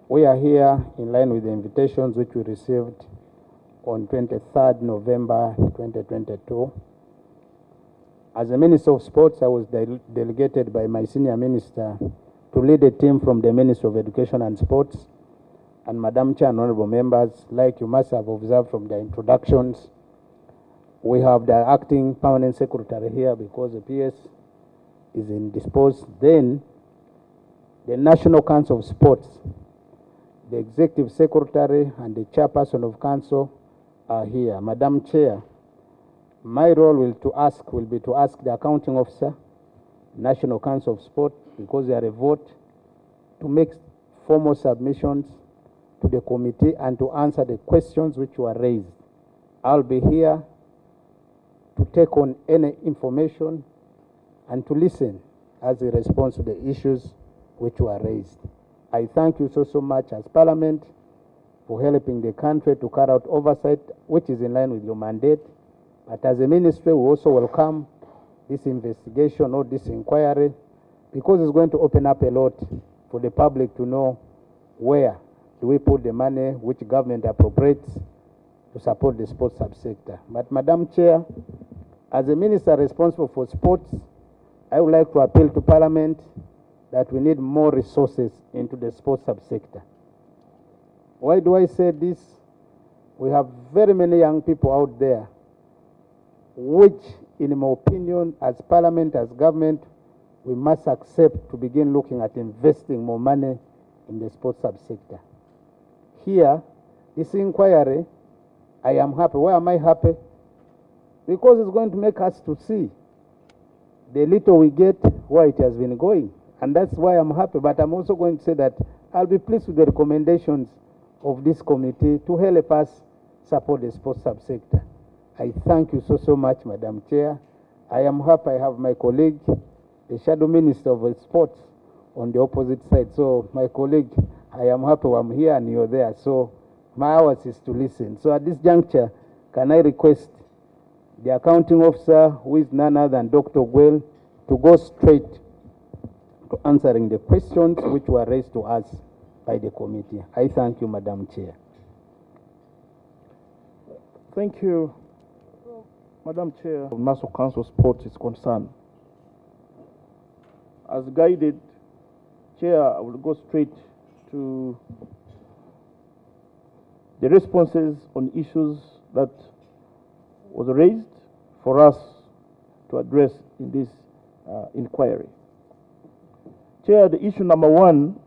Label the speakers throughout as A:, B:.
A: We are here in line with the invitations which we received on 23rd November 2022. As a Minister of Sports, I was delegated by my senior minister to lead a team from the Ministry of Education and Sports. And Madam Chair and honorable members, like you must have observed from the introductions, we have the acting permanent secretary here because the PS is indisposed. Then the National Council of Sports, the executive secretary and the chairperson of council are here. Madam Chair, my role will be to ask the accounting officer, National Council of Sport, because they are a vote, to make formal submissions to the committee and to answer the questions which were raised. I'll be here to take on any information and to listen as a response to the issues which were raised. I thank you so much as Parliament for helping the country to carry out oversight, which is in line with your mandate. But as a ministry, we also welcome this investigation or this inquiry because it's going to open up a lot for the public to know where do we put the money which government appropriates to support the sports subsector. But Madam Chair, as a minister responsible for sports, I would like to appeal to Parliament that we need more resources into the sports subsector. Why do I say this? We have very many young people out there which, in my opinion, as Parliament, as government, we must accept to begin looking at investing more money in the sports subsector. Here, this inquiry, I am happy. Why am I happy? Because it's going to make us to see the little we get, where it has been going. And that's why I'm happy. But I'm also going to say that I'll be pleased with the recommendations of this committee to help us support the sports subsector. I thank you so much, Madam Chair. I am happy I have my colleague, the Shadow Minister of Sports, on the opposite side. So, my colleague, I am happy I'm here and you're there. So, my hours is to listen. So, at this juncture, can I request the accounting officer, who is none other than Dr. Gwell, to go straight to answering the questions which were raised to us by the committee. I thank you, Madam Chair.
B: Thank you, Madam Chair. National Council of Sports is concerned. As guided, Chair, I will go straight to the responses on issues that was raised for us to address in this inquiry. Chair, the issue number one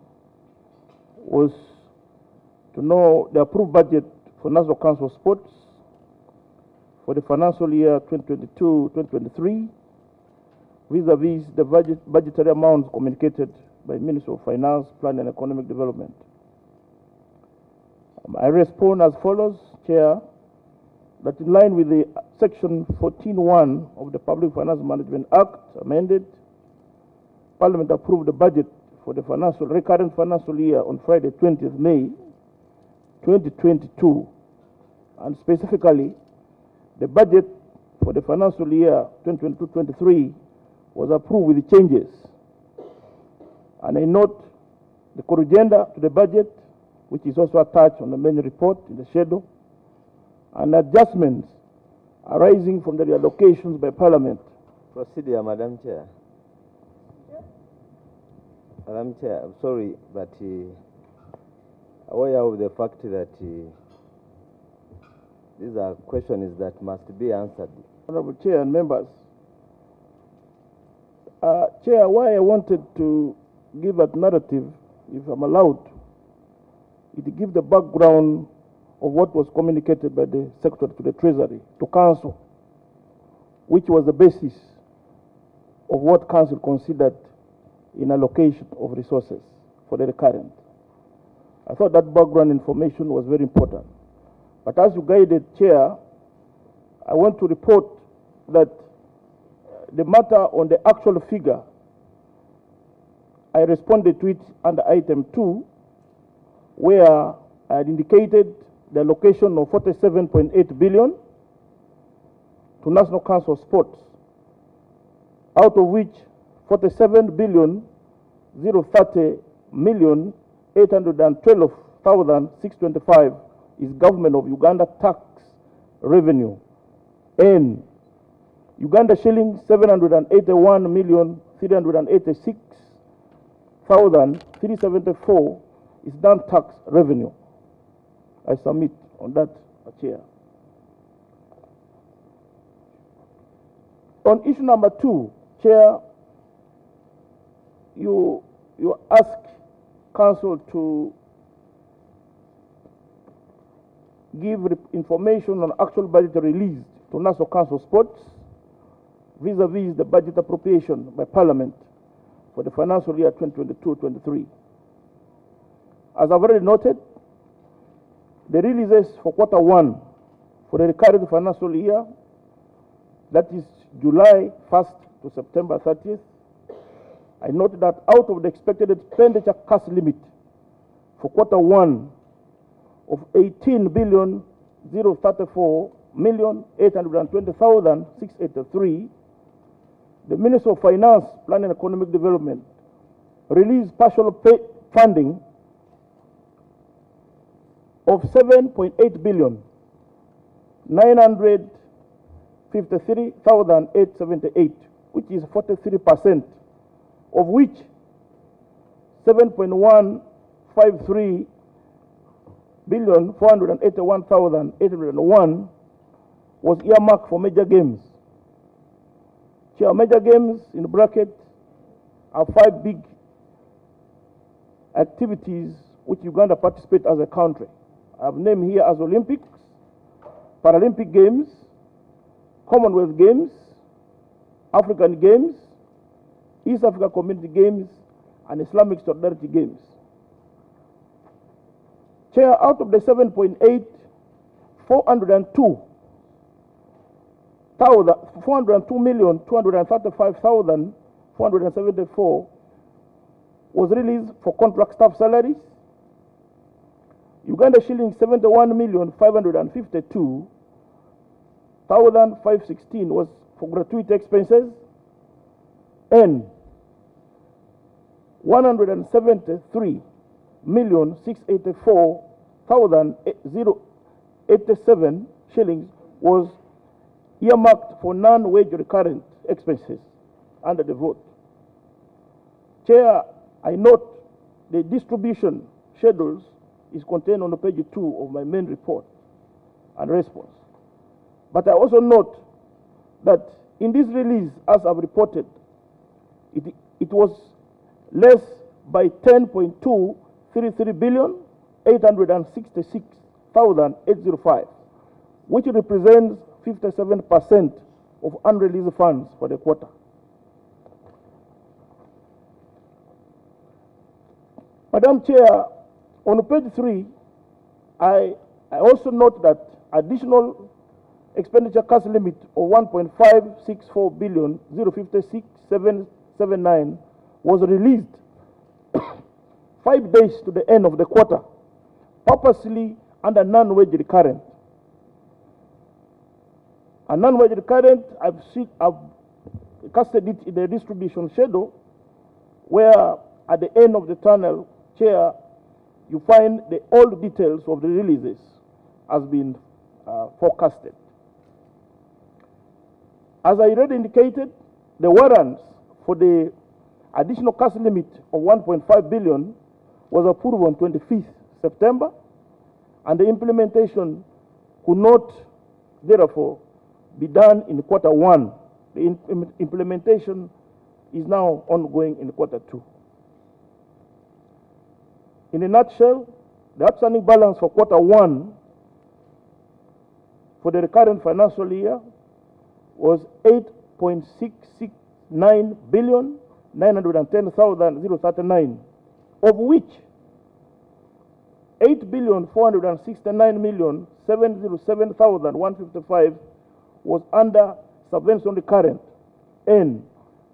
B: was to know the approved budget for National Council of Sports for the financial year 2022-2023 vis-a-vis the budgetary amounts communicated by Ministry of Finance, Plan and Economic Development. I respond as follows, Chair, that in line with the Section 14(1) of the Public Finance Management Act amended, Parliament approved the budget for the recurrent financial year on Friday, 20th May 2022, and specifically, the budget for the financial year 2022-23 was approved with changes. And I note the corrigenda to the budget, which is also attached on the main report in the schedule, and adjustments arising from the reallocations by Parliament.
C: Procedure, Madam Chair. Madam Chair, I'm sorry, but aware of the fact that these are questions that must be answered.
B: Honorable Chair and members, Chair, why I wanted to give a narrative, if I'm allowed, is to give the background of what was communicated by the Secretary to the Treasury, to Council, which was the basis of what Council considered in allocation of resources for the recurrent. I thought that background information was very important. But as you guided, Chair, I want to report that the matter on the actual figure, I responded to it under item 2, where I had indicated the allocation of 47.8 billion to National Council of Sports, out of which 47 billion 030 million 812,625 is Government of Uganda tax revenue, and Uganda shilling 781,386,374 is non-tax revenue. I submit on that, Chair. On issue number 2, Chair, you ask Council to give information on actual budget released to National Council Sports vis-a-vis the budget appropriation by Parliament for the financial year 2022-23. As I've already noted, the releases for quarter 1 for the current financial year, that is July 1st to September 30th, I note that out of the expected expenditure cash limit for quarter 1 of 18,034,820,683, the Minister of Finance, Planning and Economic Development released partial funding of 7.8 billion 953,878, which is 43%, of which 7.153 billion 481,801 was earmarked for major games. Chair, major games in bracket are 5 big activities which Uganda participates as a country. I've named here as Olympics, Paralympic Games, Commonwealth Games, African Games, East Africa Community Games, and Islamic Solidarity Games. Chair, out of the 7.8, 402,235,474 was released for contract staff salaries. Uganda shilling 71,552,516 was for gratuity expenses, and 173,684,087 shillings was earmarked for non-wage recurrent expenses under the vote. Chair, I note the distribution schedules is contained on page 2 of my main report and response. But I also note that in this release, as I've reported, it was less by 10.233 billion 866,805, which represents 57% of unreleased funds for the quarter. Madam Chair, on page 3, I also note that additional expenditure cash limit of 1.564 billion 056,779 was released 5 days to the end of the quarter, purposely under non-wage recurrent. And non-wage recurrent, I've casted it in the distribution schedule, where at the end of the tunnel, Chair, you find the all details of the releases has been forecasted. As I already indicated, the warrants for the additional cash limit of 1.5 billion was approved on 25th September, and the implementation could not, therefore, be done in quarter 1. The implementation is now ongoing in quarter 2. In a nutshell, the outstanding balance for quarter 1 for the recurrent financial year was 8.669 billion 910,039, of which 8,469,707,155 was under subvention recurrent, and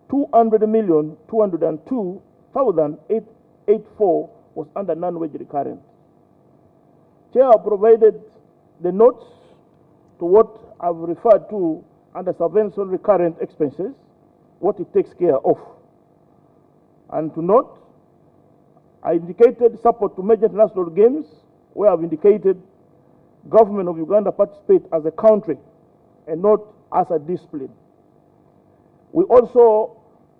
B: 200,202,884 was under non-wage recurrent. Chair, I provided the notes to what I've referred to under subvention recurrent expenses, what it takes care of. And to note, I indicated support to major international games, where I've indicated government of Uganda participate as a country and not as a discipline. We also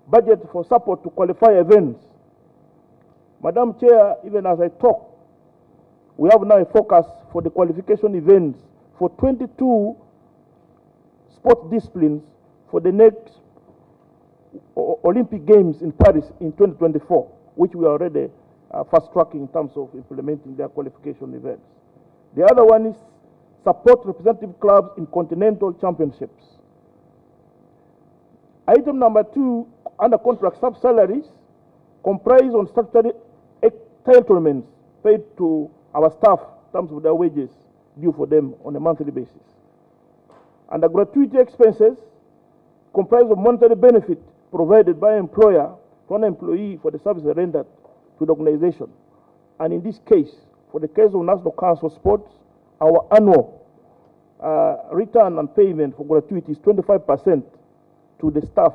B: budget for support to qualify events. Madam Chair, even as I talk, we have now a focus for the qualification events for 22 sports disciplines for the next Olympic Games in Paris in 2024, which we are already fast-tracking in terms of implementing their qualification events. The other one is support representative clubs in continental championships. Item number 2, under contract sub-salaries, comprise on statutory entitlements paid to our staff in terms of their wages due for them on a monthly basis. Under gratuity expenses, comprise of monetary benefit provided by employer to an employee for the service rendered to the organization. And in this case, for the case of National Council of Sports, our annual return and payment for gratuity is 25% to the staff.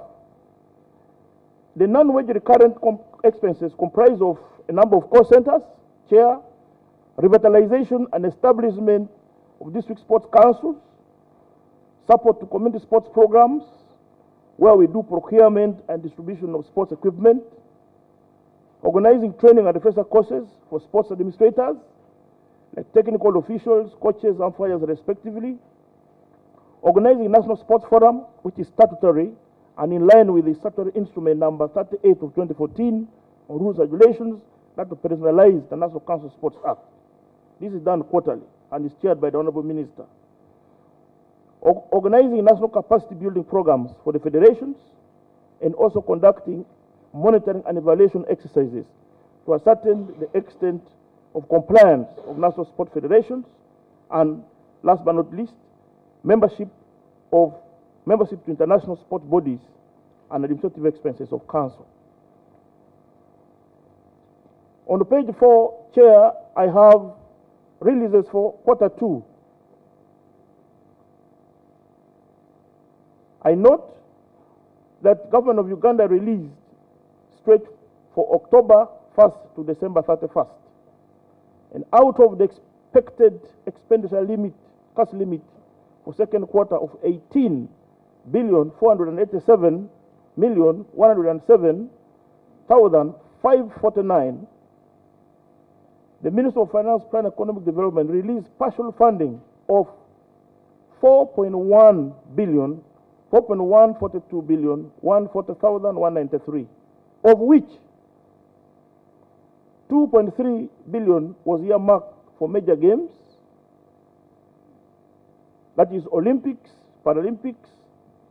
B: The non-wage recurrent expenses comprise of a number of call centers, chair, revitalization and establishment of district sports councils, support to community sports programs, where we do procurement and distribution of sports equipment, organizing training and refresher courses for sports administrators, like technical officials, coaches, umpires, respectively, organizing National Sports Forum, which is statutory and in line with the statutory instrument number 38 of 2014 on rules and regulations that personalize the National Council of Sports Act. This is done quarterly and is chaired by the Honorable Minister. Organizing national capacity building programs for the federations and also conducting monitoring and evaluation exercises to ascertain the extent of compliance of national sport federations, and last but not least, membership to international sport bodies and administrative expenses of council. On the page 4, Chair, I have releases for Q2. I note that Government of Uganda released straight for October 1st to December 31st. And out of the expected expenditure limit, cash limit for second quarter of 18,487,107,549, the Minister of Finance, Plan and Economic Development released partial funding of 4.142,140,193, of which 2.3 billion was earmarked for major games, that is Olympics, Paralympics,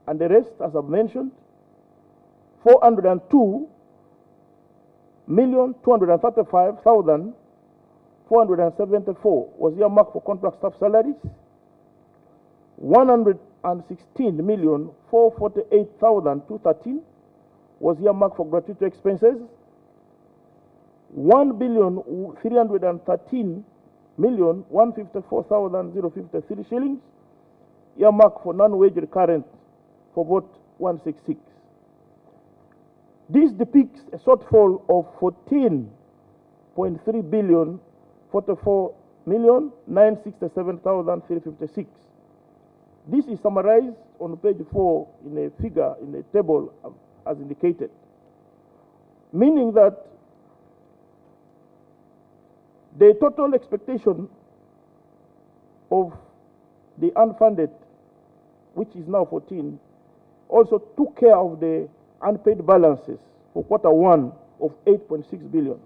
B: and the rest, as I've mentioned. 402,235,474 was earmarked for contract staff salaries. 116,448,213 was earmarked for gratuity expenses. 1,313,154,053 shillings earmarked for non-wage recurrent for vote 166. This depicts a shortfall of 14.3 billion, 44,967,356. This is summarized on page 4 in a figure, in a table as indicated, meaning that the total expectation of the unfunded, which is now 14, also took care of the unpaid balances for Q1 of 8.6 billion.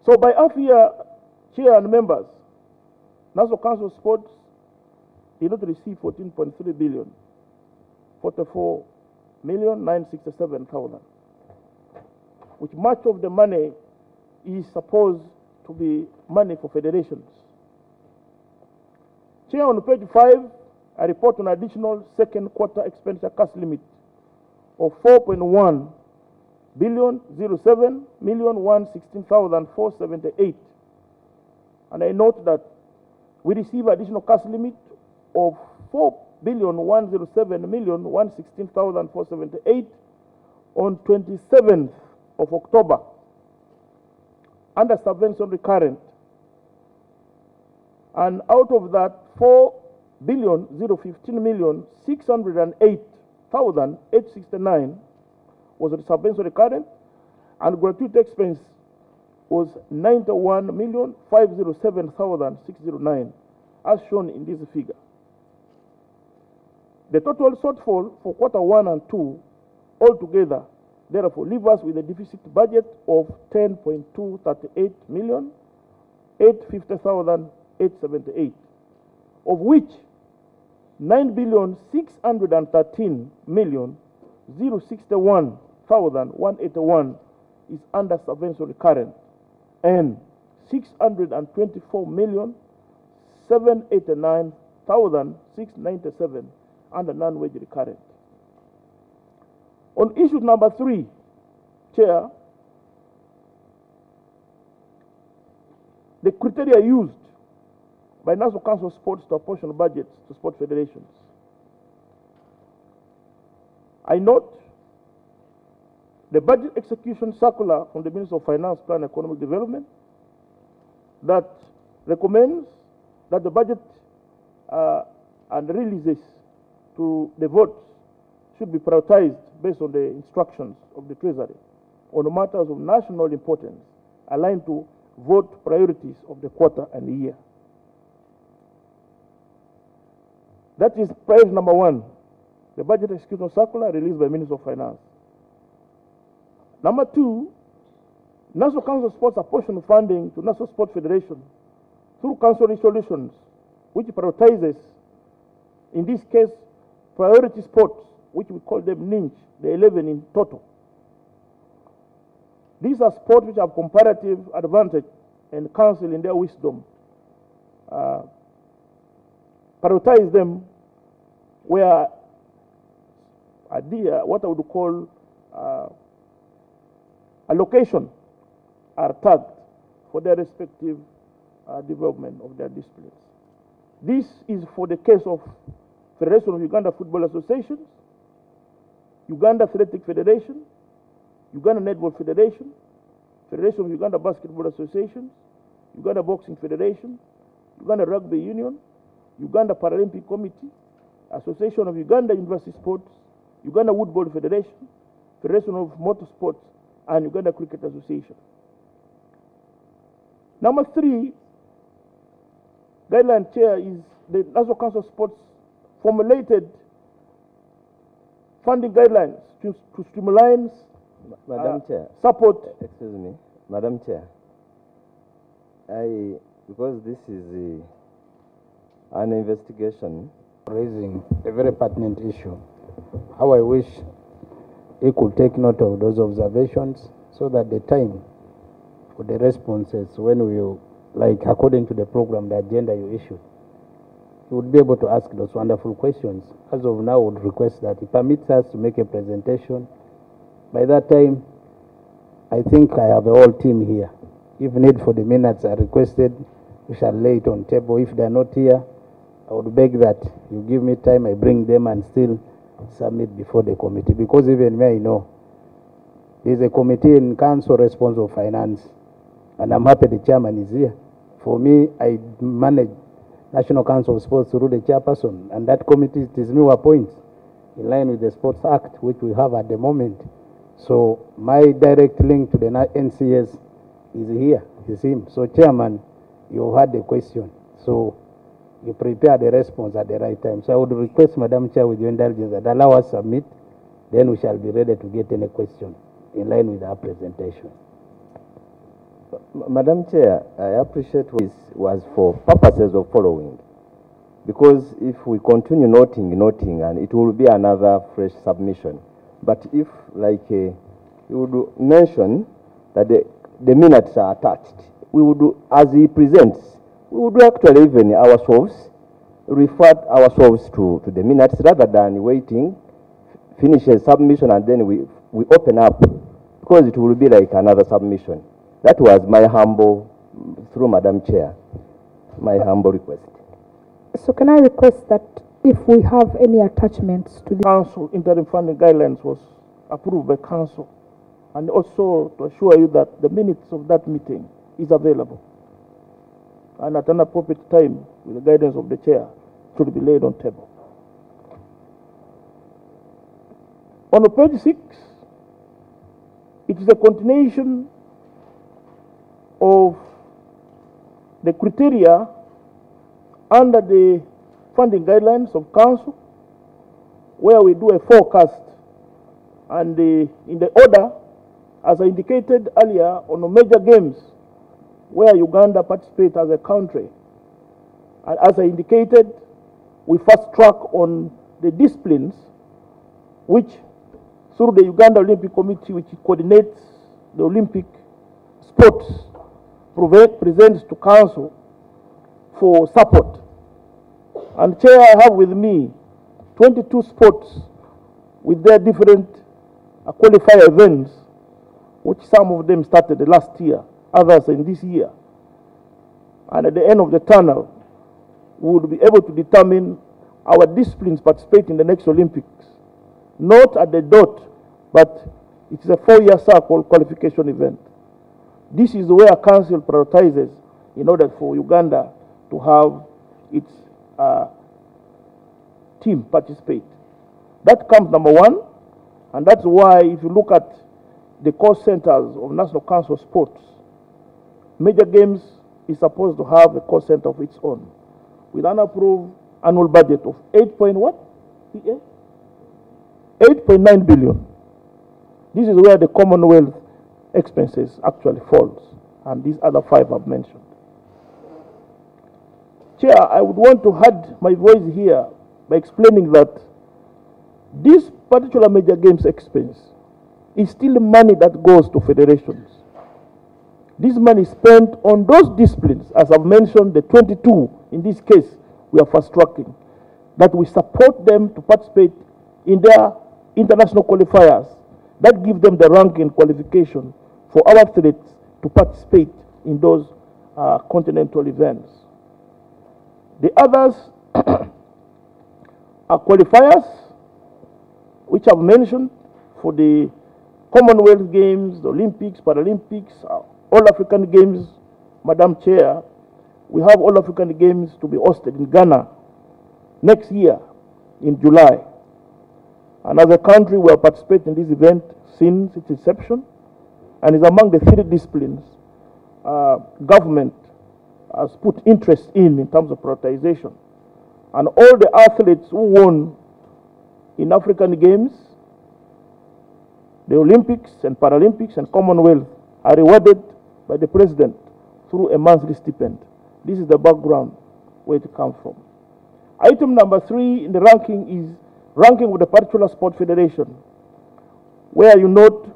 B: So by half year, Chair and members, National Council of Sports did not receive 14.3 billion, 44,967,000, which much of the money is supposed to be money for federations. Chair, on page 5, I report an additional second quarter expenditure cash limit of 4.1 billion, 07,116,478. And I note that we receive additional cash limit of 4,107,116,478 on 27th of October under subvention recurrent, and out of that 4,015,608,869 was the subvention recurrent, and gratuity expense was 91,507,609, as shown in this figure. The total shortfall for quarter 1 and 2 altogether, therefore, leave us with a deficit budget of 10.238 million, 850,878, of which 9,613,061,181 is under subvention recurrent, and 624,789,697 under non-wage recurrent. On issue number 3, Chair, the criteria used by National Council of Sports to apportion budgets to sport federations. I note the budget execution circular from the Minister of Finance, Plan and Economic Development that recommends that the budget and releases to the votes should be prioritized based on the instructions of the Treasury on the matters of national importance aligned to vote priorities of the quarter and the year. That is priority number 1, the budget execution circular released by Minister of Finance. Number 2, National Council of Sports apportion funding to National Sport Federation through council resolutions, which prioritizes, in this case, priority sports, which we call them NINJ, the 11 in total. These are sports which have comparative advantage, and council in their wisdom prioritize them where what I would call allocation are tagged for their respective development of their disciplines. This is for the case of Federation of Uganda Football Associations, Uganda Athletic Federation, Uganda Netball Federation, Federation of Uganda Basketball Association, Uganda Boxing Federation, Uganda Rugby Union, Uganda Paralympic Committee, Association of Uganda University Sports, Uganda Woodball Federation, Federation of Motorsports, and Uganda Cricket Association. Number 3, guideline, Chair, is the National Council of Sports formulated funding guidelines to streamline
C: Madam Chair.
B: Support.
C: Excuse me. Madam Chair, because this is an investigation.
A: Raising a very pertinent issue. How I wish he could take note of those observations so that the time for the responses, when we, like according to the program, the agenda you issued, he would be able to ask those wonderful questions. As of now, I would request that he permits us to make a presentation. By that time, I think I have a whole team here. If need for the minutes are requested, we shall lay it on table. If they are not here, I would beg that you give me time, I bring them and still submit before the committee. Because even me, I know there's a committee in council responsible for finance, and I'm happy the chairman is here. For me, I manage National Council of Sports through the chairperson, and that committee, it is me who appoints in line with the Sports Act, which we have at the moment. So my direct link to the NCS is here, is him. So chairman, you had the question. So you prepare the response at the right time. So I would request, Madam Chair, with your indulgence, that allow us submit, then we shall be ready to get any question in line with our presentation.
C: Madam Chair, I appreciate this was for purposes of following. Because if we continue noting, and it will be another fresh submission. But if, like, you would mention that the minutes are attached, we would do, as he presents, we would actually even ourselves refer ourselves to the minutes rather than waiting, finish a submission, and then we open up, because it will be like another submission. That was my humble, through Madam Chair, my humble request.
D: So can I request that if we have any attachments to the
B: Council interim funding guidelines was approved by Council and also to assure you that the minutes of that meeting is available. And at an appropriate time, with the guidance of the chair, should be laid on table. On page 6, it is a continuation of the criteria under the funding guidelines of Council, where we do a forecast, and in the order, as I indicated earlier, on the major games where Uganda participates as a country. And as I indicated, we fast track on the disciplines which, through the Uganda Olympic Committee, which coordinates the Olympic sports, presents to Council for support. And Chair, I have with me 22 sports with their different qualifier events, which some of them started last year, others in this year. And at the end of the tunnel, we will be able to determine our disciplines participating in the next Olympics. Not at the dot, but it is a 4-year cycle qualification event. This is where Council prioritizes in order for Uganda to have its team participate. That comes number 1, and that's why if you look at the core centers of National Council of Sports, major games is supposed to have a core center of its own, with an approved annual budget of 8.9 billion. This is where the Commonwealth expenses actually falls, and these other 5 I've mentioned. Chair, I would want to add my voice here by explaining that this particular major games expense is still money that goes to federations. This money is spent on those disciplines, as I've mentioned, the 22 in this case we are fast tracking, that we support them to participate in their international qualifiers that give them the ranking qualification for our athletes to participate in those continental events. The others are qualifiers, which I've mentioned for the Commonwealth Games, the Olympics, Paralympics, All African Games. Madam Chair, we have All African Games to be hosted in Ghana next year in July. And as a country, we are participating in this event since its inception, and is among the 3 disciplines government has put interest in terms of prioritization. And all the athletes who won in African Games, the Olympics and Paralympics and Commonwealth are rewarded by the President through a monthly stipend. This is the background where it comes from. Item number 3 in the ranking is ranking with the particular sport federation, where you note,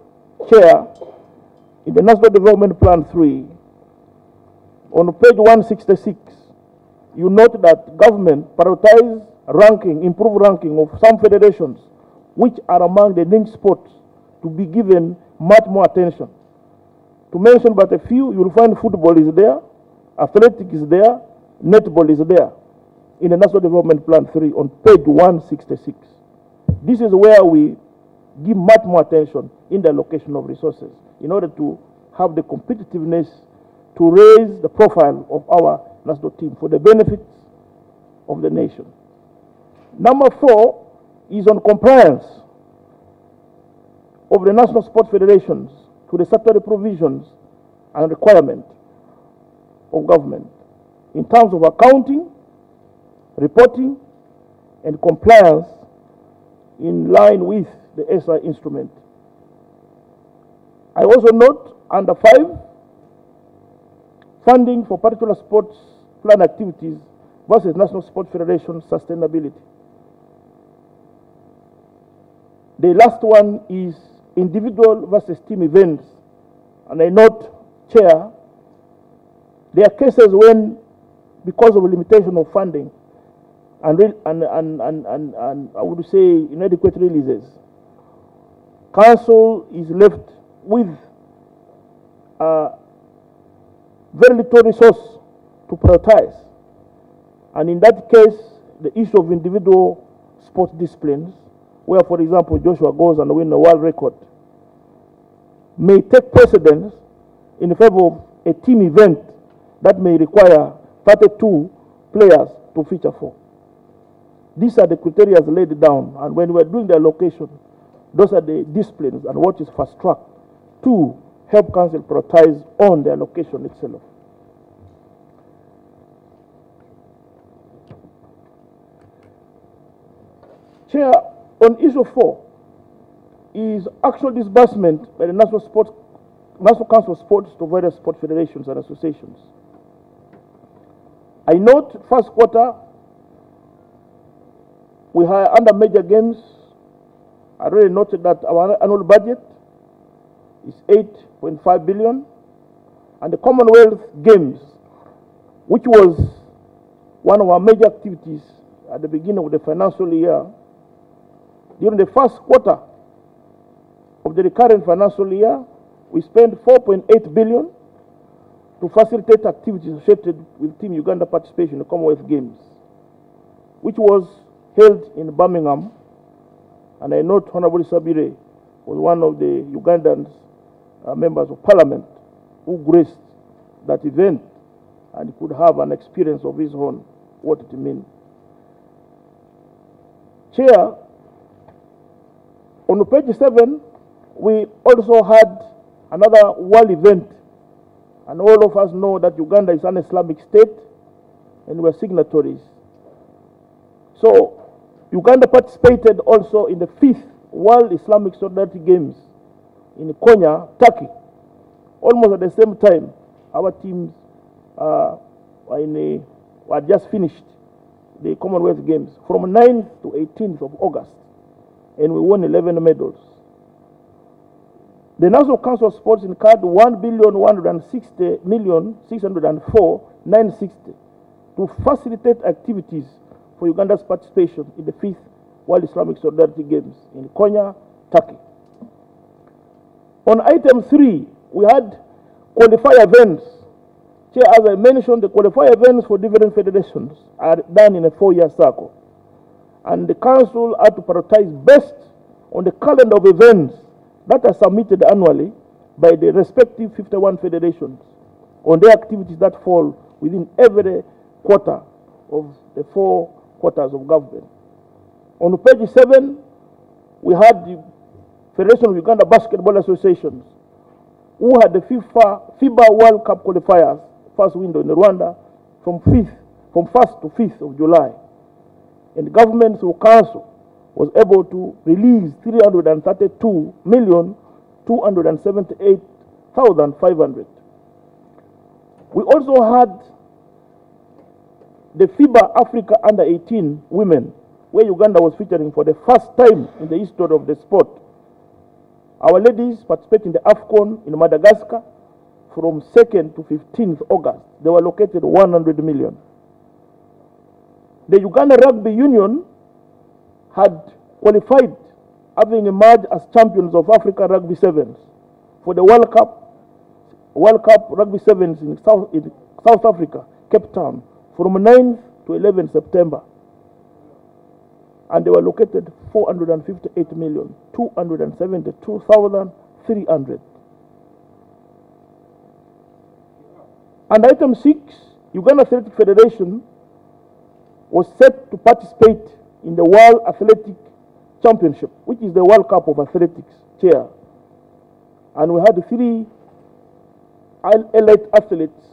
B: Chair, in the National Development Plan 3, on page 166, you note that government prioritizes ranking, improved ranking of some federations, which are among the linked sports, to be given much more attention. To mention but a few, you will find football is there, athletics is there, netball is there, in the National Development Plan 3 on page 166. This is where we give much more attention in the allocation of resources in order to have the competitiveness to raise the profile of our national team for the benefits of the nation. Number 4 is on compliance of the national sports federations to the statutory provisions and requirements of government in terms of accounting, reporting, and compliance in line with the SI instrument. I also note under 5, funding for particular sports plan activities versus National Sports Federation sustainability. The last one is individual versus team events. And I note, Chair, there are cases when, because of a limitation of funding and I would say inadequate releases, Council is left with very little resource to prioritize. And in that case, the issue of individual sports disciplines, where, for example, Joshua goes and wins a world record, may take precedence in favor of a team event that may require 32 players to feature for. These are the criteria laid down, and when we're doing the allocation, those are the disciplines and what is fast-tracked to help council prioritize on the allocation itself. Chair, on issue 4 is actual disbursement by the National Council of Sports to various sport federations and associations. I note first quarter we have under major games. I already noted that our annual budget is 8.5 billion, and the Commonwealth Games, which was one of our major activities at the beginning of the financial year, during the first quarter of the current financial year, we spent 4.8 billion to facilitate activities associated with Team Uganda participation in the Commonwealth Games, which was held in Birmingham. And I note Honorable Sabire was one of the Ugandan members of parliament who graced that event and could have an experience of his own, what it means. Chair, on page 7, we also had another world event, and all of us know that Uganda is an Islamic state and we're signatories. So Uganda participated also in the 5th World Islamic Solidarity Games in Konya, Turkey. Almost at the same time, our teams were just finished the Commonwealth Games from 9th to 18th of August, and we won 11 medals. The National Council of Sports incurred 1,160,604,960 to facilitate activities for Uganda's participation in the 5th World Islamic Solidarity Games in Konya, Turkey. On item 3, we had qualifier events. Chair, as I mentioned, the qualifier events for different federations are done in a 4-year cycle, and the council had to prioritize based on the calendar of events that are submitted annually by the respective 51 federations on their activities that fall within every quarter of the 4 quarters of government. On page 7, we had the Federation of Uganda Basketball Associations, who had the FIBA World Cup qualifiers, first window in Rwanda, from 1st to 5th of July. And the government through council was able to release 332,278,500. We also had the FIBA Africa Under-18 women, where Uganda was featuring for the first time in the history of the sport. Our ladies participated in the AFCON in Madagascar from 2nd to 15th August. They were allocated 100 million. The Uganda Rugby Union had qualified, having emerged as champions of Africa Rugby Sevens for the World Cup Rugby Sevens in South Africa, Cape Town, from 9th to 11th September. And they were located 458,272,300. And item 6, Uganda Athletic Federation was set to participate in the World Athletic Championship, which is the World Cup of Athletics, Chair. And we had 3 elite athletes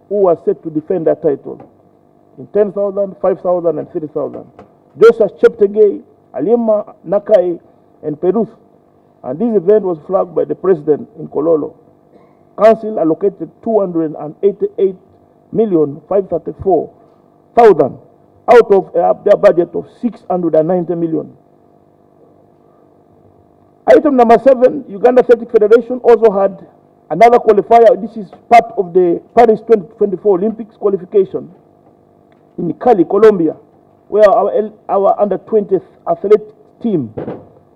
B: who were set to defend their title in 10,000, 5,000, and 30,000. Joseph Cheptegei, Alima Nakai, and Peruth. And this event was flagged by the president in Kololo. Council allocated 288,534,000 out of their budget of 690 million. Item number 7, Uganda Athletic Federation also had another qualifier. This is part of the Paris 2024 Olympics qualification in Cali, Colombia, where our under-20 athletic team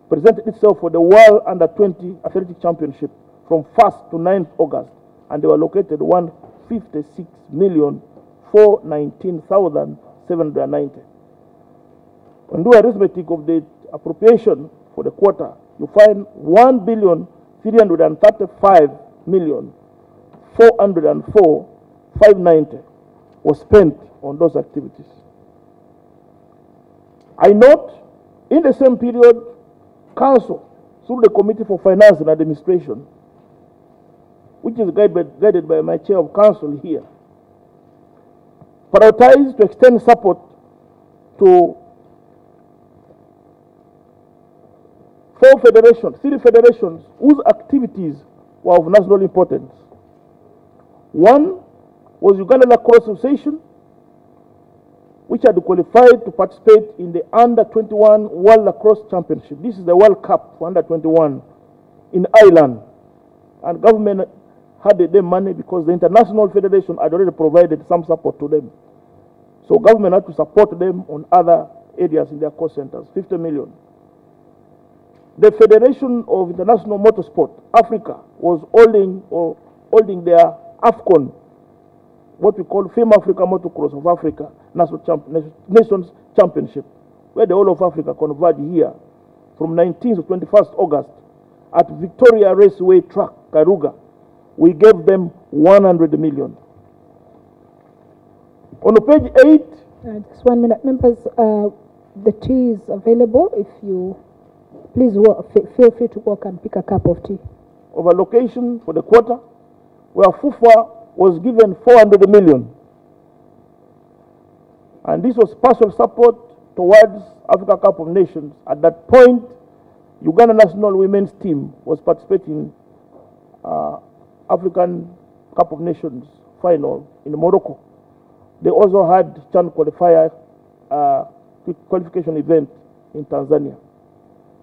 B: presented itself for the World Under-20 Athletic Championship from 1st to 9th August, and they were located 156,419,790. And do arithmetic of the appropriation for the quarter, you find 1,053,000,000 335,404,590 was spent on those activities. I note in the same period, Council, through the Committee for Finance and Administration, which is guided by my Chair of Council here, prioritized to extend support to three federations whose activities were of national importance. One was Uganda Lacrosse Association, which had qualified to participate in the Under-21 World Lacrosse Championship. This is the World Cup for Under-21 in Ireland. And government had them money because the International Federation had already provided some support to them. So government had to support them on other areas in their cost centers, 50 million. The Federation of International Motorsport, Africa, was holding their AFCON, what we call FIM Africa Motocross of Africa, Nations Championship, where the whole of Africa converged here from 19th to 21st August at Victoria Raceway Track, Karuga. We gave them 100 million. On page 8.
D: Just 1 minute. Members, the tea is available. If you please feel free to walk and pick a cup of tea.
B: Of allocation for the quarter, where FUFA was given 400 million. And this was partial support towards Africa Cup of Nations. At that point, Uganda national women's team was participating in African Cup of Nations final in Morocco. They also had CHAN qualifier qualification event in Tanzania.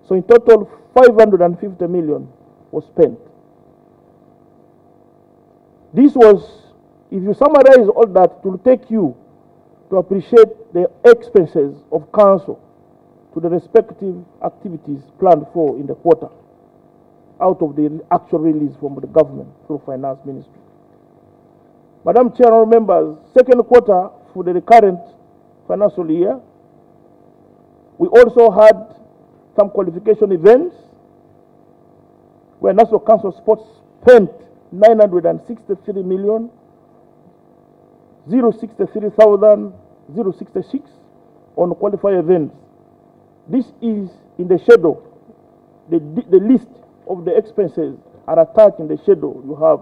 B: So in total, 550 million was spent. This was, if you summarize all that, it will take you to appreciate the expenses of council to the respective activities planned for in the quarter out of the actual release from the government through Finance Ministry. Madam Chair, honorable members, second quarter for the current financial year, we also had some qualification events where National Council of Sports spent 963 million 063,066 on qualified events. This is in the schedule. The list of the expenses are attached in the schedule you have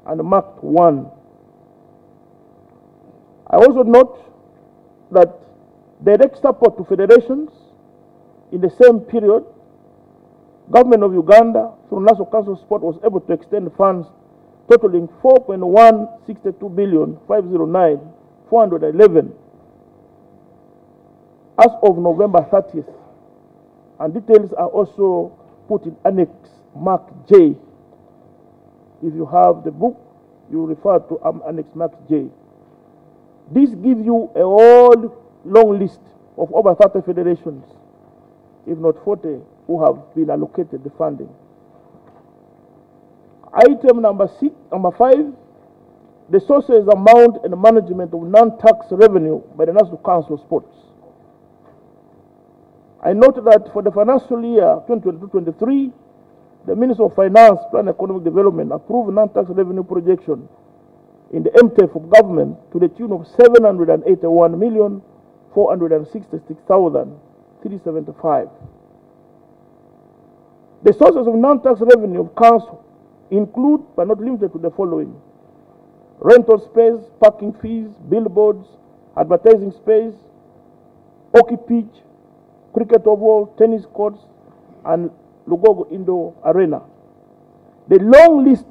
B: and marked 1. I also note that direct support to federations in the same period, Government of Uganda through National Council of Sport was able to extend funds totaling 4.162,509,411 as of November 30th. And details are also put in Annex Mark J. If you have the book, you refer to Annex Mark J. This gives you a whole long list of over 30 federations, if not 40, who have been allocated the funding. Item number 5, the sources, amount, and management of non-tax revenue by the National Council of Sports. I note that for the financial year 2022-23, the Minister of Finance, Plan Economic Development approved non-tax revenue projection in the MTF of government to the tune of 781,466,375. The sources of non-tax revenue of council include, but not limited to, the following: rental space, parking fees, billboards, advertising space, hockey pitch, cricket oval, tennis courts, and Lugogo Indoor Arena. The long list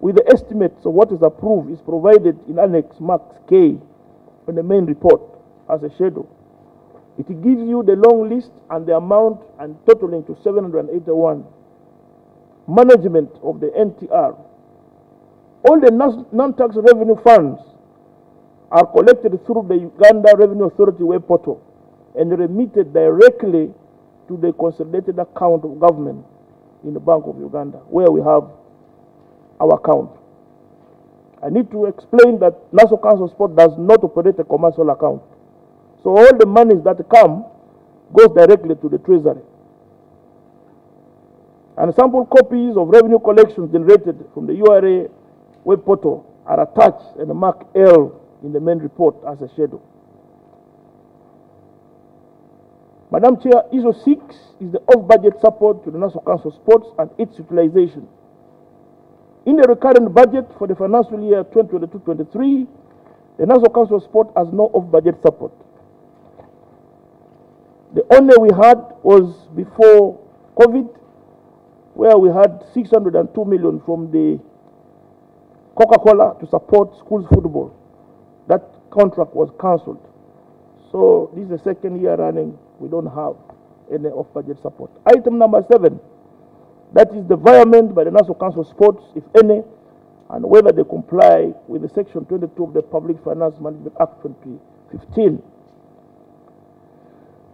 B: with the estimates of what is approved is provided in Annex Mark K on the main report as a schedule. It gives you the long list and the amount and totaling to 781. Management of the NTR. All the non-tax revenue funds are collected through the Uganda Revenue Authority web portal and remitted directly to the consolidated account of government in the Bank of Uganda, where we have our account. I need to explain that National Council of Sport does not operate a commercial account. So all the monies that come goes directly to the treasury. and sample copies of revenue collections generated from the URA web portal are attached and marked L in the main report as a schedule. Madam Chair, issue 6 is the off-budget support to the National Council of Sports and its utilization. In the recurrent budget for the financial year 2022-23, the National Council of Sport has no off-budget support. The only we had was before COVID, where we had 602 million from the Coca-Cola to support schools football. That contract was cancelled. So this is the second year running, we don't have any off-budget support. Item number 7, that is the environment by the National Council of Sports, if any, and whether they comply with the Section 22 of the Public Finance Management Act 2015.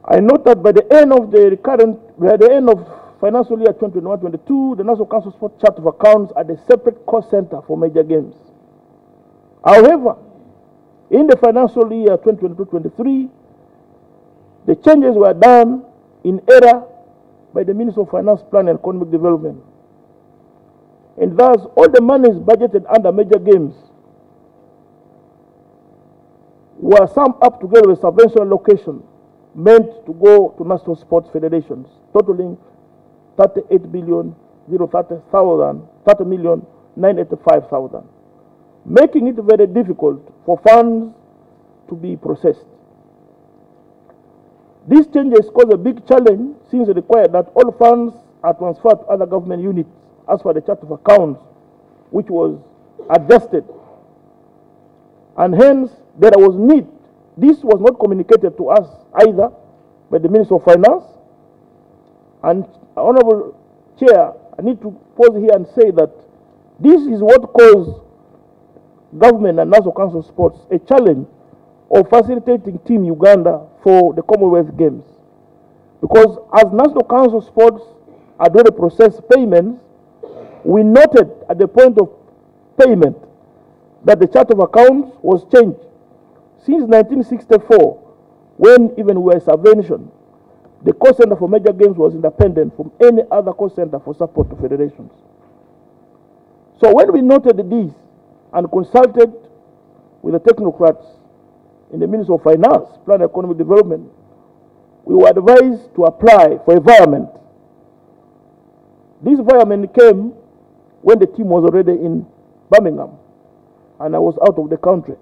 B: I note that by the end of financial year 2021-22, the National Council of Sport chart of accounts at a separate cost center for major games. However, in the financial year 2022-23, the changes were done in error by the Minister of Finance, Plan and Economic Development. And thus, all the monies budgeted under major games were summed up together with subvention allocation meant to go to national sports federations, totaling 30,985,000, making it very difficult for funds to be processed. These changes cause a big challenge since it required that all funds are transferred to other government units as per the chart of accounts, which was adjusted. And hence, there was need. This was not communicated to us either by the Minister of Finance. And Honorable Chair, I need to pause here and say that this is what caused government and National Council of Sports a challenge of facilitating Team Uganda for the Commonwealth Games. Because as National Council of Sports had already processed payments, we noted at the point of payment that the chart of accounts was changed. Since 1964, when even we were subvention, the cost center for major games was independent from any other cost center for support to federations. So when we noted this and consulted with the technocrats in the Ministry of Finance, Plan and Economic Development, we were advised to apply for environment. This environment came when the team was already in Birmingham and I was out of the country.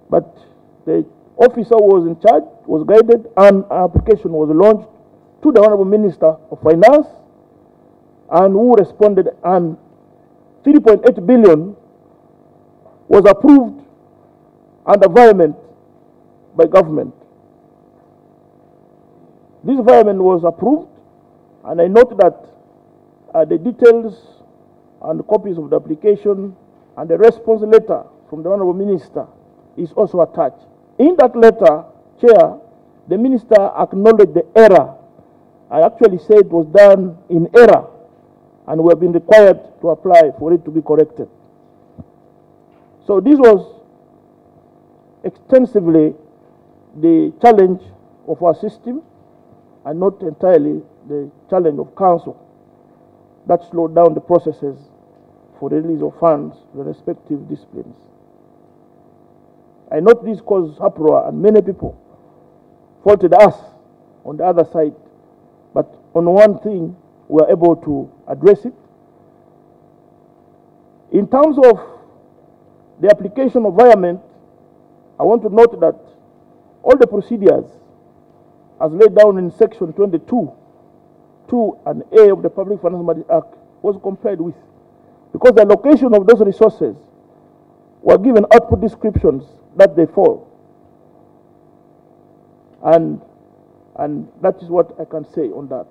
B: But the officer who was in charge was guided and an application was launched to the Honorable Minister of Finance, and who responded, and 3.8 billion was approved under environment by government. This environment was approved, and I note that the details and copies of the application and the response letter from the Honorable Minister is also attached. In that letter, Chair, the Minister acknowledged the error. I actually said it was done in error, and we have been required to apply for it to be corrected. So this was extensively the challenge of our system, and not entirely the challenge of council that slowed down the processes for the release of funds to the respective disciplines. I note this caused uproar, and many people faulted us on the other side. But on one thing, we were able to address it. In terms of the application of environment, I want to note that all the procedures as laid down in Section 22, 2 and A of the Public Finance Management Act was complied with, because the allocation of those resources were given output descriptions that they fall. And that is what I can say on that.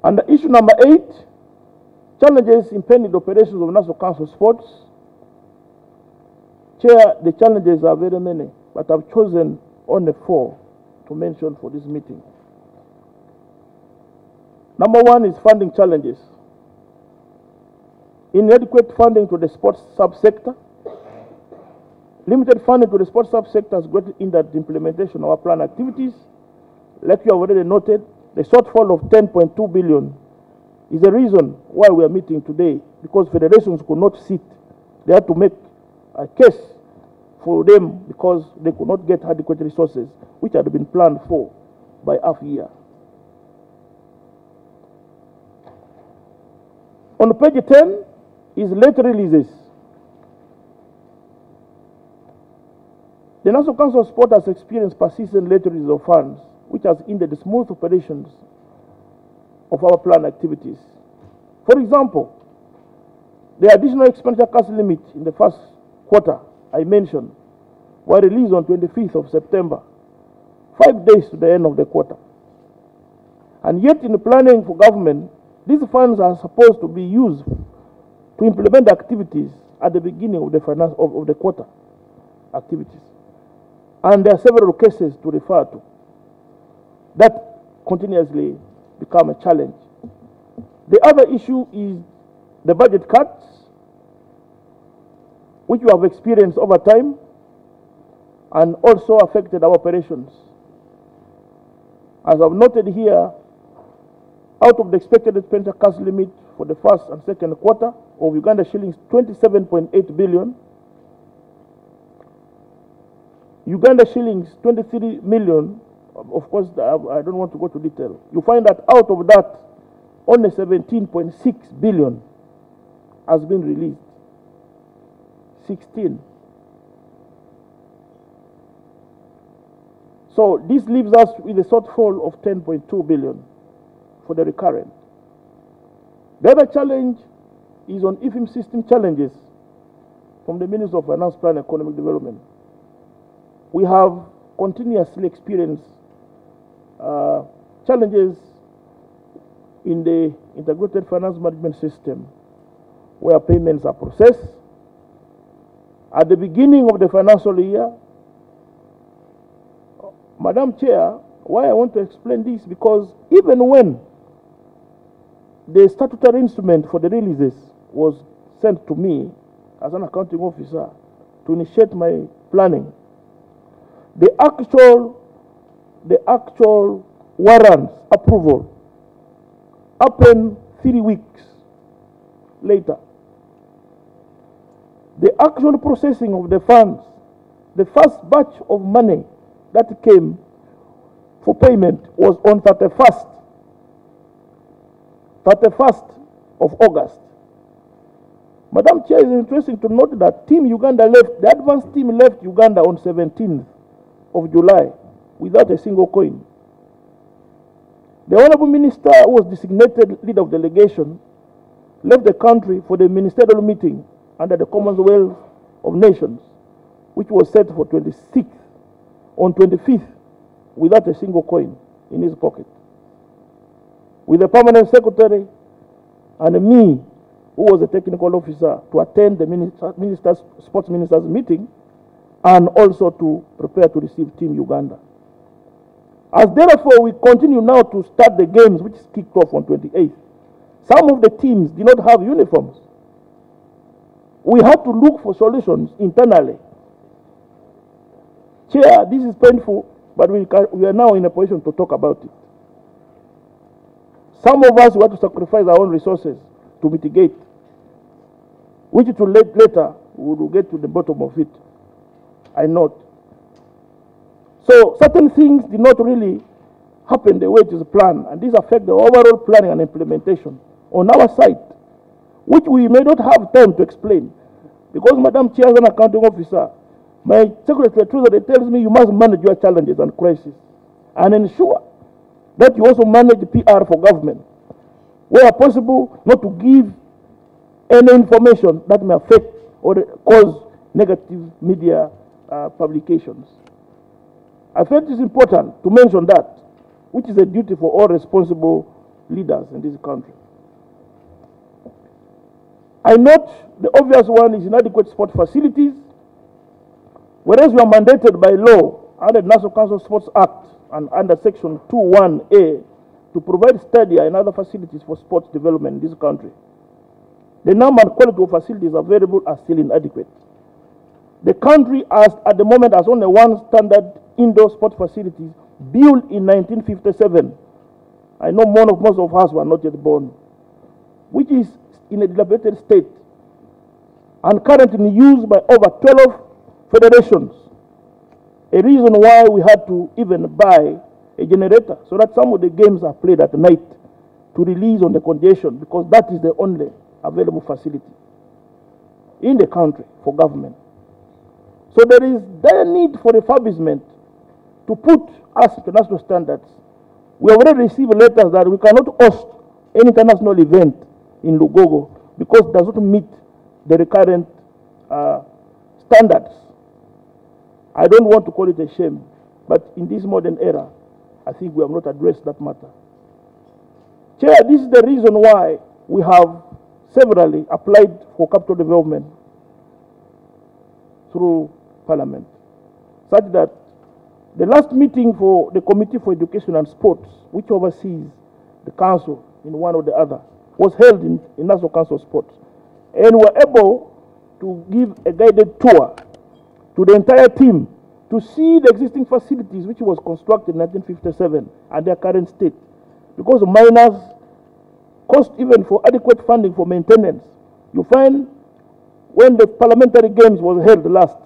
B: And the issue number 8, challenges impending the operations of National Council of Sports. Chair, the challenges are very many, but I've chosen only 4 to mention for this meeting. Number 1 is funding challenges. Inadequate funding to the sports subsector. Limited funding to the sports subsector has greatly hindered the implementation of our plan activities. Like you have already noted, the shortfall of 10.2 billion is the reason why we are meeting today, because federations could not sit. They had to make a case for them because they could not get adequate resources, which had been planned for by half year. On page 10 is late releases. The National Council of Sport has experienced persistent late releases of funds, which has hindered the smooth operations of our planned activities. For example, the additional expenditure cash limit in the first quarter I mentioned were released on 25th of September, 5 days to the end of the quarter. And yet in the planning for government, these funds are supposed to be used to implement activities at the beginning of the of the quarter activities. And there are several cases to refer to that continuously become a challenge. The other issue is the budget cuts, which we have experienced over time and also affected our operations. As I've noted here, out of the expected expenditure cash limit for the first and second quarter of Uganda shillings 27.8 billion, Uganda shillings 23 million, of course I don't want to go to detail. You find that out of that, only 17.6 billion has been released. 16. So this leaves us with a shortfall of 10.2 billion for the recurrent. The other challenge is on IFM system challenges from the Minister of Finance, Plan and Economic Development. We have continuously experienced challenges in the integrated finance management system where payments are processed. At the beginning of the financial year, Madam Chair, why I want to explain this, because even when the statutory instrument for the releases was sent to me as an accounting officer to initiate my planning, the actual warrants approval happened 3 weeks later. The actual processing of the funds, the first batch of money that came for payment was on 31st of August. Madam Chair, it's interesting to note that Team Uganda left, the advance team left Uganda on 17th of July without a single coin. The Honorable Minister, who was designated leader of delegation, left the country for the ministerial meeting under the Commonwealth of Nations, which was set for 26th, on 25th, without a single coin in his pocket. With the permanent secretary and me, who was a technical officer, to attend the sports minister's meeting and also to prepare to receive Team Uganda. As therefore we continue now to start the games, which is kicked off on 28th, some of the teams did not have uniforms. We had to look for solutions internally. Chair, this is painful, but we are now in a position to talk about it. Some of us had to sacrifice our own resources to mitigate, which to later we will get to the bottom of it. I note. So certain things did not really happen the way it is planned, and these affect the overall planning and implementation on our side, which we may not have time to explain. Because Madam Chair, as an accounting officer, my secretary treasurer tells me you must manage your challenges and crises and ensure that you also manage PR for government, where possible not to give any information that may affect or cause negative media publications. I felt it is important to mention that, which is a duty for all responsible leaders in this country. I note the obvious one is inadequate sport facilities, whereas we are mandated by law under the National Council of Sports Act and under Section 21A to provide stadia and other facilities for sports development in this country. The number and quality of facilities available are still inadequate. The country at the moment has only one standard indoor sport facilities built in 1957 I know most of us were not yet born, which is in a dilapidated state and currently used by over 12 federations. A reason why we had to even buy a generator so that some of the games are played at night to release on the congestion, because that is the only available facility in the country for government. So there is the need for refurbishment to put us to national standards. We have already received letters that we cannot host any international event in Lugogo because it does not meet the recurrent standards. I don't want to call it a shame, but in this modern era, I think we have not addressed that matter. Chair, this is the reason why we have severally applied for capital development through Parliament, such that the last meeting for the Committee for Education and Sports, which oversees the council in one or the other, was held in National Council of Sports. And we were able to give a guided tour to the entire team to see the existing facilities which was constructed in 1957 and their current state. Because miners cost even for adequate funding for maintenance. You find when the parliamentary games was held last,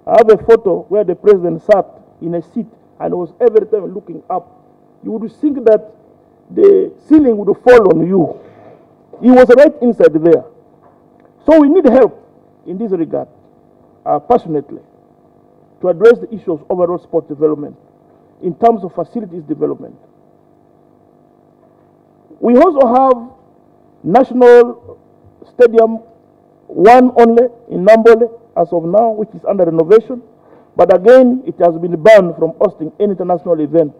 B: I have a photo where the president sat in a seat and was every time looking up. You would think that the ceiling would fall on you. He was right inside there. So we need help in this regard, passionately, to address the issue of overall sport development in terms of facilities development. We also have National Stadium 1 only in Nambole as of now, which is under renovation. But again, it has been banned from hosting any international event.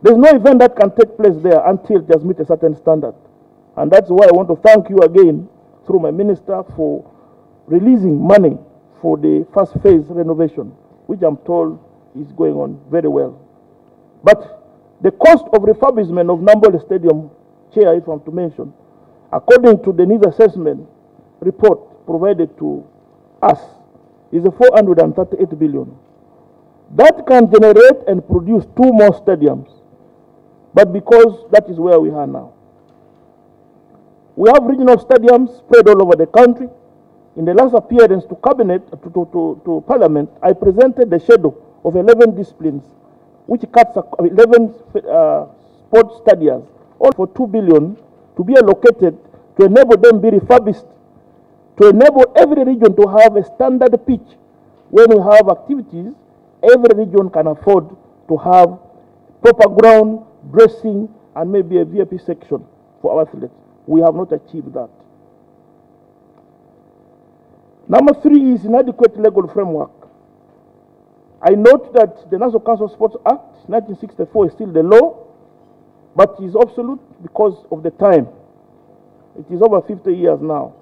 B: There's no event that can take place there until it has met a certain standard. And that's why I want to thank you again through my minister for releasing money for the first phase renovation, which I'm told is going on very well. But the cost of refurbishment of Nambole Stadium, Chair, if I'm to mention, according to the needs assessment report provided to us, is 438 billion. That can generate and produce 2 more stadiums, but because that is where we are now. We have regional stadiums spread all over the country. In the last appearance to Cabinet, to Parliament, I presented the schedule of 11 disciplines, which cuts 11 sports stadiums, all for 2 billion to be allocated to enable them be refurbished, to enable every region to have a standard pitch. When we have activities, every region can afford to have proper ground, dressing, and maybe a VIP section for our athletes. We have not achieved that. Number 3 is inadequate legal framework. I note that the National Council of Sports Act 1964 is still the law, but is obsolete because of the time. It is over 50 years now.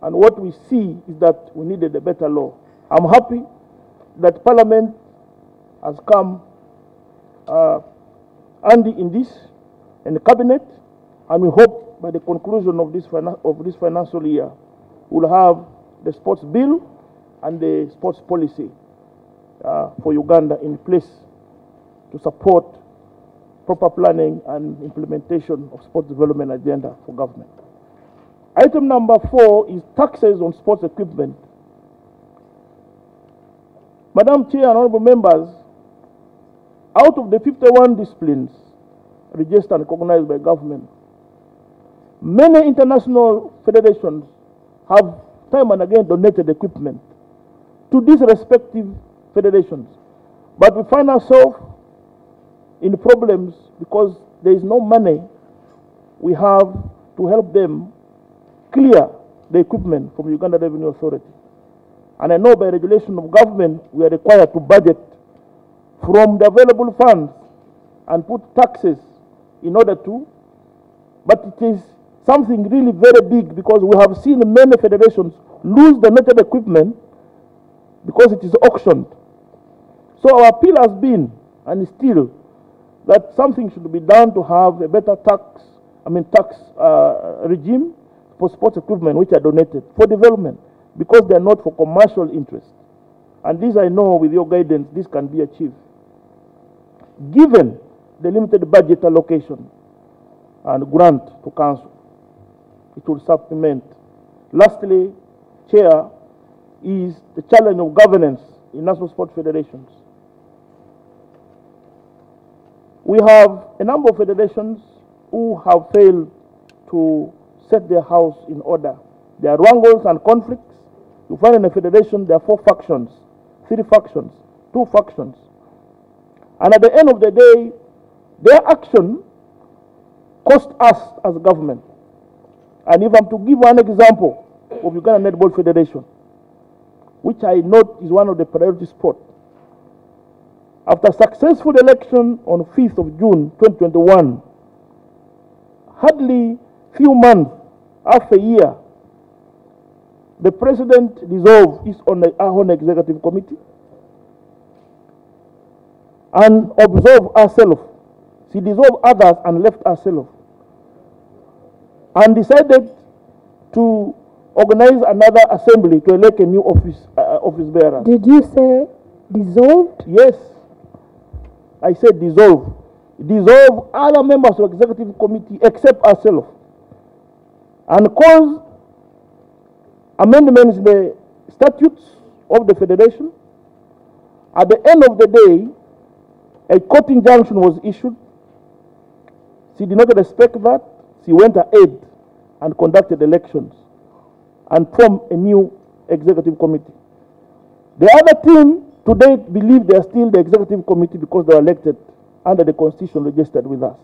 B: And what we see is that we needed a better law. I'm happy that Parliament has come handy in this, and the Cabinet, and we hope by the conclusion of this financial year, we'll have the sports bill and the sports policy for Uganda in place to support proper planning and implementation of sports development agenda for government. Item number 4 is taxes on sports equipment. Madam Chair and honorable members, out of the 51 disciplines registered and recognized by government, many international federations have time and again donated equipment to these respective federations. But we find ourselves in problems because there is no money we have to help them clear the equipment from Uganda Revenue Authority. And I know by regulation of government, we are required to budget from the available funds and put taxes in order to, but it is something really very big because we have seen many federations lose the needed equipment because it is auctioned. So our appeal has been, and is still, that something should be done to have a better tax regime for sports equipment which are donated for development, because they are not for commercial interest. And this, I know with your guidance, this can be achieved. Given the limited budget allocation and grant to council. It will supplement. Lastly, Chair, is the challenge of governance in national sport federations. We have a number of federations who have failed to set their house in order. There are wrangles and conflicts. You find in a federation there are 4 factions, 3 factions, 2 factions. And at the end of the day, their action cost us as government. And if I'm to give one example of Uganda Netball Federation, which I note is one of the priority sports, after successful election on 5th of June 2021, hardly few months, half a year, the president dissolved his own executive committee and observed herself. She dissolved others and left herself, and decided to organize another assembly to elect a new office bearer.
D: Did you say dissolved?
B: Yes, I said dissolve. Dissolve other members of the executive committee except herself, and cause amendments in the statutes of the federation. At the end of the day, a court injunction was issued. She did not respect that. She went ahead and conducted elections and formed a new executive committee. The other team today believe they are still the executive committee because they were elected under the constitution registered with us.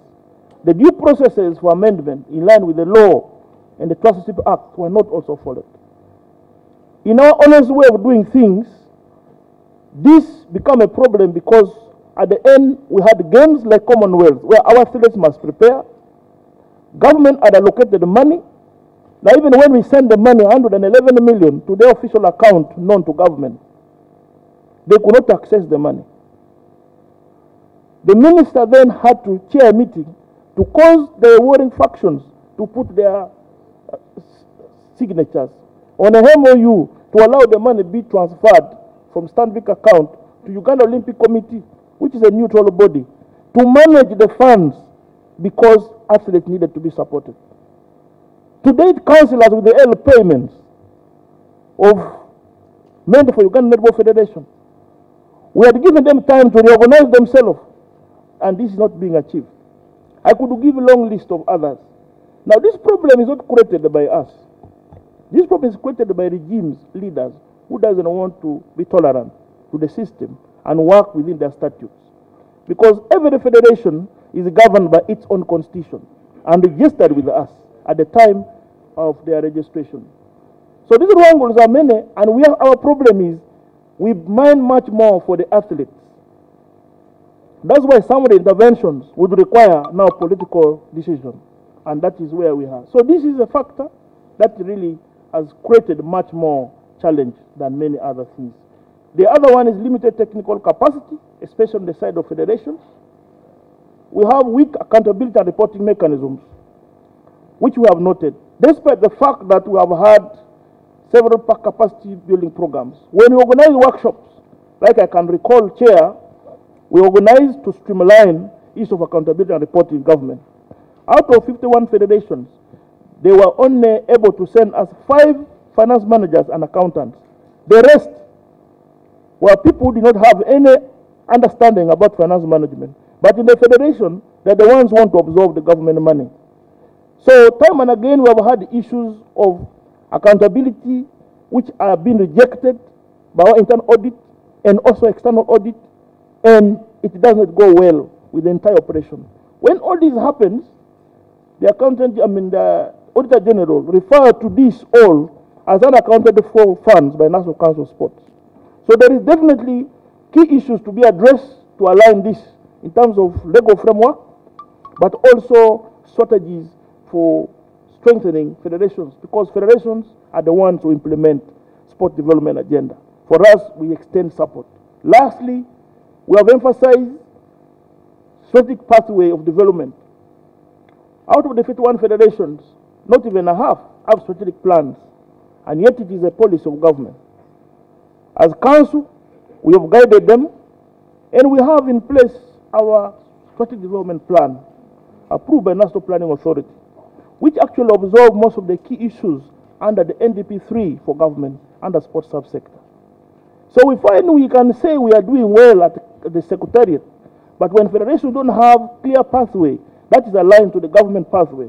B: The due processes for amendment in line with the law and the Trusteeship Act were not also followed. In our honest way of doing things, this became a problem because at the end we had games like Commonwealth where our athletes must prepare. Government had allocated the money. Now even when we send the money, 111 million, to their official account known to government, they could not access the money. The minister then had to chair a meeting to cause the warring factions to put their signatures on a MOU to allow the money be transferred from Stanbic account to Uganda Olympic Committee, which is a neutral body, to manage the funds because athletes needed to be supported. To date, councillors with the L payments of meant for Uganda Netball Federation, we had given them time to reorganize themselves, and this is not being achieved. I could give a long list of others. Now, this problem is not created by us. This problem is created by regimes, leaders, who doesn't want to be tolerant to the system and work within their statutes. Because every federation is governed by its own constitution and registered with us at the time of their registration. So these wrangles are many, and our problem is we mind much more for the athletes. That's why some of the interventions would require now political decision, and that is where we are. So this is a factor that really has created much more challenge than many other things. The other one is limited technical capacity, especially on the side of federations. We have weak accountability and reporting mechanisms, which we have noted, despite the fact that we have had several capacity building programs. When we organize workshops, like I can recall, Chair, we organized to streamline issues of accountability and reporting in government. Out of 51 federations, they were only able to send us 5 finance managers and accountants. The rest were people who did not have any understanding about finance management. But in the federation, they're the ones who want to absorb the government money. So time and again, we have had issues of accountability which are being rejected by our internal audit and also external audit, and it does not go well with the entire operation. When all this happens, the the Auditor General referred to this all as unaccounted for funds by National Council of Sports. So there is definitely key issues to be addressed to align this in terms of legal framework, but also strategies for strengthening federations, because federations are the ones who implement sport development agenda. For us, we extend support. Lastly, we have emphasized strategic pathway of development. Out of the 51 federations, not even a half have strategic plans, and yet it is a policy of government. As council, we have guided them, and we have in place our strategic development plan approved by National Planning Authority, which actually absorbed most of the key issues under the NDP3 for government under sports subsector. So we find we can say we are doing well at the secretariat, but when federations don't have clear pathway that is aligned to the government pathway,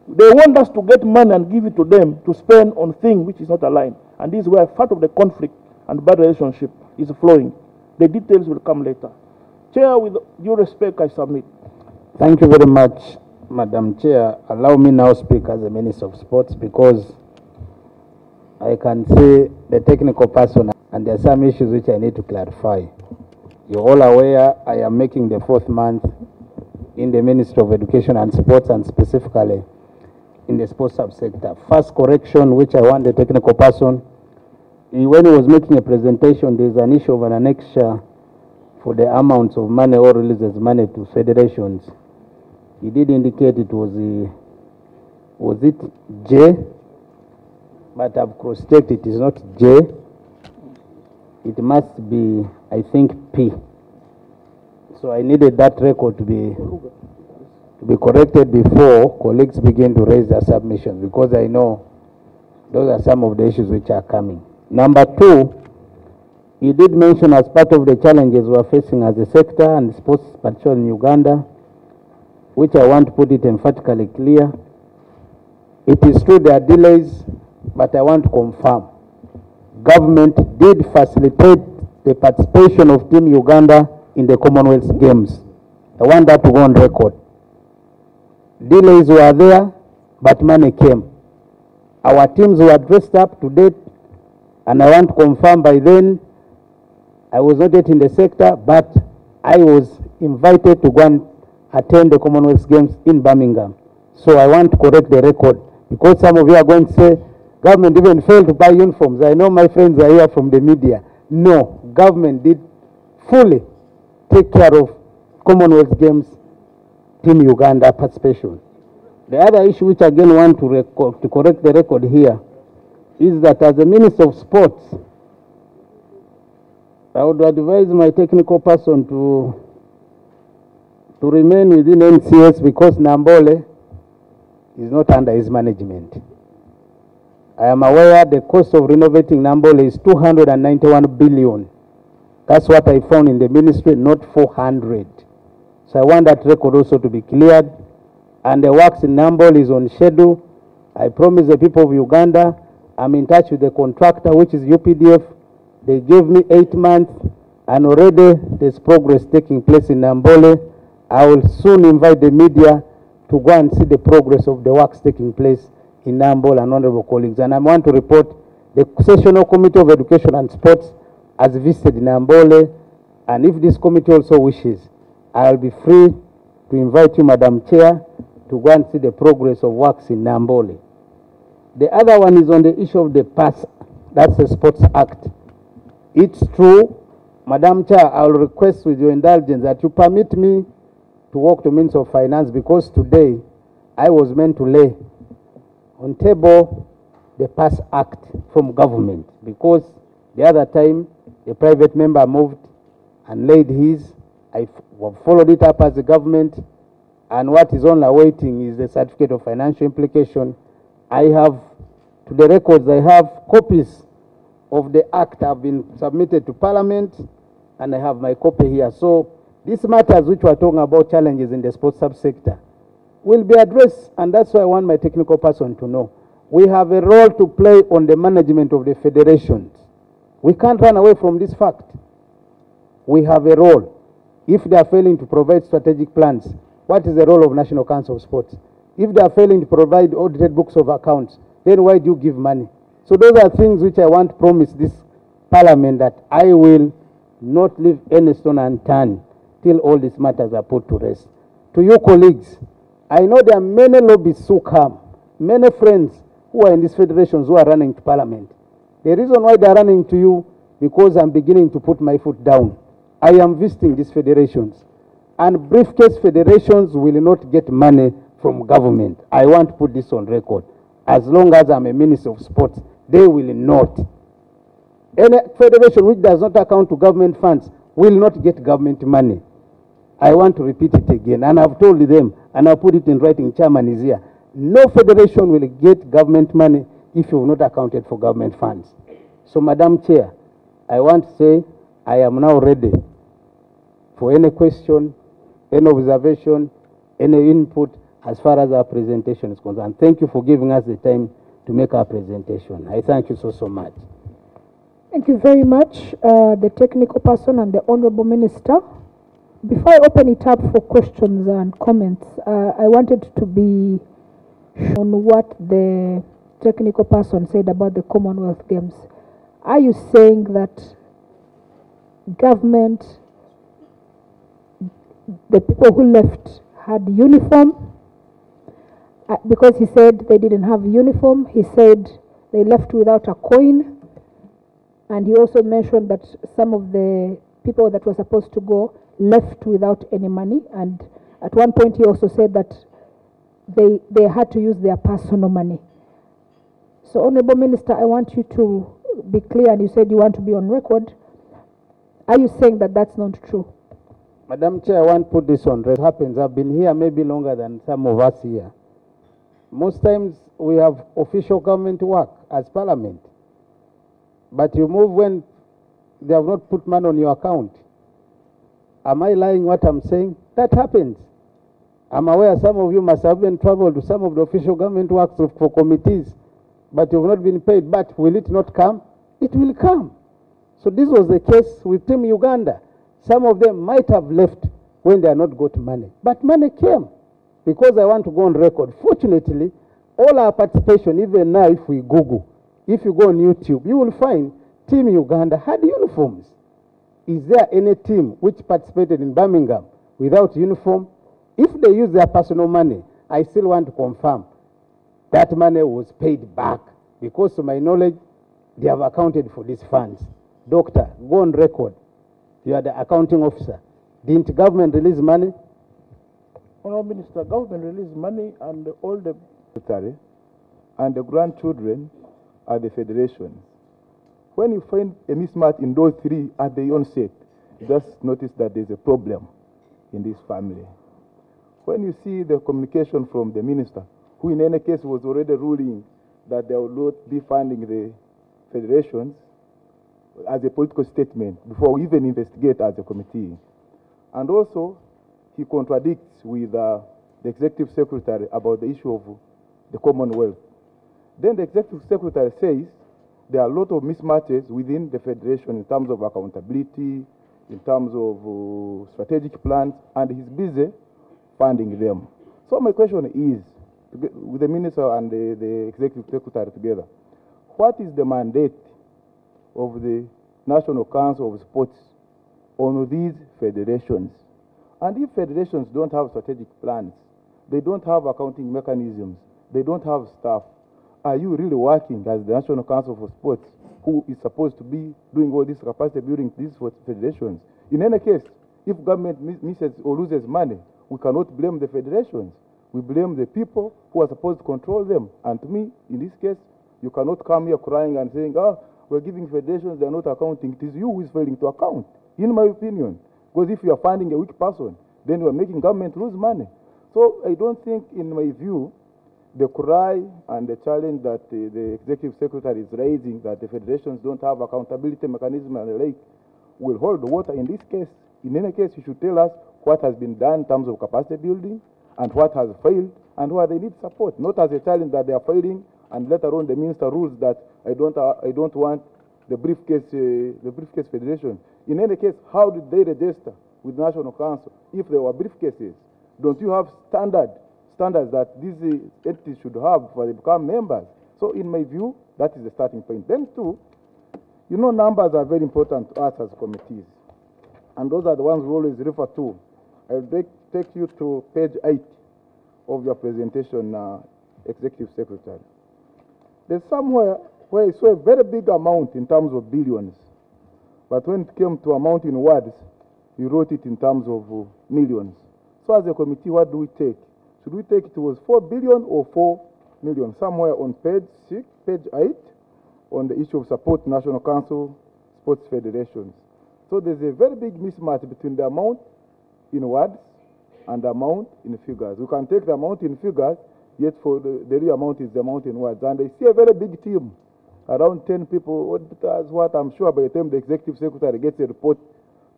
B: they want us to get money and give it to them to spend on things which is not aligned. And this is where part of the conflict and bad relationship is flowing. The details will come later. Chair, with due respect, I submit.
A: Thank you very much, Madam Chair. Allow me now speak as the Minister of Sports, because I can see the technical person and there are some issues which I need to clarify. You're all aware I am making the 4th month in the Ministry of Education and Sports, and specifically in the sports subsector. First correction, which I want the technical person, when he was making a presentation, there's an issue of an annexure for the amounts of money or releases money to federations. He did indicate it was it J? But I've cross-checked, it is not J. It must be, I think, P. So I needed that record to be corrected before colleagues begin to raise their submissions, because I know those are some of the issues which are coming. Number 2, he did mention as part of the challenges we are facing as a sector and sports, particularly in Uganda, which I want to put it emphatically clear. It is true there are delays, but I want to confirm. Government did facilitate the participation of Team Uganda in the Commonwealth Games. I want that to go on record. Delays were there, but money came. Our teams were dressed up to date, and I want to confirm by then, I was not yet in the sector, but I was invited to go and attend the Commonwealth Games in Birmingham. So I want to correct the record, because some of you are going to say, government even failed to buy uniforms. I know my friends are here from the media. No, government did fully take care of Commonwealth Games Team Uganda participation. The other issue which again want to correct the record here is that as a Minister of Sports, I would advise my technical person to remain within NCS, because Nambole is not under his management. I am aware the cost of renovating Nambole is 291 billion. That's what I found in the ministry, not 400. So I want that record also to be cleared. And the works in Nambole is on schedule. I promise the people of Uganda, I'm in touch with the contractor, which is UPDF. They gave me 8 months, and already there's progress taking place in Nambole. I will soon invite the media to go and see the progress of the works taking place in Nambole and honorable colleagues. And I want to report the Sessional Committee of Education and Sports has visited Nambole, and if this committee also wishes, I'll be free to invite you, Madam Chair, to go and see the progress of works in Nambole. The other one is on the issue of the PASS, that's the Sports Act. It's true, Madam Chair, I'll request with your indulgence that you permit me to walk to Minister of Finance, because today I was meant to lay on table the PASS Act from government, because the other time the private member moved and laid his. I followed it up as a government, and what is only awaiting is the certificate of financial implication. I have, to the records, I have copies of the act have been submitted to Parliament, and I have my copy here. So these matters which we are talking about, challenges in the sports subsector, will be addressed, and that's why I want my technical person to know. We have a role to play on the management of the federations. We can't run away from this fact. We have a role. If they are failing to provide strategic plans, what is the role of National Council of Sports? If they are failing to provide audited books of accounts, then why do you give money? So those are things which I want to promise this Parliament, that I will not leave any stone unturned till all these matters are put to rest. To you colleagues, I know there are many lobbyists who come, many friends who are in these federations who are running to Parliament. The reason why they are running to you, because I'm beginning to put my foot down. I am visiting these federations, and briefcase federations will not get money from government. I want to put this on record. As long as I'm a Minister of Sports, they will not. Any federation which does not account to government funds will not get government money. I want to repeat it again, and I've told them, and I'll put it in writing, Chairman is here. No federation will get government money if you've not accounted for government funds. So, Madam Chair, I want to say I am now ready for any question, any observation, any input as far as our presentation is concerned. Thank you for giving us the time to make our presentation. I thank you so much.
D: Thank you very much, the technical person and the Honorable Minister. Before I open it up for questions and comments, I wanted to be on what the technical person said about the Commonwealth Games. Are you saying that government, the people who left had uniform? Because he said they didn't have uniform, he said they left without a coin, and he also mentioned that some of the people that were supposed to go left without any money, and at one point he also said that they had to use their personal money. So, Honorable Minister, I want you to be clear, and you said you want to be on record. Are you saying that that's not true?
A: Madam Chair, I want to put this on record. It happens, I've been here maybe longer than some of us here. Most times we have official government work as Parliament, but you move when they have not put money on your account. Am I lying what I'm saying? That happens. I'm aware some of you must have been traveled to some of the official government works for committees, but you've not been paid. But will it not come? It will come. So this was the case with Team Uganda. Some of them might have left when they are not got money, but money came. Because I want to go on record, fortunately, all our participation, even now if we Google, if you go on YouTube, you will find Team Uganda had uniforms. Is there any team which participated in Birmingham without uniform? If they use their personal money, I still want to confirm that money was paid back, because to my knowledge, they have accounted for these funds. Doctor, go on record. You are the accounting officer. Didn't government release money?
B: Honourable Minister, government released money, and all the secretary and the grandchildren are the federations. When you find a mismatch in those three at the onset, just notice that there's a problem in this family. When you see the communication from the minister, who in any case was already ruling that they would not be funding the federations as a political statement before we even investigate as a committee, and also he contradicts with the executive secretary about the issue of the Commonwealth. Then the executive secretary says there are a lot of mismatches within the federation in terms of accountability, in terms of strategic plans, and he's busy funding them. So my question is, with the minister and the executive secretary together, what is the mandate of the National Council of Sports on these federations? And if federations don't have strategic plans, they don't have accounting mechanisms, they don't have staff, are you really working as the National Council for Sports, who is supposed to be doing all this capacity building these federations? In any case, if government misses or loses money, we cannot blame the federations. We blame the people who are supposed to control them. And to me, in this case, you cannot come here crying and saying, we're giving federations, they're not accounting. It is you who is failing to account, in my opinion. Because if you are funding a weak person, then you are making government lose money. So I don't think, in my view, the cry and the challenge that the executive secretary is raising, that the federations don't have accountability mechanism and the like, will hold water in this case. In any case, you should tell us what has been done in terms of capacity building and what has failed and where they need support, not as a challenge that they are failing, and later on the minister rules that I don't want the briefcase federation. In any case, how did they register with National Council if there were briefcases? Don't you have standards that these entities should have before they become members? So in my view, that is the starting point. Then too, you know, numbers are very important to us as committees, and those are the ones we always refer to. I'll take you to page 8 of your presentation, Executive Secretary. There's somewhere where I saw a very big amount in terms of billions, but when it came to amount in words, you wrote it in terms of millions. So as a committee, what do we take? Should we take it was 4 billion or 4 million? Somewhere on page 6, page 8, on the issue of support National Council Sports Federations. So there's a very big mismatch between the amount in words and the amount in figures. We can take the amount in figures, yet for the real amount is the amount in words. And I see a very big team, around 10 people. That's what I'm sure by the time the executive secretary gets a report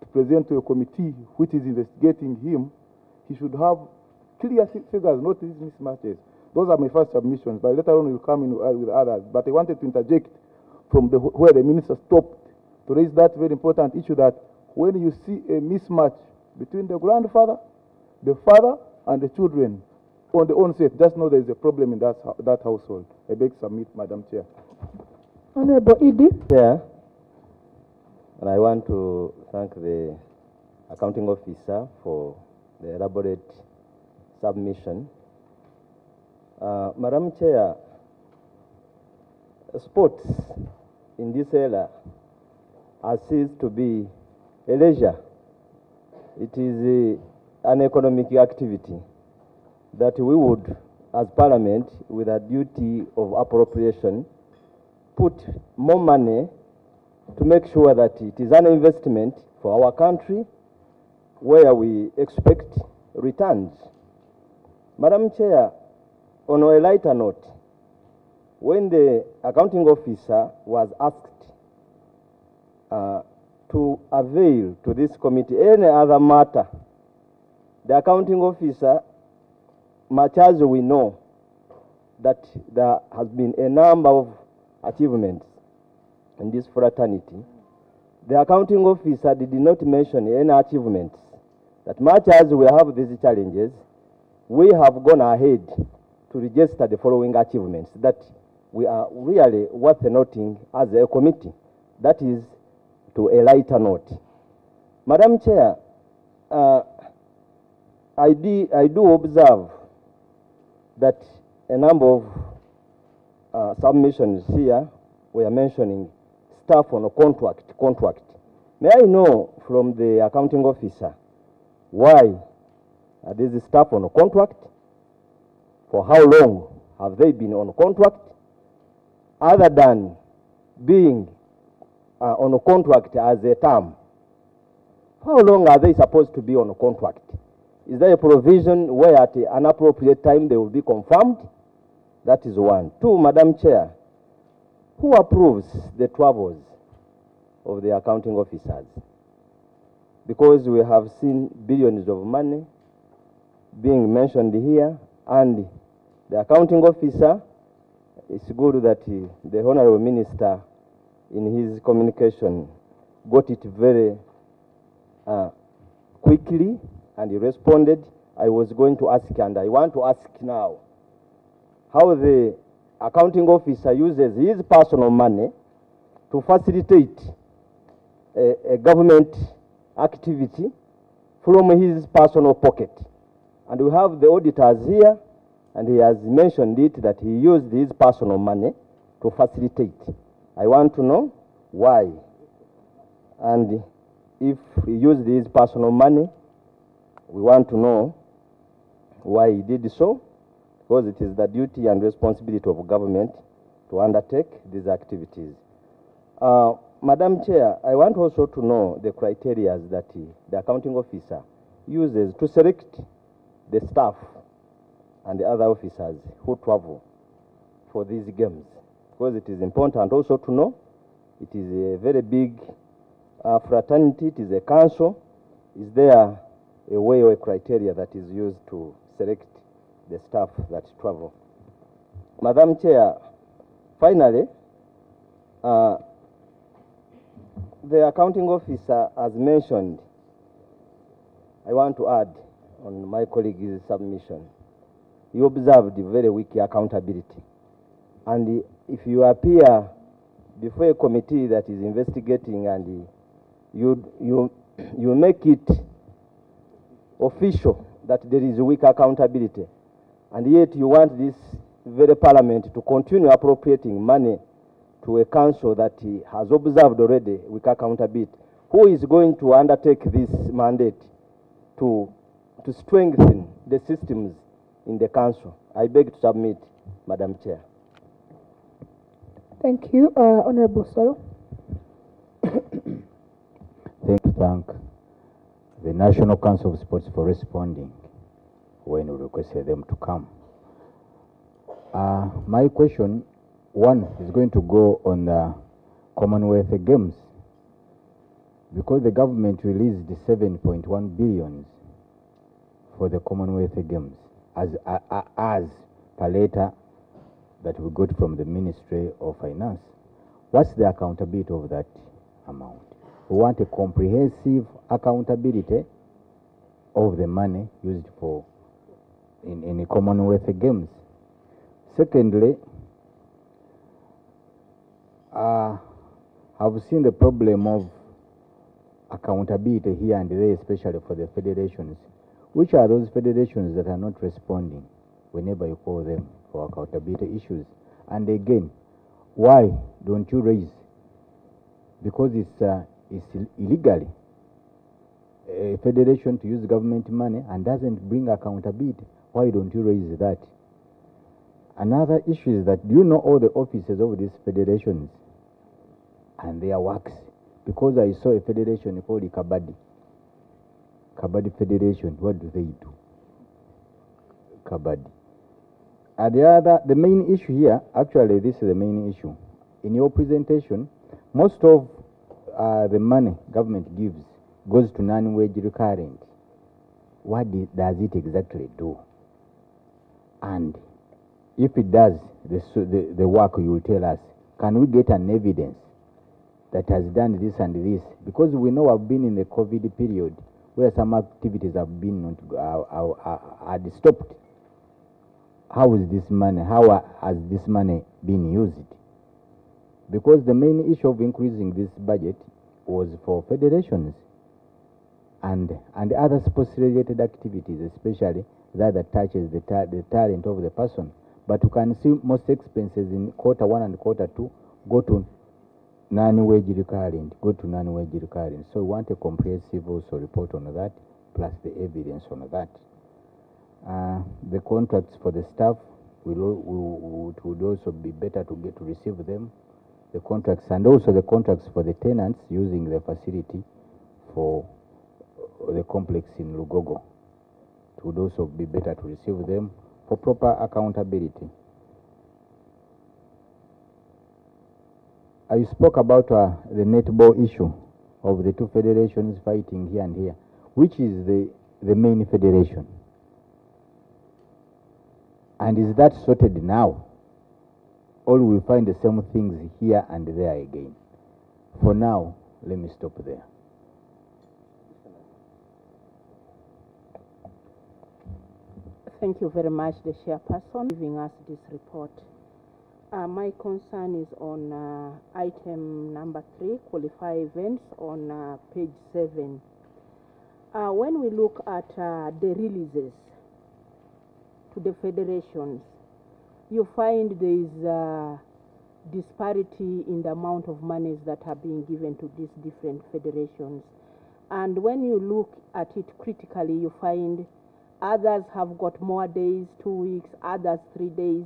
B: to present to a committee which is investigating him, he should have clear figures, not these mismatches. Those are my first submissions, but later on we'll come in with others. But I wanted to interject from where the minister stopped to raise that very important issue that when you see a mismatch between the grandfather, the father, and the children on the onset, just know there is a problem in that household. I beg to submit, Madam Chair.
D: Honorable Edie.
C: Chair, and I want to thank the accounting officer for the elaborate submission. Madam Chair, sports in this era has ceased to be a leisure. It is an economic activity that we would, as Parliament, with a duty of appropriation, put more money to make sure that it is an investment for our country where we expect returns. Madam Chair, on a lighter note, when the accounting officer was asked to avail to this committee any other matter, the accounting officer, much as we know that there has been a number of achievements in this fraternity, the accounting officer did not mention any achievements. That much as we have these challenges, we have gone ahead to register the following achievements that we are really worth noting as a committee. That is to a lighter note. Madam Chair, I do observe that a number of submissions here we are mentioning staff on a contract. May I know from the accounting officer why are these staff on a contract? For how long have they been on a contract? Other than being on a contract as a term, how long are they supposed to be on a contract? Is there a provision where at an appropriate time they will be confirmed? That is one. Two, Madam Chair, who approves the travels of the accounting officers? Because we have seen billions of money being mentioned here, and the accounting officer, it's good that the Honorable Minister in his communication got it very quickly and he responded. I was going to ask, and I want to ask now, how the accounting officer uses his personal money to facilitate a government activity from his personal pocket. And we have the auditors here, and he has mentioned it that he used his personal money to facilitate. I want to know why. And if he used his personal money, we want to know why he did so, because it is the duty and responsibility of government to undertake these activities. Madam Chair, I want also to know the criteria that the accounting officer uses to select the staff and the other officers who travel for these games, because it is important also to know it is a very big fraternity, it is a council. Is there a way or a criteria that is used to select the staff that travel? Madam Chair, finally, the accounting officer has mentioned, I want to add on my colleague's submission, you observed very weak accountability. And if you appear before a committee that is investigating and you make it official that there is weak accountability, and yet you want this very parliament to continue appropriating money to a council that has observed already weak accountability, who is going to undertake this mandate to strengthen the systems in the council? I beg to submit, Madam Chair.
D: Thank you. Honorable Solo.
E: Thank the National Council of Sports for responding when we requested them to come. My question, one, is going to go on the Commonwealth Games, because the government released 7.1 billion for the Commonwealth Games as per letter that we got from the Ministry of Finance. What's the accountability of that amount? We want a comprehensive accountability of the money used for in the Commonwealth Games. Secondly, I've seen the problem of accountability here and there, especially for the federations. Which are those federations that are not responding whenever you call them for accountability issues? And again, why don't you raise? Because it's illegally a federation to use government money and doesn't bring accountability. Why don't you raise that? Another issue is that, do you know all the offices of these federations and their works? Because I saw a federation called the Kabaddi Federation. What do they do? Kabaddi. And the main issue here, actually this is the main issue. In your presentation, most of the money government gives goes to non-wage recurrent. What does it exactly do? And if it does the work, you will tell us, can we get an evidence that has done this and this? Because we know I've been in the COVID period where some activities have been are stopped. How is this money? How has this money been used? Because the main issue of increasing this budget was for federations and other sports-related activities, especially that touches the talent of the person. But you can see most expenses in quarter one and quarter two go to non-wage recurrent, So we want a comprehensive also report on that, plus the evidence on that. The contracts for the staff would also be better to receive them. The contracts, and also the contracts for the tenants using the facility for the complex in Lugogo. It would also be better to receive them for proper accountability. I spoke about the netball issue of the two federations fighting here and here. Which is the main federation? And is that sorted now? Or we find the same things here and there again? For now, let me stop there.
F: Thank you very much, the chairperson, giving us this report. My concern is on item number 3, qualify events, on page 7. When we look at the releases to the federations, you find there is disparity in the amount of monies that are being given to these different federations. And when you look at it critically, you find others have got more days, 2 weeks, others 3 days.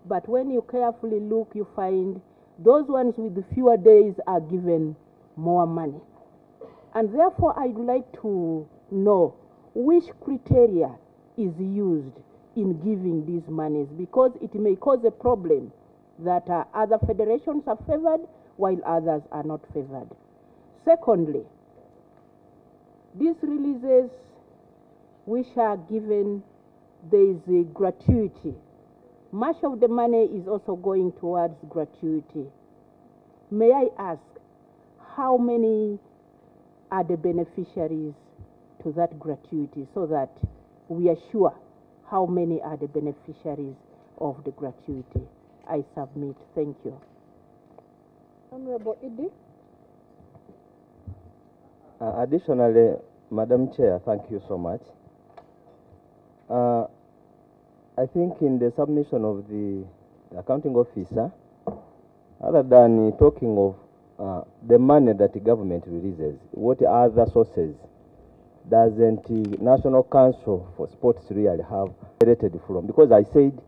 F: But when you carefully look, you find those ones with the fewer days are given more money. And therefore, I'd like to know which criteria is used in giving these monies, because it may cause a problem that other federations are favored while others are not favored. Secondly, these releases which are given, there is a gratuity. Much of the money is also going towards gratuity. May I ask, how many are the beneficiaries to that gratuity, so that we are sure how many are the beneficiaries of the gratuity? I submit. Thank you.
D: Honorable Idi.
C: Additionally, Madam Chair, thank you so much. I think in the submission of the accounting officer, other than talking of the money that the government releases, what other sources doesn't the National Council for Sports really have related from? Because I said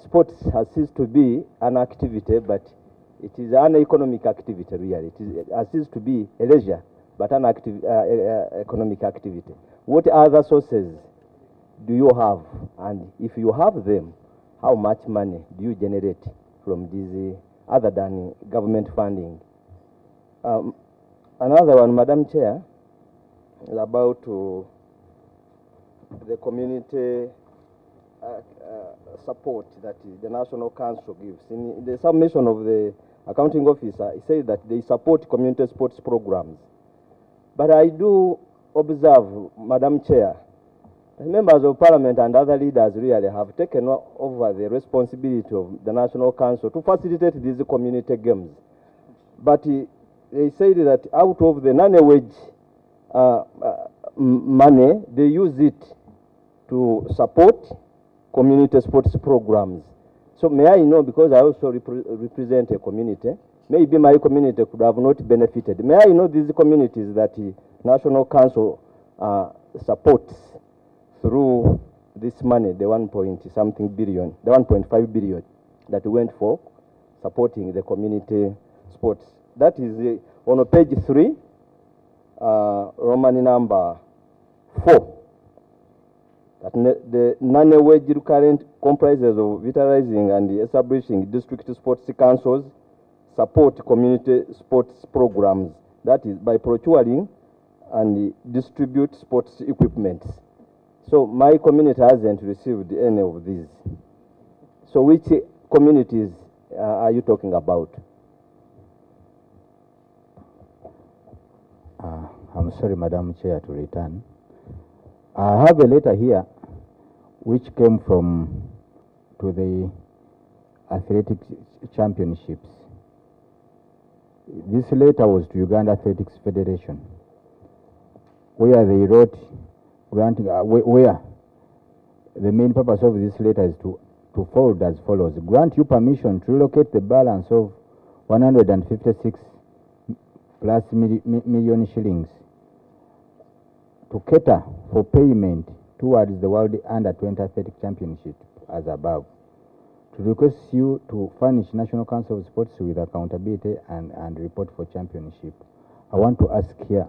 C: sports has ceased to be an activity, but it is an economic activity really. It has ceased to be a leisure but an economic activity. What other sources do you have? And if you have them, how much money do you generate from these other than government funding? Another one, Madam Chair, is about the community support that the National Council gives. In the submission of the accounting officer, he says that they support community sports programs. But I do observe, Madam Chair, members of Parliament and other leaders really have taken over the responsibility of the National Council to facilitate these community games. But they say that out of the non-wage money, they use it to support community sports programs. So may I know, because I also represent a community, maybe my community could have not benefited. May I know these communities that the National Council supports through this money, the 1.something billion, the 1.5 billion that went for supporting the community sports. That is on page 3, Roman number 4. That the non-wage recurrent comprises of vitalizing and establishing district sports councils, support community sports programs, that is by procuring and distribute sports equipment. So my community hasn't received any of these. So which communities are you talking about?
E: I'm sorry, Madam Chair, to return. I have a letter here which came to the athletic championships. This letter was to Uganda Athletics Federation, where they wrote granting, where the main purpose of this letter is to fold as follows: grant you permission to relocate the balance of 156 plus million shillings to cater for payment towards the World Under-20 Athletic Championship as above. To request you to furnish National Council of Sports with accountability and report for championship. I want to ask here,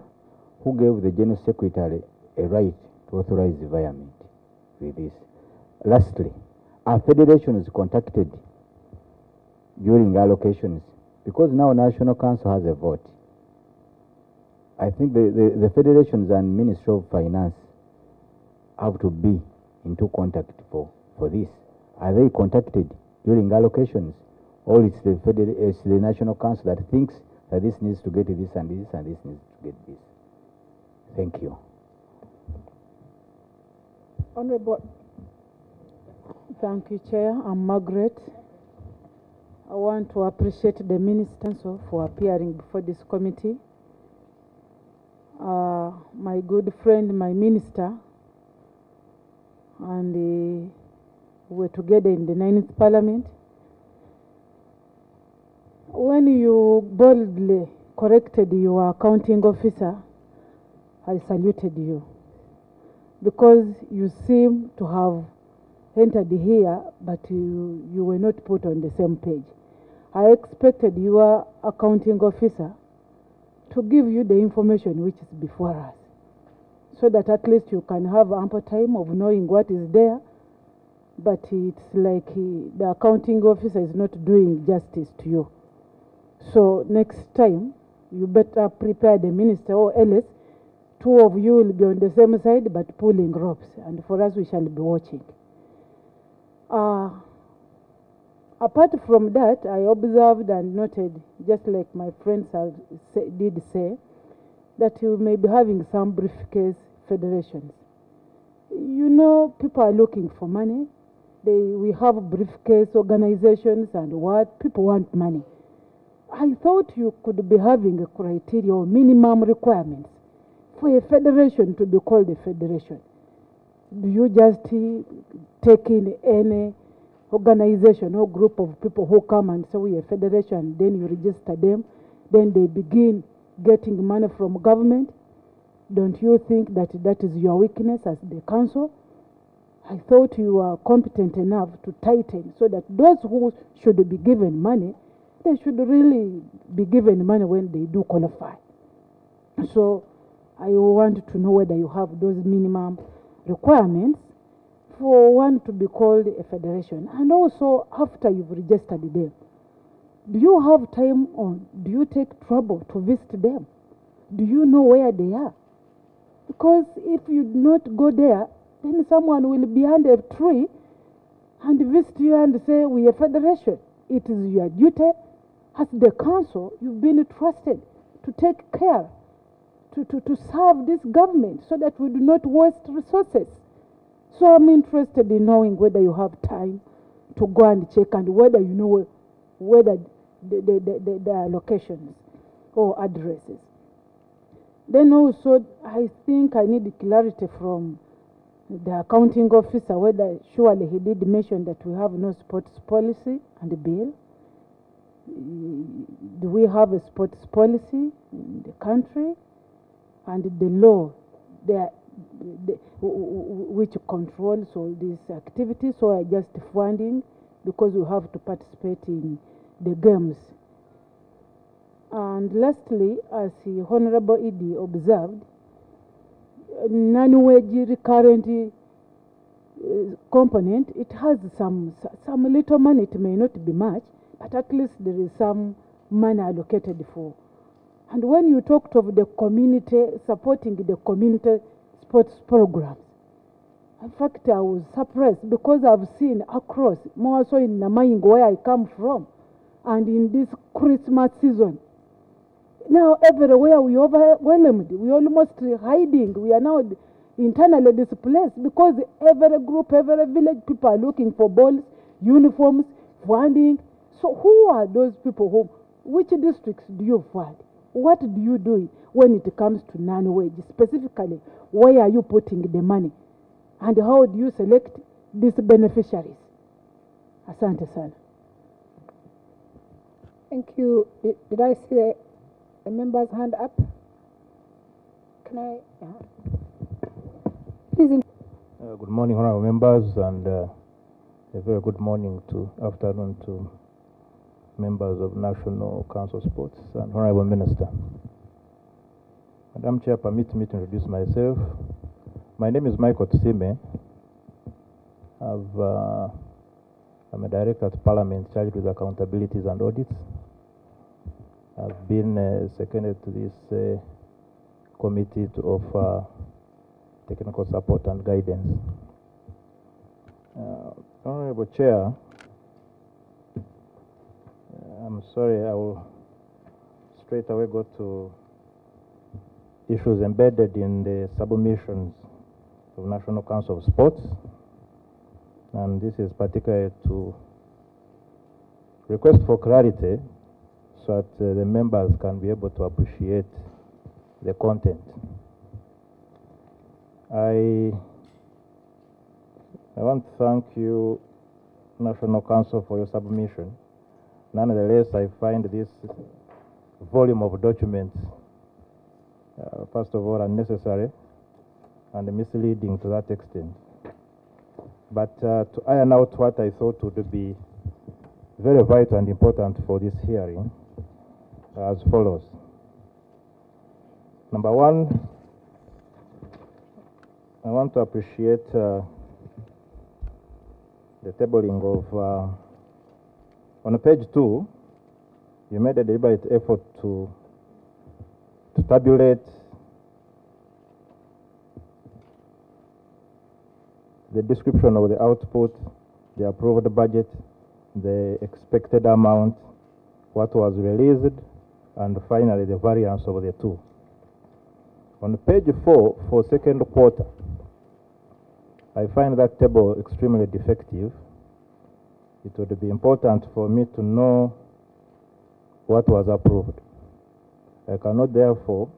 E: who gave the General Secretary a right to authorize the environment with this? Lastly, our federation is contacted during allocations because now National Council has a vote. I think the federations and Ministry of Finance have to be into contact for this. Are they contacted during allocations, or it's the National Council that thinks that this needs to get this and this and this needs to get this? Thank you.
F: Honorable. Thank you, Chair. I'm Margaret. I want to appreciate the Minister for appearing before this committee. My good friend, my minister, and we were together in the 9th Parliament. When you boldly corrected your accounting officer, I saluted you, because you seem to have entered here, but you were not put on the same page. I expected your accounting officer to give you the information which is before us, so that at least you can have ample time of knowing what is there. But it's like the accounting officer is not doing justice to you. So next time, you better prepare the minister, or else two of you will be on the same side but pulling ropes, and for us we shall be watching. Apart from that, I observed and noted, just like my friends did say, that you may be having some briefcase federations. You know, people are looking for money. We have briefcase organizations, and what? People want money. I thought you could be having a criteria or minimum requirements for a federation to be called a federation. Do you just take in any organization or group of people who come and say we are a federation, then you register them, then they begin getting money from government? Don't you think that that is your weakness as the council? I thought you were competent enough to tighten so that those who should be given money, they should really be given money when they do qualify.
G: So I want to know whether you have those minimum requirements for one to be called a federation. And also, after you've registered them, do you have time on? Do you take trouble to visit them? Do you know where they are? Because if you do not go there, then someone will be under a tree and visit you and say, we are federation. It is your duty as the council, you've been trusted to take care, to serve this government so that we do not waste resources. So I'm interested in knowing whether you have time to go and check and whether you know whether the locations or addresses. Then also, I think I need clarity from the accounting officer whether surely he did mention that we have no sports policy and bill. Do we have a sports policy in the country? And the law which controls all these activities, so I just funding because we have to participate in the games. And lastly, as the Honorable Edie observed, non-wage recurrent component, it has some little money. It may not be much, but at least there is some money allocated for. And when you talked of the community, supporting the community sports programs, in fact, I was surprised because I've seen across, more so in Namaingo where I come from, and in this Christmas season, now everywhere we overwhelmed, we almost hiding. We are now internally displaced because every group, every village, people are looking for balls, uniforms, funding. So who are those people? Which districts do you fund? What do you do when it comes to non-wage? Specifically, where are you putting the money? And how do you select these beneficiaries? Asante sana.
D: Thank you. Did I see the member's hand up? Can I? Please.
H: Good morning, honorable members, and a very good morning to afternoon to members of National Council of Sports and Honorable Minister. Madam Chair, permit me to introduce myself. My name is Michael Tsime. I'm a director at Parliament charged with accountabilities and audits. I've been seconded to this committee to offer technical support and guidance. Honorable Chair, I'm sorry, I will straight away go to issues embedded in the submissions of National Council of Sports. And this is particularly to request for clarity so that the members can be able to appreciate the content. I want to thank you, National Council, for your submission. Nonetheless, I find this volume of documents, first of all, unnecessary and misleading to that extent. But to iron out what I thought would be very vital and important for this hearing, as follows. Number one, I want to appreciate the tabling of on page 2, you made a deliberate effort to tabulate the description of the output, the approved budget, the expected amount, what was released, and finally the variance of the two. On page 4, for second quarter, I find that table extremely defective. It would be important for me to know what was approved. I cannot therefore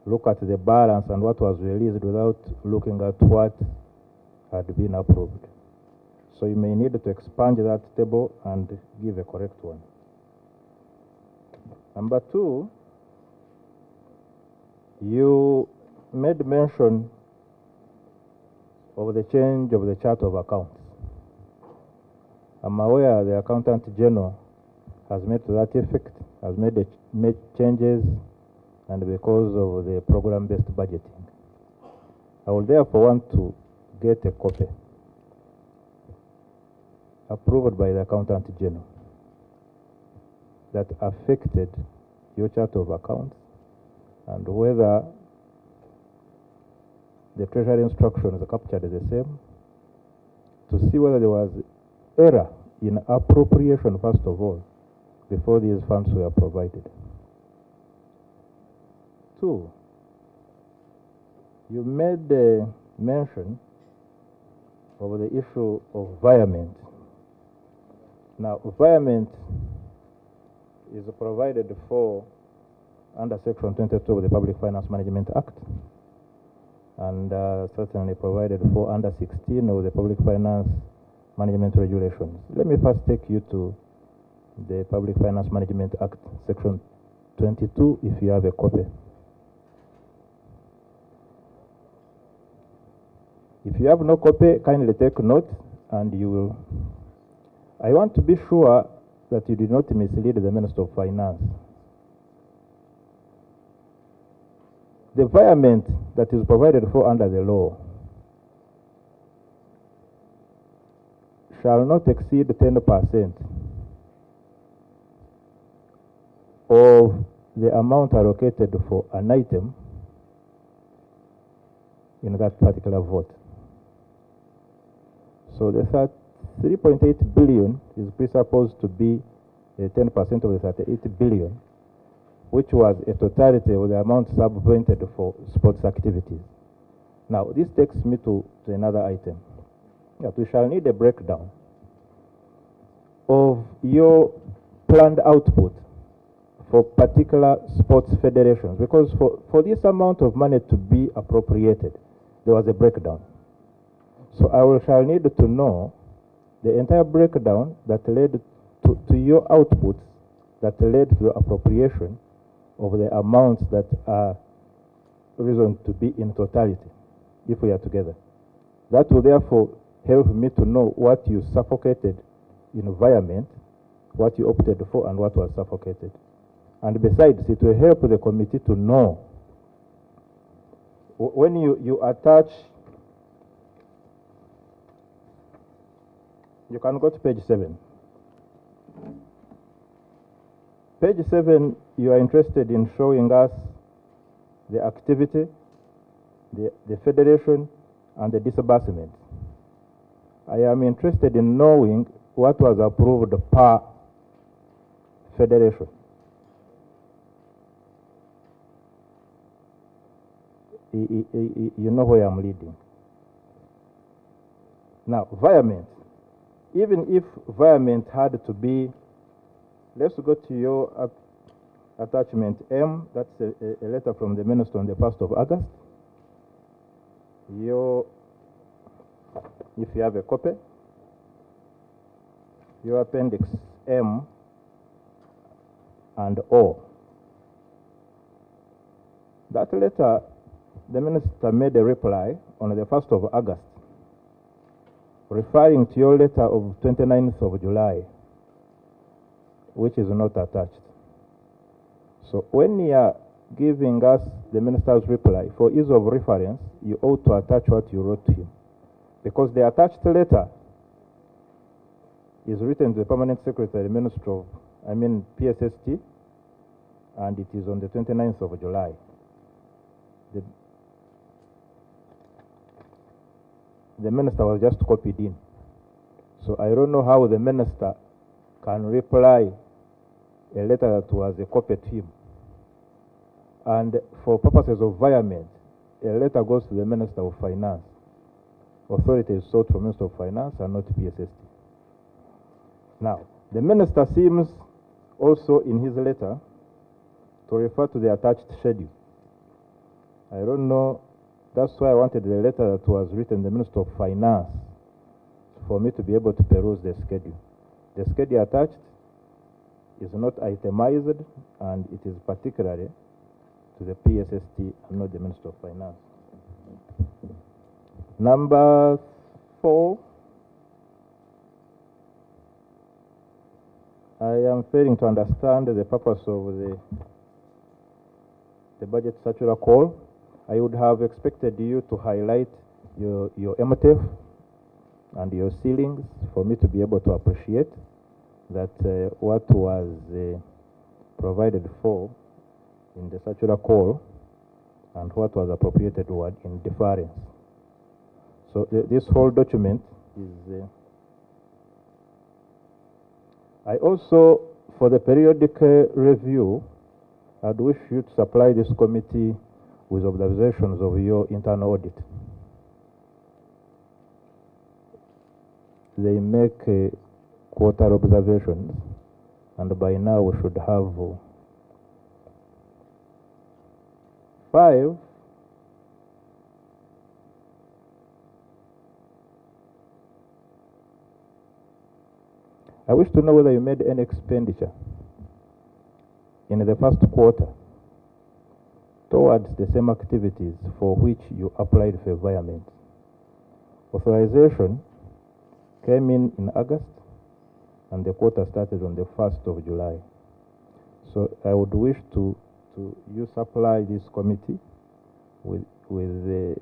H: look at the balance and what was released without looking at what had been approved. So you may need to expand that table and give a correct one. Number 2, you made mention of the change of the chart of accounts. I'm aware the Accountant General has made to that effect, has made changes and because of the program-based budgeting. I will therefore want to get a copy approved by the Accountant General that affected your chart of accounts and whether the treasury instructions captured the same, to see whether there was error in appropriation first of all before these funds were provided. 2, you made mention of the issue of environment. Now, environment is provided for under Section 22 of the Public Finance Management Act, and certainly provided for under 16 of the Public Finance Management Regulations. Let me first take you to the Public Finance Management Act, Section 22, if you have a copy. If you have no copy, kindly take note, and you will. I want to be sure that you did not mislead the Minister of Finance. The environment that is provided for under the law shall not exceed 10% of the amount allocated for an item in that particular vote. So the 3.8 billion is presupposed to be 10% of the 38 billion, which was a totality of the amount subvented for sports activities. Now, this takes me to another item. That we shall need a breakdown of your planned output for particular sports federations, because for this amount of money to be appropriated, there was a breakdown. So shall need to know the entire breakdown that led to your outputs that led to the appropriation of the amounts that are reasoned to be in totality, if we are together. That will therefore help me to know what you suffocated in environment, what you opted for, and what was suffocated. And besides, it will help the committee to know when you attach. You can go to page 7. Page 7, you are interested in showing us the activity, the federation, and the disbursement. I am interested in knowing what was approved per federation. You know where I'm leading. Now, environment. Even if environment had to be, let's go to your attachment M. That's a letter from the minister on the 1st of August. If you have a copy, your appendix M and O. That letter, the minister made a reply on the 1st of August, referring to your letter of 29th of July, which is not attached. So when you are giving us the minister's reply, for ease of reference, you ought to attach what you wrote to him. Because the attached letter is written to the Permanent Secretary, Minister of, PSST, and it is on the 29th of July. The minister was just copied in. So I don't know how the minister can reply a letter that was a copy to him. And for purposes of environment, a letter goes to the Minister of Finance. Authority is sought from Minister of Finance and not PSST. Now, the minister seems also in his letter to refer to the attached schedule. I don't know. That's why I wanted the letter that was written to the Minister of Finance for me to be able to peruse the schedule. The schedule attached is not itemized, and it is particularly to the PSST and not the Minister of Finance. Number 4, I am failing to understand the purpose of the budget circular call, I would have expected you to highlight your MTF and your ceilings for me to be able to appreciate that what was provided for in the circular call and what was appropriated were in deference. So this whole document is... I also, for the periodic review, I'd wish you to supply this committee with observations of your internal audit. They make quarter observations, and by now we should have 5. I wish to know whether you made any expenditure in the first quarter towards the same activities for which you applied for environment. Authorization came in August, and the quarter started on the 1st of July. So I would wish to you supply this committee with the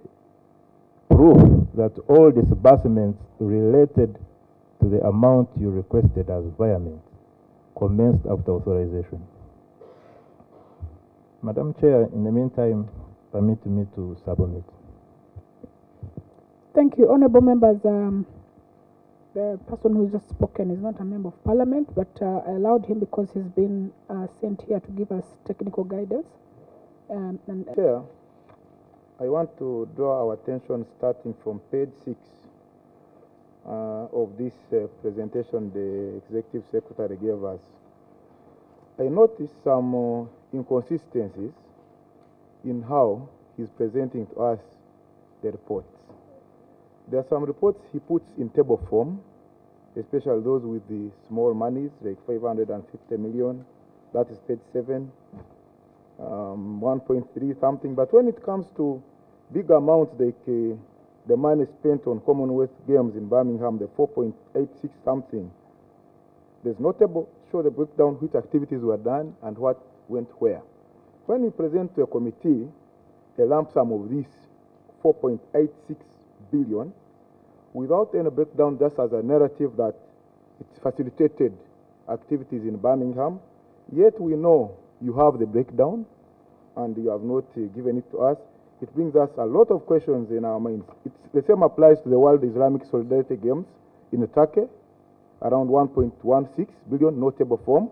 H: proof that all disbursements related to the amount you requested as environment commenced after authorization. Madam Chair, in the meantime, permit me to submit.
D: Thank you, honourable members. The person who just spoken is not a member of parliament, but I allowed him because he's been sent here to give us technical guidance.
A: Chair, I want to draw our attention starting from page 6 of this presentation the Executive Secretary gave us. I noticed some inconsistencies in how he's presenting to us the reports. There are some reports he puts in table form, especially those with the small monies, like 550 million, that is page 7, 1.3 something. But when it comes to big amounts like the money spent on Commonwealth Games in Birmingham, the 4.86 something, there's no table show the breakdown which activities were done and what went where. When we present to a committee a lump sum of this 4.86 billion, without any breakdown, just as a narrative that it's facilitated activities in Birmingham, yet we know you have the breakdown and you have not given it to us, it brings us a lot of questions in our minds. The same applies to the World Islamic Solidarity Games in Turkey, around 1.16 billion, no table form.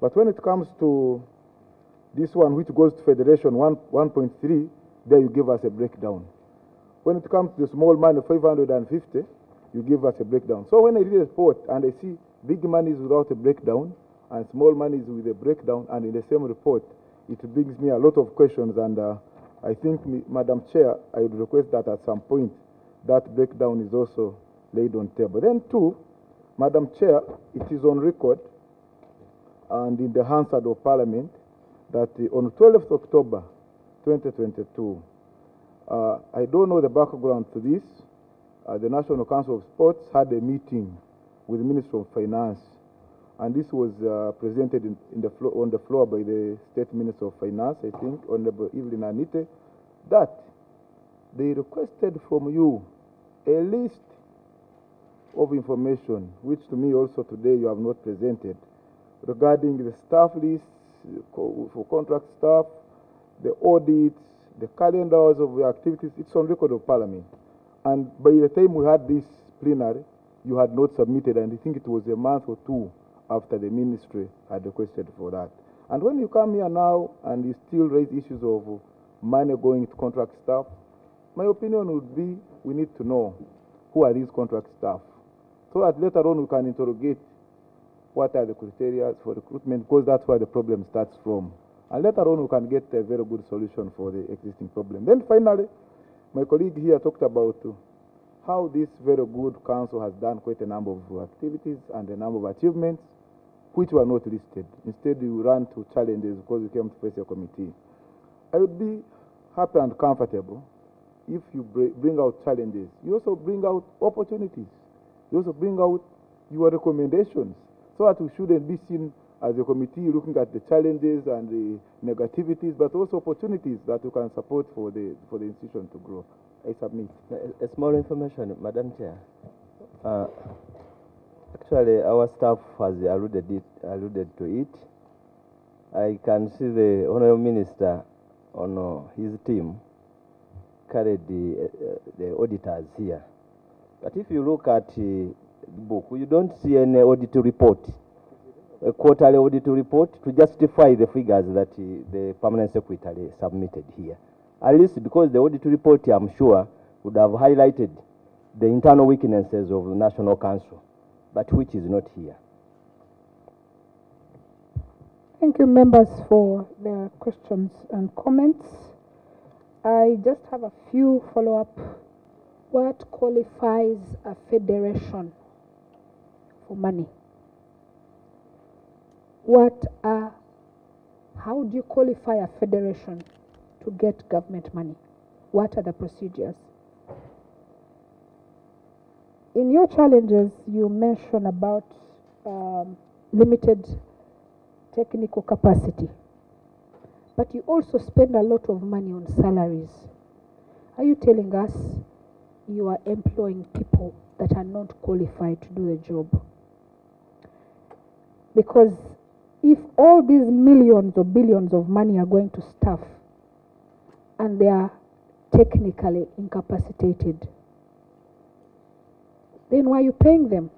A: But when it comes to this one, which goes to Federation, 1.3, there you give us a breakdown. When it comes to the small money, 550, you give us a breakdown. So when I read a report and I see big monies without a breakdown and small monies with a breakdown and in the same report, it brings me a lot of questions. And I think, Madam Chair, I would request that at some point that breakdown is also laid on table. Then 2, Madam Chair, it is on record and in the Hansard of Parliament that on 12th October 2022, I don't know the background to this, the National Council of Sports had a meeting with the Minister of Finance, and this was presented on the floor by the State Minister of Finance, I think, Honorable Evelyn Anite, that they requested from you a list of information, which to me also today you have not presented, regarding the staff list for contract staff, the audits, the calendars of the activities. It's on record of Parliament. And by the time we had this plenary, you had not submitted, and I think it was a month or 2 after the ministry had requested for that. And when you come here now and you still raise issues of money going to contract staff, my opinion would be we need to know who are these contract staff, so that later on we can interrogate what are the criteria for recruitment, because that's where the problem starts from. And later on we can get a very good solution for the existing problem. Then finally, my colleague here talked about how this very good council has done quite a number of activities and a number of achievements which were not listed. Instead, you ran to challenges because you came to face a committee. I would be happy and comfortable if you bring out challenges. You also bring out opportunities. You also bring out your recommendations, so that we shouldn't be seen
B: as a committee looking at the challenges and the negativities, but also opportunities that we can support for the institution to grow. I submit.
C: A small information, Madam Chair. Actually, our staff has alluded to it. I can see the Honourable Minister on his team carried the auditors here. But if you look at the book, you don't see any audit report, a quarterly audit report to justify the figures that the Permanent Secretary submitted here. At least because the audit report, I'm sure, would have highlighted the internal weaknesses of the National Council, but which is not here.
D: Thank you, members, for their questions and comments. I just have a few follow-up. What qualifies a federation for money? How do you qualify a federation to get government money? What are the procedures? In your challenges, you mentioned about limited technical capacity, but you also spend a lot of money on salaries. Are you telling us you are employing people that are not qualified to do the job? Because if all these millions or billions of money are going to staff and they are technically incapacitated, then why are you paying them?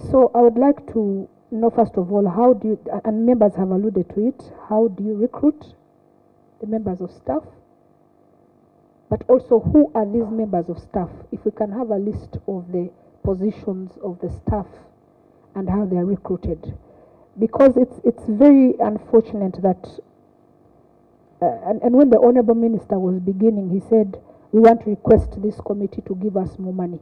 D: So I would like to know, first of all, how do you, and members have alluded to it, how do you recruit the members of staff? But also, who are these members of staff? If we can have a list of the positions of the staff and how they are recruited. Because it's very unfortunate that, and when the Honourable Minister was beginning, he said, we want to request this committee to give us more money.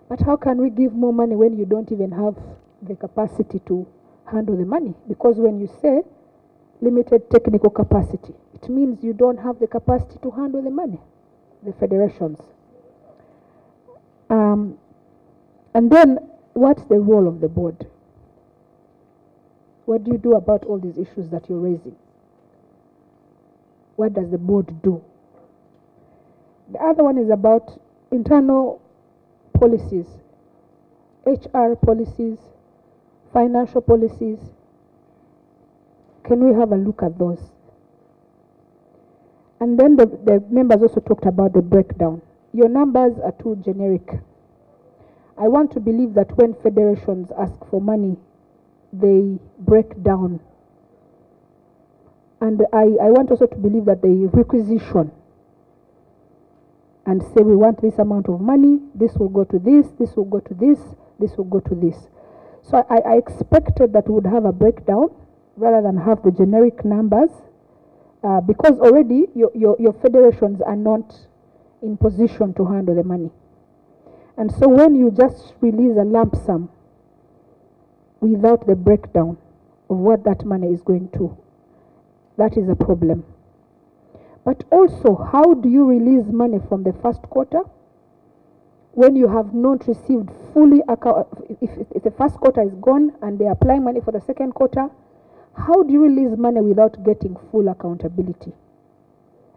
D: But how can we give more money when you don't even have the capacity to handle the money? Because when you say limited technical capacity, it means you don't have the capacity to handle the money, the federations. And then, what's the role of the board? What do you do about all these issues that you're raising? What does the board do? The other one is about internal policies, HR policies, financial policies. Can we have a look at those? And then the members also talked about the breakdown. Your numbers are too generic. I want to believe that when federations ask for money, they break down. And I want also to believe that they requisition and say, we want this amount of money, this will go to this, this will go to this, this will go to this. So I expected that we would have a breakdown rather than have the generic numbers, because already your federations are not in position to handle the money. And so when you just release a lump sum without the breakdown of what that money is going to, that is a problem. But also, how do you release money from the first quarter when you have not received fully, if the first quarter is gone and they apply money for the second quarter, how do you release money without getting full accountability?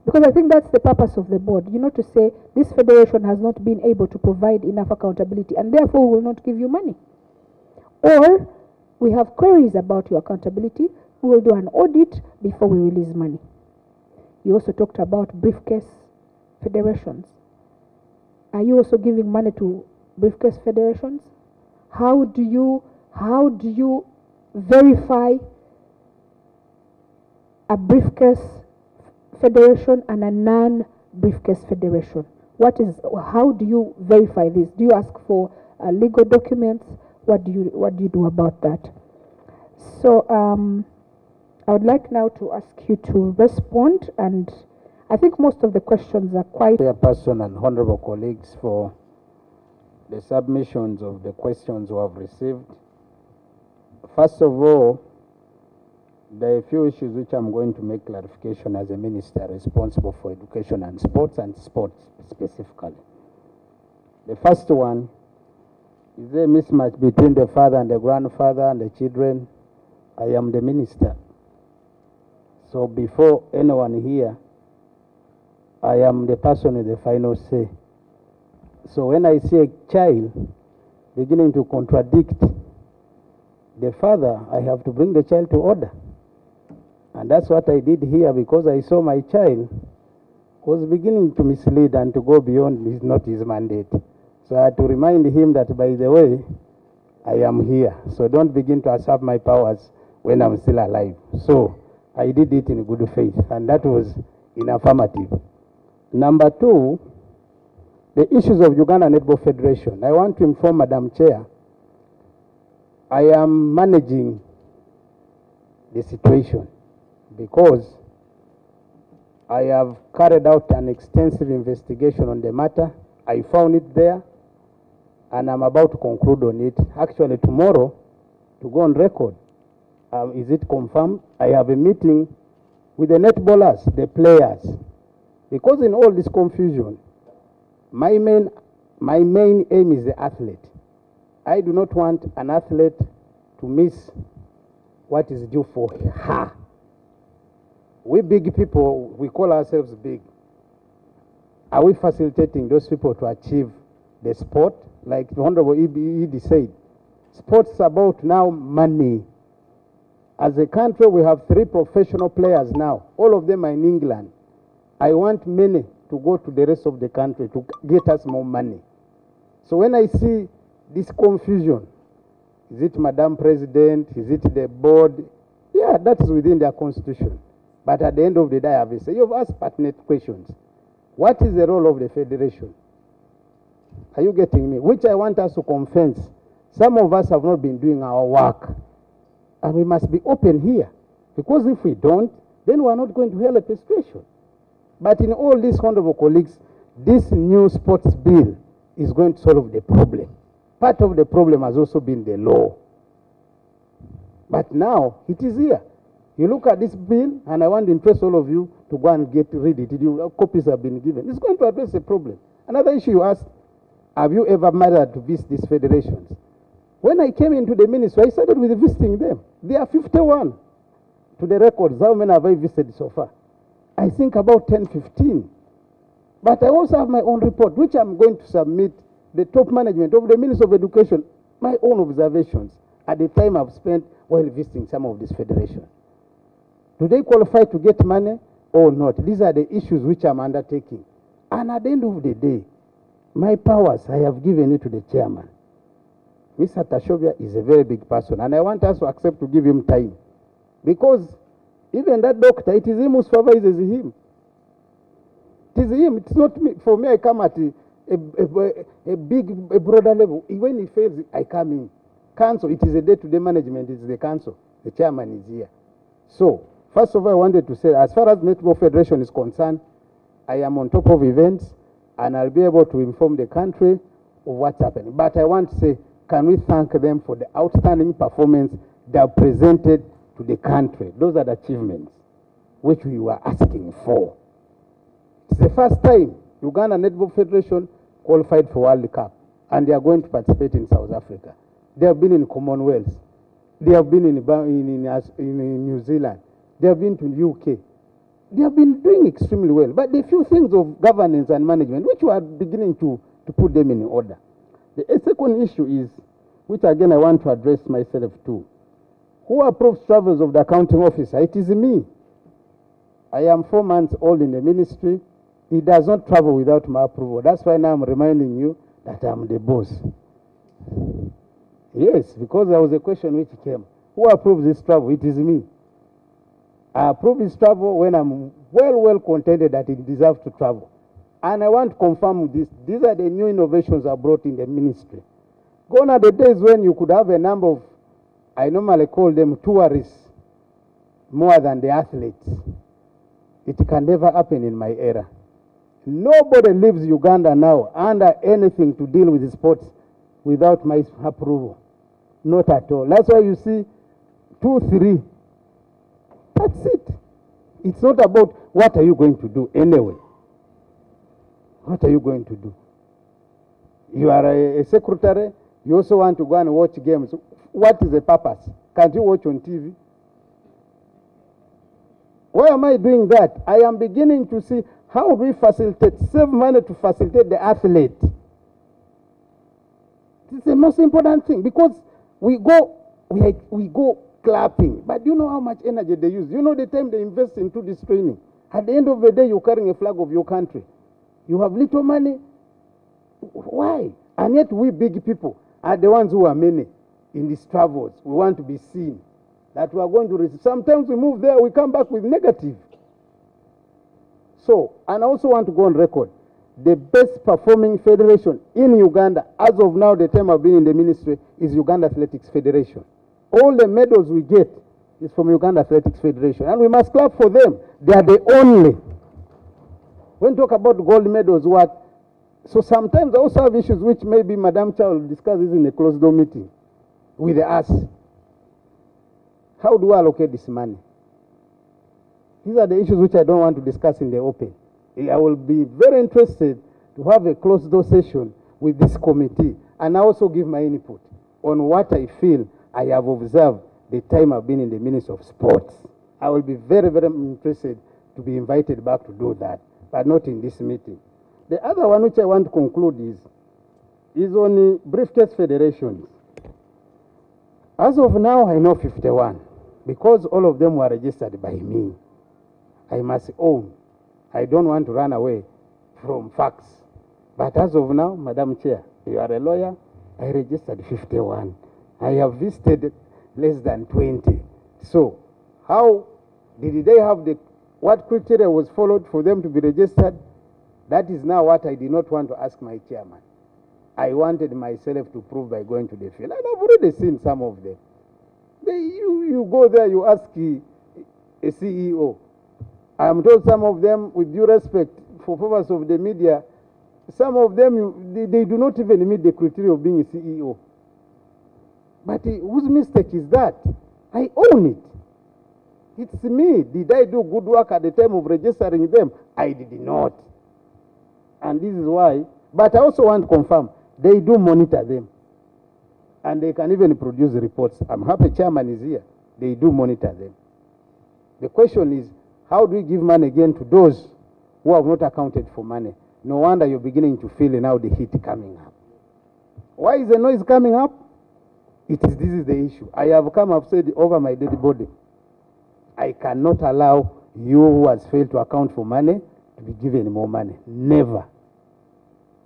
D: Because I think that's the purpose of the board, to say this federation has not been able to provide enough accountability and therefore we will not give you money. Or we have queries about your accountability, we will do an audit before we release money. You also talked about briefcase federations. Are you also giving money to briefcase federations? How do you verify a briefcase federation and a non-briefcase federation? How do you verify this? Do you ask for legal documents? What do you do about that? So I would like now to ask you to respond, and I think most of the questions are quite...
A: Chairperson and honorable colleagues, for the submissions of the questions we have received. First of all, there are a few issues which I'm going to make clarification as a minister responsible for education and sports sports specifically. The first one Is there a mismatch between the father and the grandfather and the children? I am the minister. So before anyone here, I am the person with the final say. So when I see a child beginning to contradict the father, I have to bring the child to order. And that's what I did here, because I saw my child was beginning to mislead and to go beyond his, not his mandate. So I had to remind him that, by the way, I am here. So don't begin to usurp my powers when I'm still alive. So I did it in good faith, and that was in affirmative. Number two, the issues of Uganda Netball Federation. I want to inform Madam Chair, I am managing the situation because I have carried out an extensive investigation on the matter. I found it there, and I'm about to conclude on it. Actually, tomorrow, to go on record, is it confirmed? I have a meeting with the netballers, the players, because in all this confusion, my main aim is the athlete. I do not want an athlete to miss what is due for her. We big people, we call ourselves big. Are we facilitating those people to achieve the sport? Like the Honorable Edie said, sports about now money. As a country, we have 3 professional players now. All of them are in England. I want many to go to the rest of the country to get us more money. So when I see this confusion, is it Madam President? Is it the board? Yeah, that is within their constitution. But at the end of the day, I have to say, you've asked pertinent questions. What is the role of the federation? Are you getting me? Which I want us to confess. Some of us have not been doing our work. And we must be open here. Because if we don't, then we are not going to help the situation. But in all these honorable colleagues, this new sports bill is going to solve the problem. Part of the problem has also been the law. But now, it is here. You look at this bill, and I want to interest all of you to go and read it. Copies have been given. It's going to address the problem. Another issue you asked, have you ever managed to visit these federations? When I came into the ministry, I started with visiting them. There are 51 to the records. How many have I visited so far? I think about 10, 15. But I also have my own report, which I'm going to submit the top management of the Ministry of Education, my own observations at the time I've spent while visiting some of these federations. Do they qualify to get money or not? These are the issues which I'm undertaking. And at the end of the day, my powers, I have given it to the chairman. Mr. Tashobia is a very big person, and I want us to accept to give him time. Because even that doctor, it is him who supervises him. It is him, it's not me. For me, I come at a broader level. When he fails, I come in. Council, it is a day-to-day management, it's the council. The chairman is here. So, first of all, I wanted to say, as far as Netball Federation is concerned, I am on top of events, and I'll be able to inform the country of what's happening. But I want to say, can we thank them for the outstanding performance they have presented to the country? Those are the achievements which we were asking for. It's the first time Uganda Netball Federation qualified for World Cup, and they are going to participate in South Africa. They have been in Commonwealth. They have been in New Zealand. They have been to the UK. They have been doing extremely well. But the few things of governance and management, which we are beginning to put them in order. The second issue is, which again I want to address myself too. Who approves travels of the accounting officer? It is me. I am 4 months old in the ministry. He does not travel without my approval. That's why now I'm reminding you that I'm the boss. Yes, because there was a question which came. Who approves this travel? It is me. I approve his travel when I'm well contented that he deserves to travel. And I want to confirm this. These are the new innovations I brought in the ministry. Gone are the days when you could have a number of, I normally call them tourists, more than the athletes. It can never happen in my era. Nobody leaves Uganda now under anything to deal with sports without my approval. Not at all. That's why you see 2, 3. That's it. It's not about what are you going to do anyway. What are you going to do? You are a secretary, You also want to go and watch games. What is the purpose? Can't you watch on TV? Why am I doing that? I am beginning to see how do we facilitate, save money to facilitate the athlete. It's the most important thing because we go clapping, but you know how much energy they use. You know the time they invest into this training. At the end of the day, you're carrying a flag of your country. You have little money. Why? And yet we big people are the ones who are many in these travels. We want to be seen that we are going to receive. Sometimes we move there, we come back with negative. So, and I also want to go on record. The best performing federation in Uganda, as of now, the time I've been in the ministry, is Uganda Athletics Federation. All the medals we get is from Uganda Athletics Federation. And we must clap for them. They are the only. When talk about gold medals, what? So sometimes I also have issues which maybe Madam Chair will discuss this in a closed door meeting with us. How do I allocate this money? These are the issues which I don't want to discuss in the open. I will be very interested to have a closed door session with this committee and also give my input on what I feel I have observed the time I've been in the Ministry of Sports. I will be very, very interested to be invited back to do that, but not in this meeting. The other one which I want to conclude is on the briefcase federations. As of now, I know 51 because all of them were registered by me. I must own. I don't want to run away from facts. But as of now, Madam Chair, you are a lawyer, I registered 51. I have visited less than 20. So, how did they have what criteria was followed for them to be registered? That is now what I did not want to ask my chairman. I wanted myself to prove by going to the field. And I've already seen some of them. You go there, you ask a CEO. I am told some of them, with due respect for purpose of the media, some of them, they do not even meet the criteria of being a CEO. But whose mistake is that? I own it. It's me. Did I do good work at the time of registering them? I did not. And this is why. But I also want to confirm, they do monitor them. And they can even produce reports. I'm happy chairman is here. They do monitor them. The question is, how do we give money again to those who have not accounted for money? No wonder you're beginning to feel now the heat coming up. Why is the noise coming up? This is the issue. I have come, I've said over my dead body. I cannot allow you who has failed to account for money to be given more money. Never.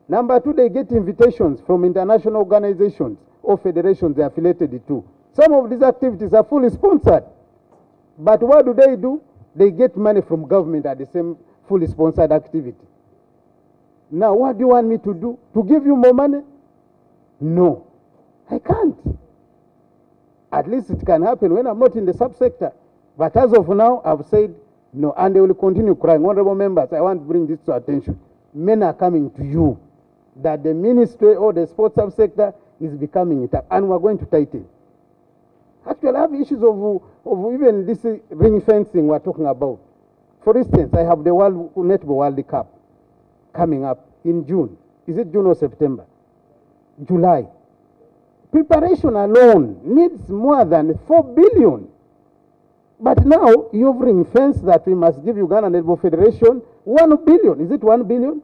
A: Number two, they get invitations from international organizations or federations they're affiliated to. Some of these activities are fully sponsored. But what do? They get money from government at the same fully sponsored activity. Now, what do you want me to do? To give you more money? No, I can't. At least it can happen when I'm not in the subsector. But as of now, I've said no, and they will continue crying. Honorable members, I want to bring this to attention. Men are coming to you that the ministry or the sports subsector is becoming it, and we're going to tighten. Actually, I have issues of even this ring fencing we're talking about. For instance, I have the Netball World Cup coming up in June. Is it June or September? July. Preparation alone needs more than 4 billion. But now you've ring-fenced that we must give Uganda Netball Federation 1 billion. Is it 1 billion?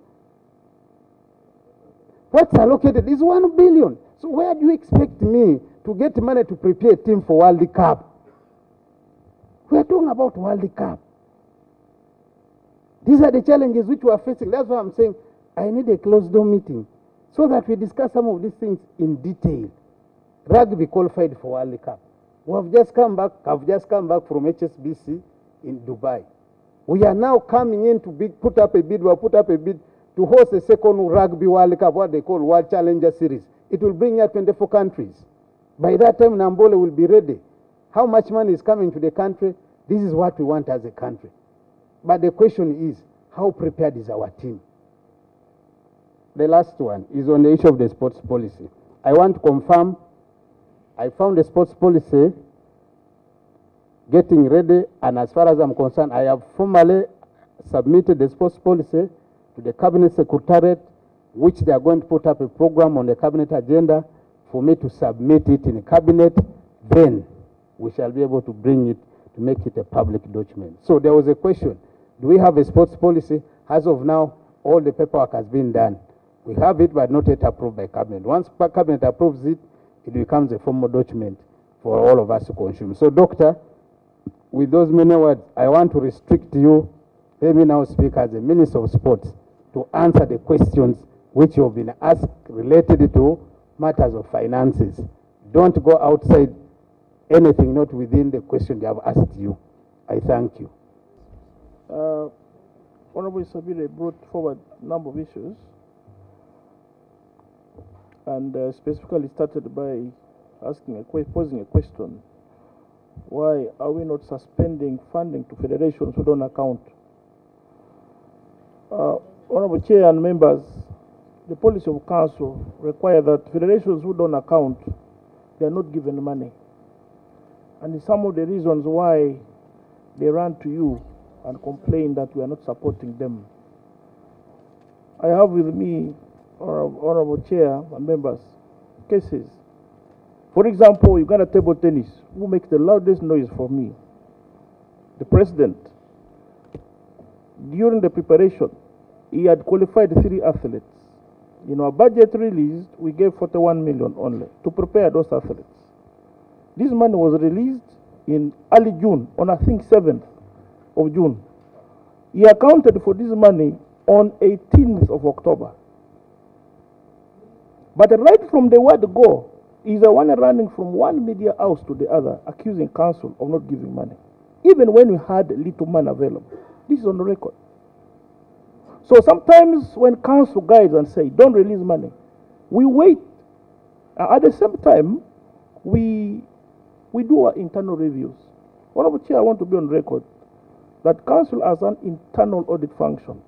A: What's allocated is 1 billion. So where do you expect me to get money to prepare a team for World Cup? We are talking about World Cup. These are the challenges which we are facing. That's why I'm saying I need a closed-door meeting so that we discuss some of these things in detail. Rugby qualified for World Cup. I've just come back from HSBC in Dubai. We are now coming in to put up a bid to host a second Rugby World Cup, what they call World Challenger Series. It will bring here 24 countries. By that time, Nambole will be ready. How much money is coming to the country? This is what we want as a country. But the question is, how prepared is our team? The last one is on the issue of the sports policy. I want to confirm, I found the sports policy getting ready, and as far as I'm concerned, I have formally submitted the sports policy to the Cabinet Secretariat, which they are going to put up a program on the Cabinet agenda for me to submit it in cabinet, then we shall be able to bring it, to make it a public document. So there was a question, do we have a sports policy? As of now, all the paperwork has been done. We have it, but not yet approved by cabinet. Once cabinet approves it, it becomes a formal document for all of us to consume. So, Doctor, with those many words, I want to restrict you, let me now speak as a Minister of Sports, to answer the questions which you have been asked related to matters of finances. Don't go outside anything not within the question they have asked you. I thank you.
B: Honorable Sabire brought forward a number of issues, and specifically started by posing a question: why are we not suspending funding to federations who don't account? Honorable Chair and members, the policy of council requires that federations who don't account, they are not given money. And some of the reasons why they run to you and complain that we are not supporting them. I have with me, Honorable Chair and members, cases. For example, Uganda table tennis, who makes the loudest noise for me. The president, during the preparation, he had qualified 3 athletes. In our budget released, we gave 41 million only to prepare those athletes. This money was released in early June, on I think 7th of June. He accounted for this money on 18th of October. But right from the word go, he's the one running from one media house to the other, accusing council of not giving money, even when we had little money available. This is on the record. So sometimes when council guides and say, don't release money, we wait. At the same time, we do our internal reviews. Honorable Chair, I want to be on record that council has an internal audit function.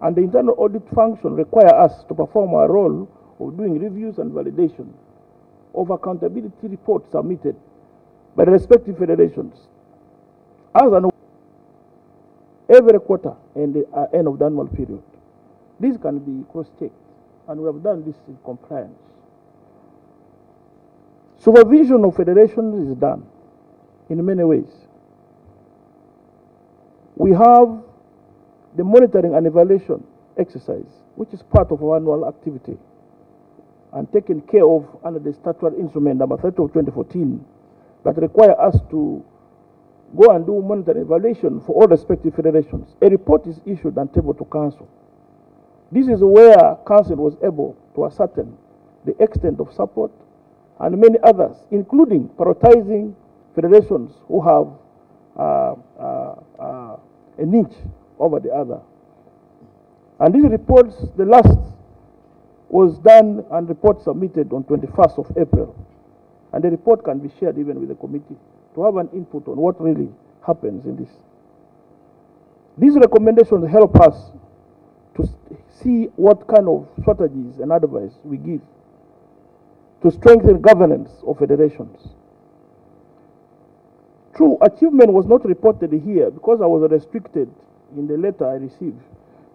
B: And the internal audit function requires us to perform our role of doing reviews and validation of accountability reports submitted by the respective federations. As an every quarter and the end of the annual period. This can be cross-checked, and we have done this in compliance. Supervision of federations is done in many ways. We have the monitoring and evaluation exercise, which is part of our annual activity and taken care of under the statutory instrument number 30 of 2014 that require us to go and do monitoring evaluation for all respective federations. A report is issued and tabled to council. This is where council was able to ascertain the extent of support and many others, including prioritizing federations who have a niche over the other. And these reports, the last was done and report submitted on 21st of April. And the report can be shared even with the committee to have an input on what really happens in this. These recommendations help us to see what kind of strategies and advice we give to strengthen governance of federations. True, achievement was not reported here because I was restricted in the letter I received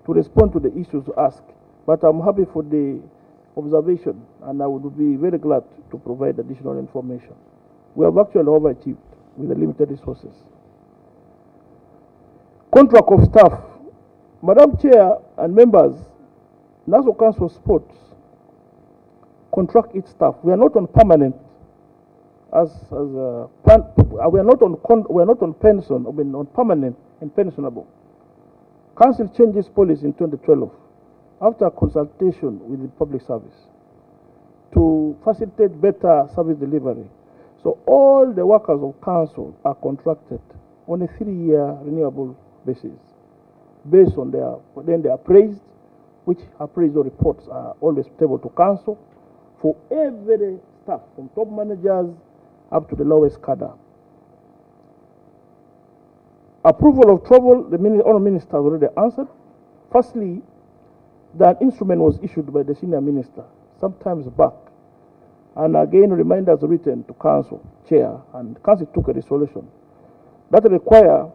B: to respond to the issues asked. But I'm happy for the observation, and I would be very glad to provide additional information. We have actually overachieved with the limited resources. Contract of staff. Madam Chair and members, National Council of Sports contract its staff. We are not on permanent we are not on pension, I mean on permanent and pensionable. Council changes policy in 2012 after consultation with the public service to facilitate better service delivery. So all the workers of council are contracted on a 3-year renewable basis based on their, then they are appraised, which appraisal reports are always tabled to council for every staff from top managers up to the lowest cadre. Approval of travel, the Honourable Minister has already answered. Firstly, that instrument was issued by the Senior Minister sometimes back. And again, reminders written to Council Chair, and Council took a resolution that require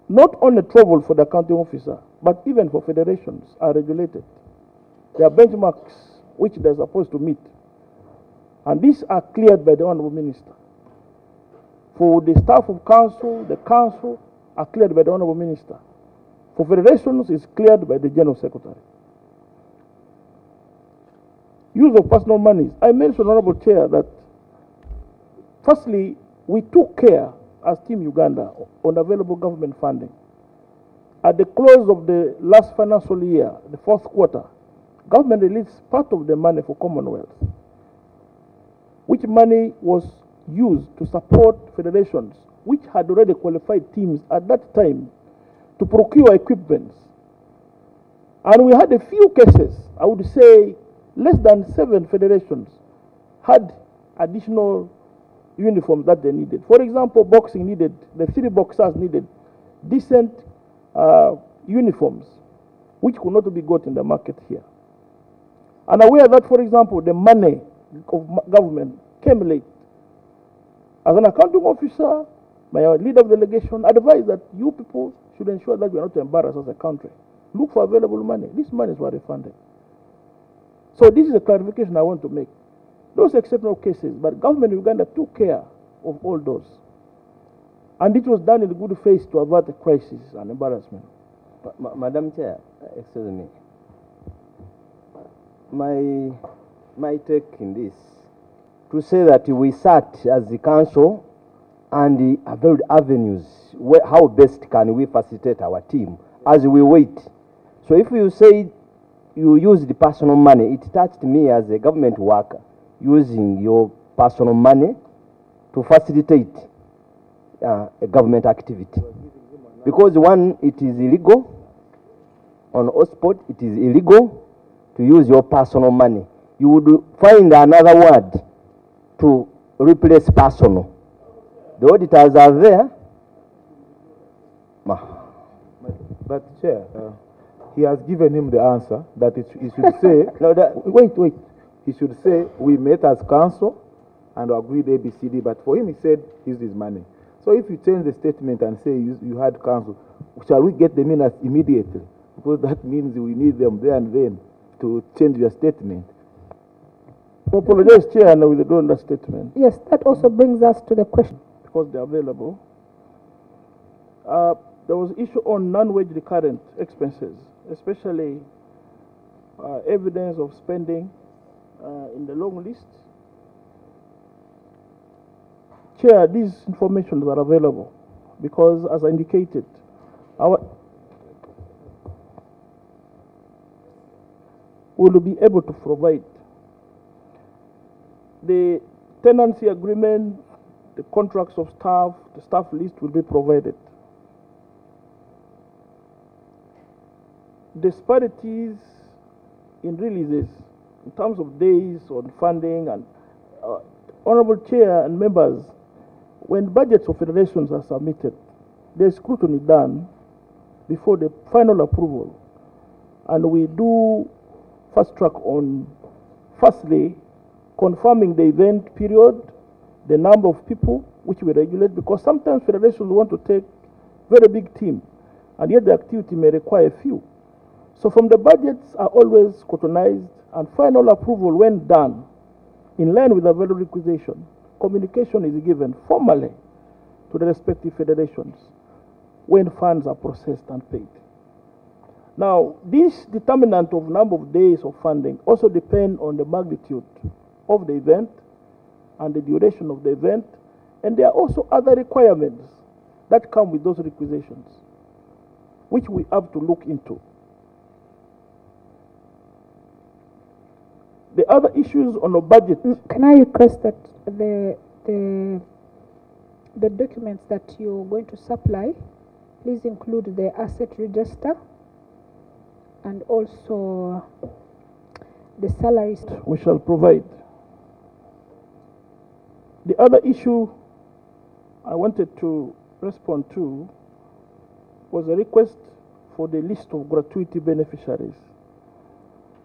B: not only travel for the accounting officer, but even for federations are regulated. There are benchmarks which they're supposed to meet And these are cleared by the Honorable Minister. For the staff of council, the council are cleared by the Honorable Minister. For federations, it's cleared by the General Secretary. Use of personal monies. I mentioned, Honorable Chair, that firstly, we took care as Team Uganda on available government funding. At the close of the last financial year, the fourth quarter, government released part of the money for Commonwealth, which money was used to support federations which had already qualified teams at that time to procure equipment. And we had a few cases, I would say less than 7 federations had additional uniforms that they needed. For example, boxing needed, the 3 boxers needed decent uniforms, which could not be got in the market here. And aware that, for example, the money of government came late. As an accounting officer, my leader of delegation advised that you people should ensure that we are not embarrassed as a country. Look for available money. These monies were refunded. So this is a clarification I want to make. Those exceptional cases, but government of Uganda took care of all those. And it was done in good faith to avert a crisis and embarrassment.
C: Madam Chair, excuse me. My take in this, to say that we sat as the council and availed avenues, how best can we facilitate our team as we wait. So if you say you use the personal money, it touched me as a government worker, using your personal money to facilitate a government activity. Because one, it is illegal. On Osport, it is illegal to use your personal money. You would find another word to replace personal. The auditors are there.
H: But Chair, he has given him the answer that he should say,
B: No, wait.
H: he should say, we met as council and agreed ABCD, but for him he said, here's his money. So if you change the statement and say you had council, shall we get the minutes immediately? Because that means we need them there and then to change your statement.
B: I apologize, Chair, and I withdraw that statement.
D: Yes, that also brings us to the question.
B: Because they're available. There was issue on non-wage recurrent expenses, especially evidence of spending in the long list. Chair, these informations are available because, as I indicated, we will be able to provide the tenancy agreement, the contracts of staff, the staff list will be provided. Disparities in releases in terms of days on funding and Honorable Chair and members, when budgets of federations are submitted, there's scrutiny done before the final approval, and we do fast track on, firstly, confirming the event period, the number of people which we regulate, because sometimes federations want to take very big team, and yet the activity may require few. So from the budgets are always scrutinized, and final approval when done, in line with the value requisition, communication is given formally to the respective federations when funds are processed and paid. Now, this determinant of number of days of funding also depend on the magnitude of the event and the duration of the event, and there are also other requirements that come with those requisitions, which we have to look into. The other issues on the budget.
D: Can I request that the documents that you're going to supply, please include the asset register and also the salaries.
B: We shall provide. The other issue I wanted to respond to was a request for the list of gratuity beneficiaries.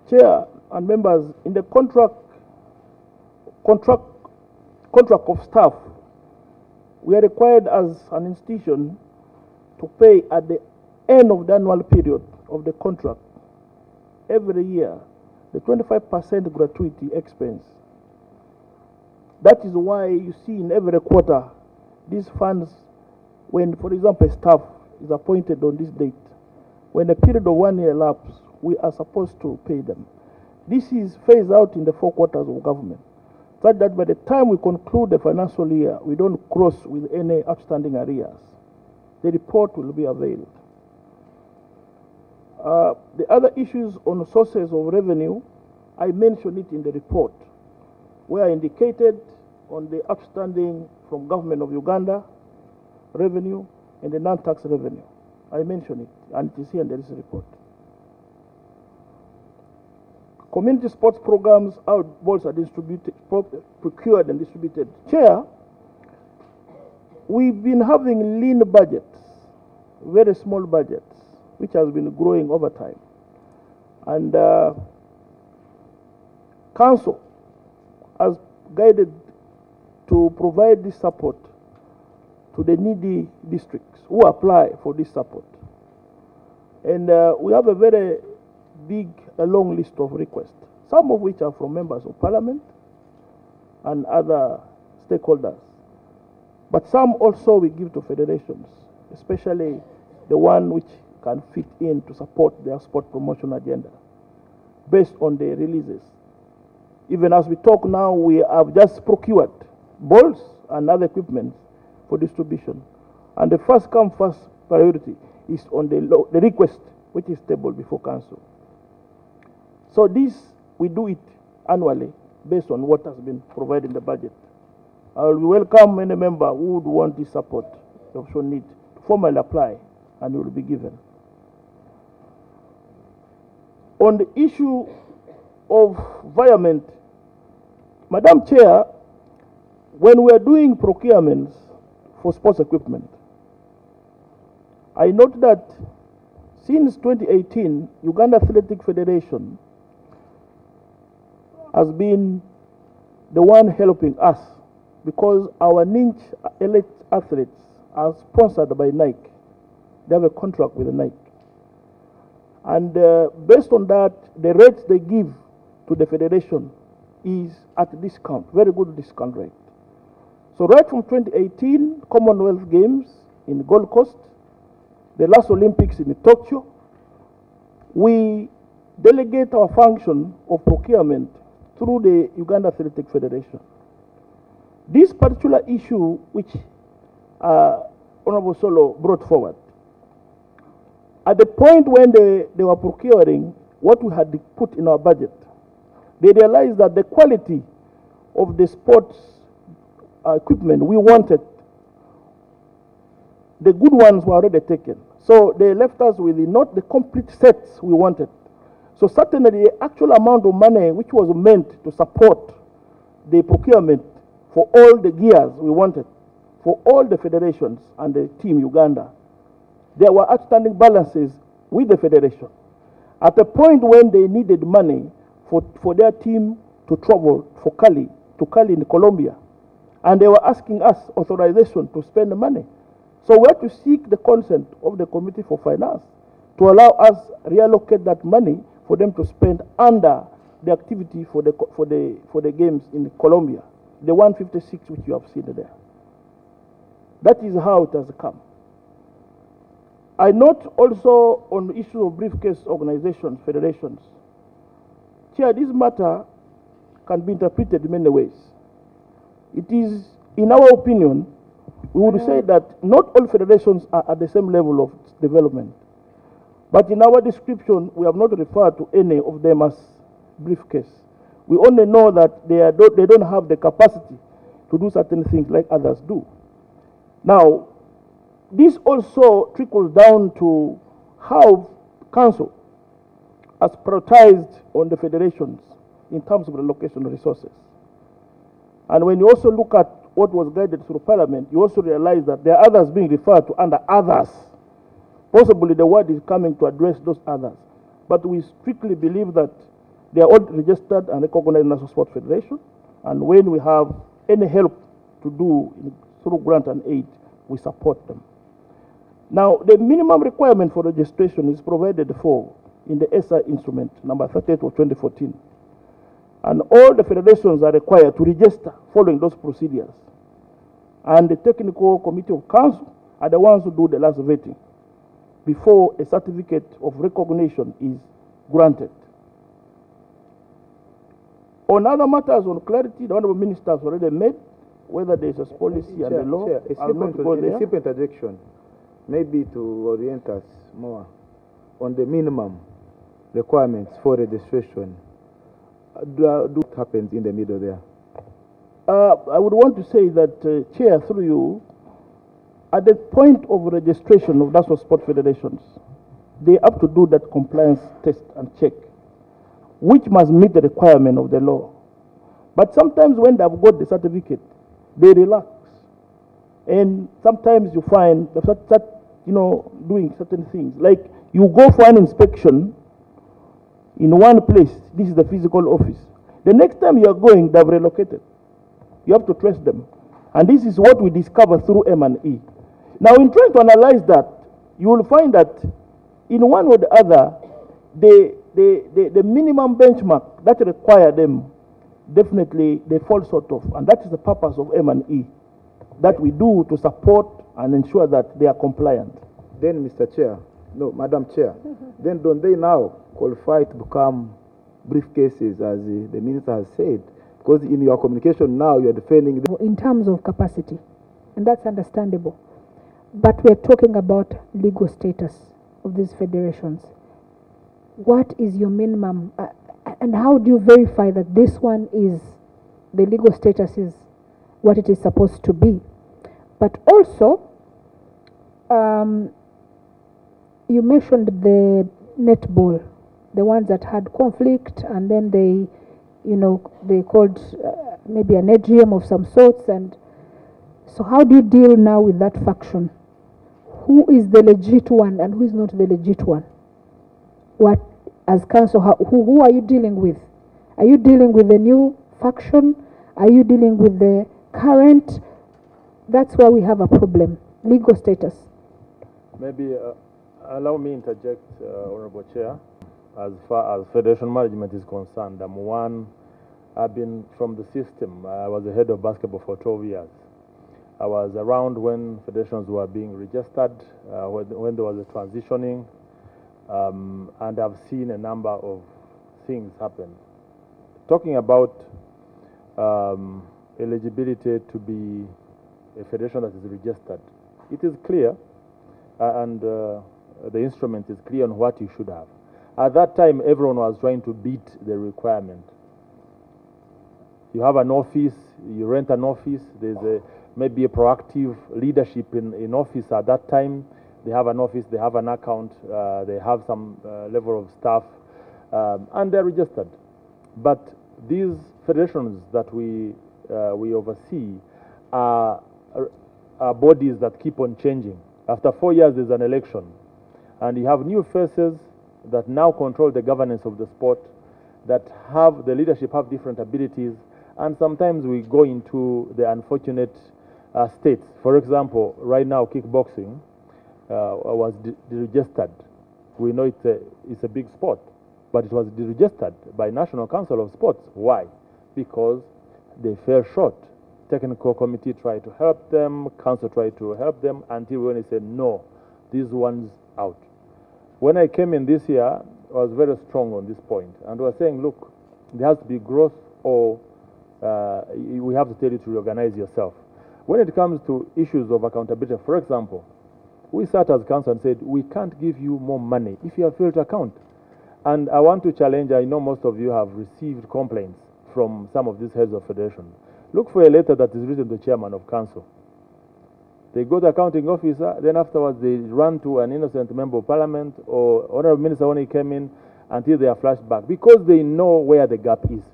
B: Chair and members, in the contract of staff, we are required as an institution to pay at the end of the annual period of the contract every year the 25% gratuity expense. That is why you see in every quarter, these funds, when, for example, staff is appointed on this date, when a period of 1 year elapses, we are supposed to pay them. This is phased out in the 4 quarters of government, such that by the time we conclude the financial year, we don't cross with any outstanding arrears. The report will be availed. The other issues on sources of revenue, I mentioned it in the report, where I indicated on the outstanding from government of Uganda revenue and the non-tax revenue. I mentioned it, and it is here in this report. Community sports programs, our balls are distributed, procured and distributed. Chair, we've been having lean budgets, very small budgets, which has been growing over time. And Council has guided to provide this support to the needy districts who apply for this support. And we have a very big, a long list of requests, some of which are from members of parliament and other stakeholders. But some also we give to federations, especially the one which can fit in to support their sport promotion agenda based on the releases. Even as we talk now, we have just procured balls and other equipment for distribution. And the first come, first priority is on the request which is tabled before council. So this, we do it annually based on what has been provided in the budget. I will welcome any member who would want this support, they also need to formally apply and it will be given. On the issue of environment, Madam Chair, when we are doing procurements for sports equipment, I note that since 2018, Uganda Athletic Federation has been the one helping us because our niche elite athletes are sponsored by Nike. They have a contract with Nike. And based on that, the rates they give to the federation is at a discount, very good discount rate. So right from 2018, Commonwealth Games in Gold Coast, the last Olympics in Tokyo, we delegate our function of procurement through the Uganda Athletic Federation. This particular issue which Honorable Solo brought forward, at the point when they were procuring what we had put in our budget, they realized that the quality of the sports equipment we wanted, the good ones were already taken. So they left us with not the complete sets we wanted. So certainly the actual amount of money which was meant to support the procurement for all the gears we wanted, for all the federations and the team Uganda, there were outstanding balances with the federation. At a point when they needed money for their team to travel to Cali in Colombia, and they were asking us authorization to spend the money. So we had to seek the consent of the Committee for Finance to allow us reallocate that money for them to spend under the activity for the games in Colombia, the 156 which you have seen there. That is how it has come. I note also on the issue of briefcase organizations, federations. Chair, this matter can be interpreted in many ways. It is, in our opinion, we would say that not all federations are at the same level of development. But in our description, we have not referred to any of them as briefcase. We only know that they don't have the capacity to do certain things like others do. Now, this also trickles down to how Council has prioritized on the federations in terms of the allocation of resources. And when you also look at what was guided through Parliament, you also realize that there are others being referred to under others. Possibly the word is coming to address those others. But we strictly believe that they are all registered and recognized National Sport Federation. And when we have any help to do through grant and aid, we support them. Now, the minimum requirement for registration is provided for in the SI instrument, number 38 of 2014. And all the federations are required to register following those procedures. And the technical committee of council are the ones who do the last vetting before a certificate of recognition is granted. On other matters, on clarity, the Honorable Minister has already made whether there is a policy and the law.
I: Chair,
B: I'll not go there.
I: a simple interjection, maybe to orient us more on the minimum requirements for registration. Do what happens in the middle there?
B: I would want to say that, Chair, through you, at the point of registration of national sport federations, they have to do that compliance test and check, which must meet the requirement of the law. But sometimes when they have got the certificate, they relax. And sometimes you find they start, doing certain things. Like you go for an inspection in one place, this is the physical office. The next time you are going, they have relocated. You have to trace them. And this is what we discover through M&E. Now, in trying to analyze that, you will find that in one or the other, the minimum benchmark that require them, definitely they fall short of. And that is the purpose of M&E, that we do to support and ensure that they are compliant.
I: Then, Mr. Chair, no, Madam Chair, then don't they now qualify to become briefcases, as the Minister has said? Because in your communication now, you are defending
D: in terms of capacity, and that's understandable. But we're talking about legal status of these federations. What is your minimum, and how do you verify that this one is, the legal status is what it is supposed to be? But also, you mentioned the netball, the ones that had conflict, and then they called maybe an AGM of some sorts. And so how do you deal now with that faction? Who is the legit one and who is not the legit one? What, as council, who are you dealing with? Are you dealing with the new faction? Are you dealing with the current? That's where we have a problem. Legal status.
H: Maybe allow me interject, Honorable Chair. As far as federation management is concerned, I've been from the system. I was the head of basketball for 12 years. I was around when federations were being registered, when there was a transitioning, and I've seen a number of things happen. Talking about eligibility to be a federation that is registered, it is clear, and the instrument is clear on what you should have. At that time, everyone was trying to beat the requirement. You have an office, you rent an office, there's maybe a proactive leadership in office at that time. They have an office, they have an account, they have some level of staff, and they're registered. But these federations that we oversee are bodies that keep on changing. After 4 years, there's an election, and you have new faces that now control the governance of the sport, that have the leadership, have different abilities, and sometimes we go into the unfortunate states. For example, right now kickboxing was deregistered. We know it's a big sport, but it was deregistered by National Council of Sports. Why? Because they fell short. Technical committee tried to help them, council tried to help them, until when they said no, these ones out. When I came in this year, I was very strong on this point, and we were saying, look, there has to be growth, or we have to tell you to reorganize yourself. When it comes to issues of accountability, for example, we sat as council and said, we can't give you more money if you have failed to account. And I want to challenge, I know most of you have received complaints from some of these heads of federations. Look for a letter that is written to the chairman of council. They go to the accounting officer, then afterwards they run to an innocent member of parliament or honorable minister when he came in, until they are flashed back, because they know where the gap is.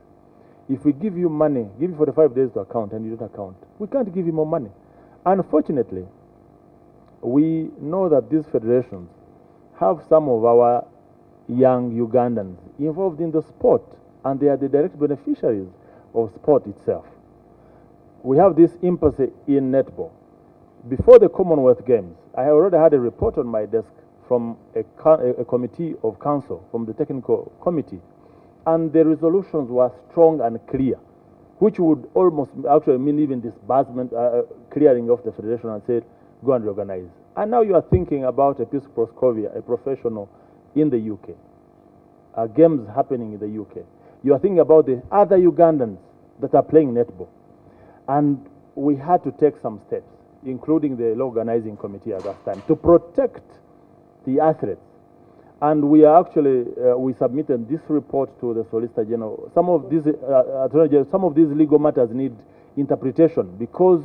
H: If we give you money, give you 45 days to account, and you don't account, we can't give you more money. Unfortunately, we know that these federations have some of our young Ugandans involved in the sport, and they are the direct beneficiaries of sport itself. We have this impasse in netball. Before the Commonwealth Games, I already had a report on my desk from a committee of council, from the technical committee,
J: and the resolutions were strong and clear, which would almost actually mean even disbursement, clearing of the federation and said, go and reorganize. And now you are thinking about Episcopal Scovia, a professional in the UK, games happening in the UK. You are thinking about the other Ugandans that are playing netball. And we had to take some steps, including the organizing committee at that time, to protect the athletes. And we are actually, we submitted this report to the Solicitor General. Some of these legal matters need interpretation because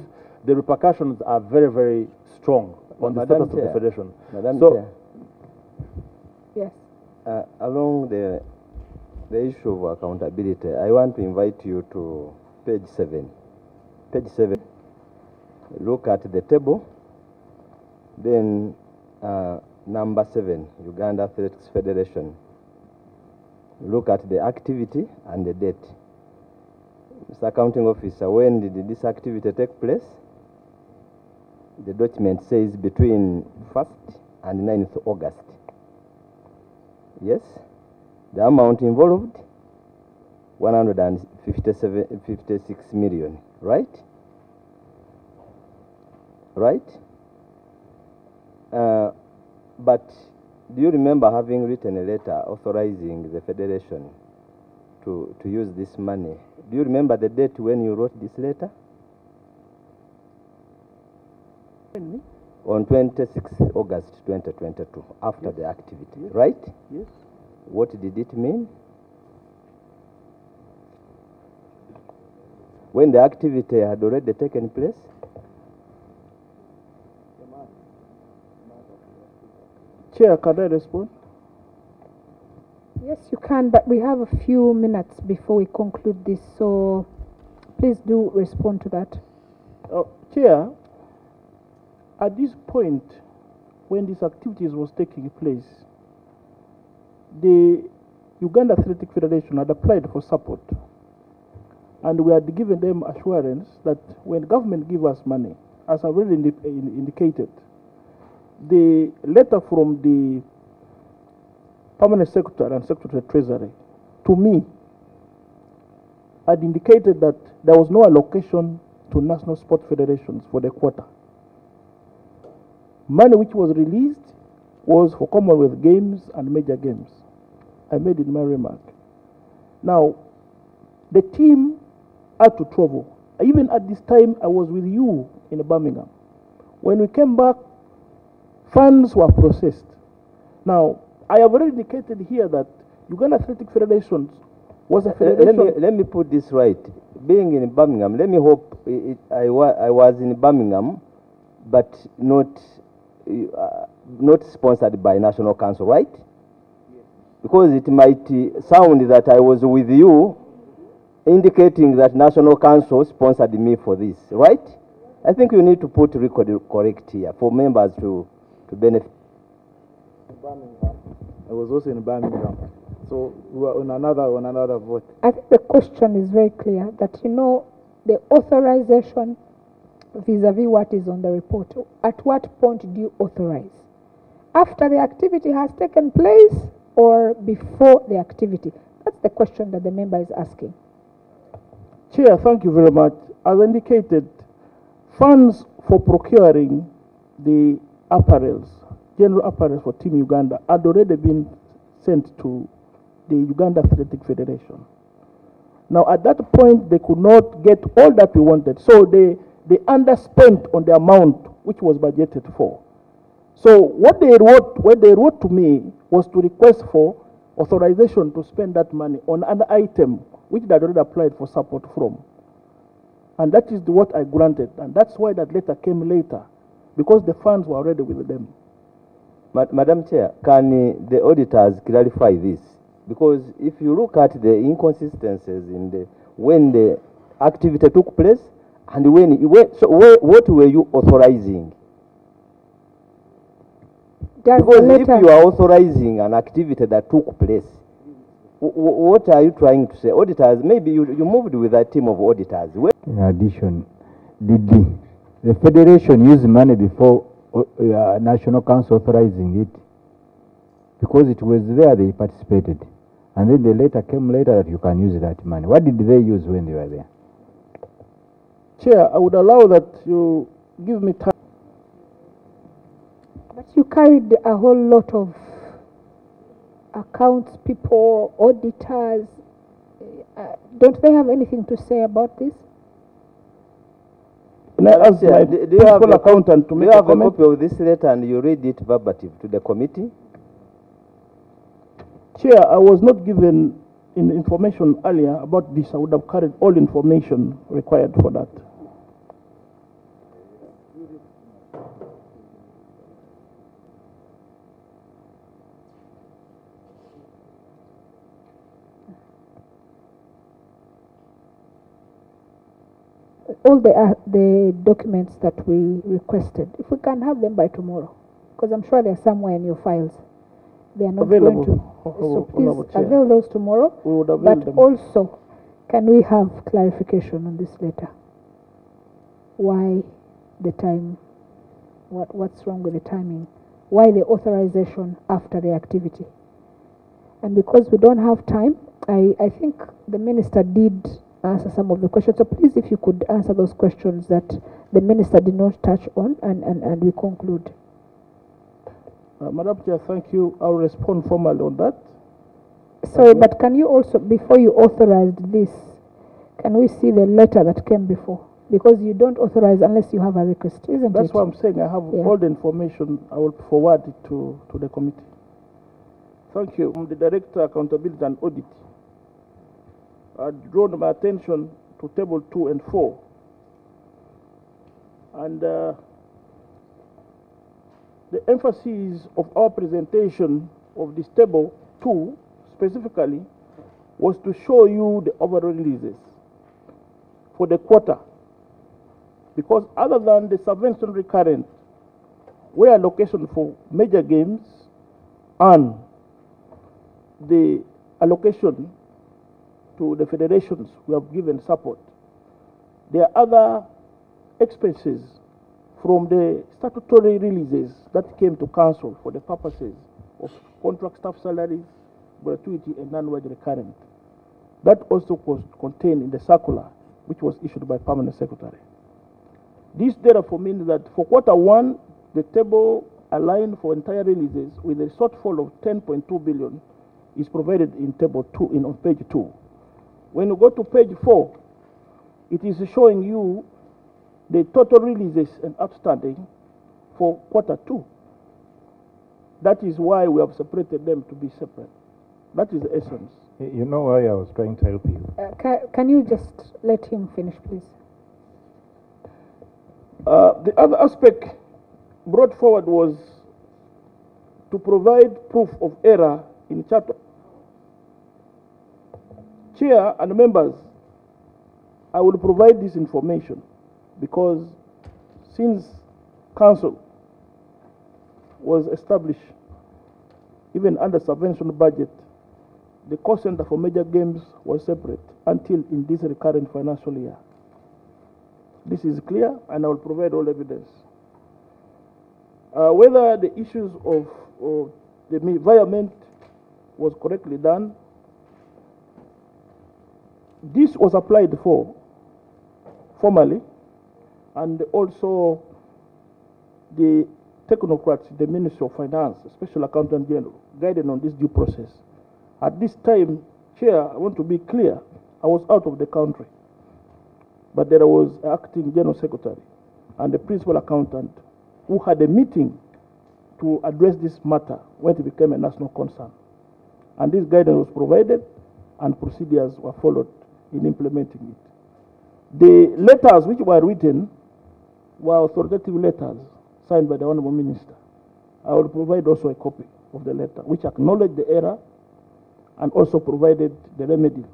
J: the repercussions are very, very strong on the status of the federation.
C: Madam Chair.
D: Yes.
C: Along the issue of accountability, I want to invite you to page 7. Page 7. Look at the table. Then number 7, Uganda Athletics Federation. Look at the activity and the date. Mr. Accounting Officer, when did this activity take place? The document says between 1st and 9th August. Yes? The amount involved, 156 million, right? Right? But do you remember having written a letter authorizing the federation to use this money? Do you remember the date when you wrote this letter? On 26th August 2022, after the activity, right?
B: Yes.
C: What did it mean? When the activity had already taken place?
B: Chair, can I respond?
D: Yes, you can, but we have a few minutes before we conclude this, so please do respond to that.
B: Chair, at this point, when these activities was taking place, the Uganda Athletic Federation had applied for support, and we had given them assurance that when government give us money, as I've already indicated, the letter from the Permanent Secretary and Secretary of Treasury to me had indicated that there was no allocation to national sport federations for the quarter. Money which was released was for Commonwealth Games and major games. I made it my remark. Now, the team had to travel. Even at this time, I was with you in Birmingham. When we came back, funds were processed. Now, I have already indicated here that Uganda Athletic Federation was a federation.
C: Let me put this right. Being in Birmingham, let me hope I was in Birmingham, but not sponsored by National Council, right? Yes. Because it might sound that I was with you, indicating that National Council sponsored me for this, right? I think you need to put record correct here for members to benefit.
I: Birmingham. I was also in Birmingham. So we were on another vote.
D: I think the question is very clear that, you know, the authorization vis-a-vis what is on the report. At what point do you authorize? After the activity has taken place or before the activity? That's the question that the member is asking.
B: Chair, thank you very much. As indicated, funds for procuring the apparels, general apparels for Team Uganda, had already been sent to the Uganda Athletic Federation. Now, at that point, they could not get all that we wanted, so they underspent on the amount which was budgeted for. So what they wrote to me was to request for authorization to spend that money on an item which they had already applied for support from. And that is what I granted, and that's why that letter came later, because the funds were already with them.
C: Madam Chair, can the auditors clarify this? Because if you look at the inconsistencies in when the activity took place and what were you authorizing? Because if you are authorizing an activity that took place, what are you trying to say? Auditors, maybe you moved with a team of auditors.
E: In addition, did the federation use money before National Council authorizing it? Because it was there they participated. And then the letter came later that you can use that money. What did they use when they were there?
B: Chair, I would allow that you give me time.
D: But you carried a whole lot of accounts people, auditors. Don't they have anything to say about this?
B: Can I ask my
C: do you have
B: principal accountant to
C: do
B: make
C: you
B: a
C: have a
B: comment?
C: copy of this letter and you read it verbatim to the committee?
B: Chair, I was not given information earlier about this. I would have carried all information required for that.
D: All the documents that we requested, if we can have them by tomorrow, because I'm sure they're somewhere in your files. They are not
B: Available,
D: going to. So
B: Honorable
D: please
B: Chair.
D: avail those tomorrow.
B: We would avail
D: But
B: them.
D: also, can we have clarification on this letter? Why the time? What's wrong with the timing? Why the authorization after the activity? And because we don't have time, I think the minister did answer some of the questions. So please, if you could answer those questions that the minister did not touch on, and we conclude.
B: Madam Chair, thank you. I'll respond formally on that.
D: Sorry, but can you also, before you authorized this, can we see the letter that came before? Because you don't authorize unless you have a request, isn't it?
B: That's what I'm saying. I have all the information. I will forward it to the committee. Thank you. I'm the Director, Accountability and Audit. I've drawn my attention to table 2 and 4. And the emphasis of our presentation of this table 2 specifically was to show you the overall releases for the quarter. Because other than the subvention recurrent, where allocation for major games and the allocation to the federations who have given support, there are other expenses from the statutory releases that came to council for the purposes of contract staff salaries, gratuity, and non-wage recurrent. That also was contained in the circular which was issued by Permanent Secretary. This therefore means that for quarter 1, the table aligned for entire releases with a shortfall of 10.2 billion is provided in table 2 on page 2. When you go to page 4, it is showing you the total releases and outstanding for quarter 2. That is why we have separated them to be separate. That is the essence.
H: You know why I was trying to help you?
D: Can you just let him finish, please?
B: The other aspect brought forward was to provide proof of error in charter. Chair and members, I will provide this information because since council was established, even under subvention budget, the cost center for major games was separate until in this recurrent financial year. This is clear, and I will provide all evidence. Whether the issues of the environment was correctly done, this was applied for formally, and also the technocrats, the Ministry of Finance, Special Accountant General, guided on this due process. At this time, Chair, I want to be clear, I was out of the country, but there was an acting General Secretary and the Principal Accountant who had a meeting to address this matter when it became a national concern. And this guidance was provided and procedures were followed in implementing it. The letters which were written were authoritative letters signed by the Honorable Minister. I will provide also a copy of the letter which acknowledged the error and also provided the remedies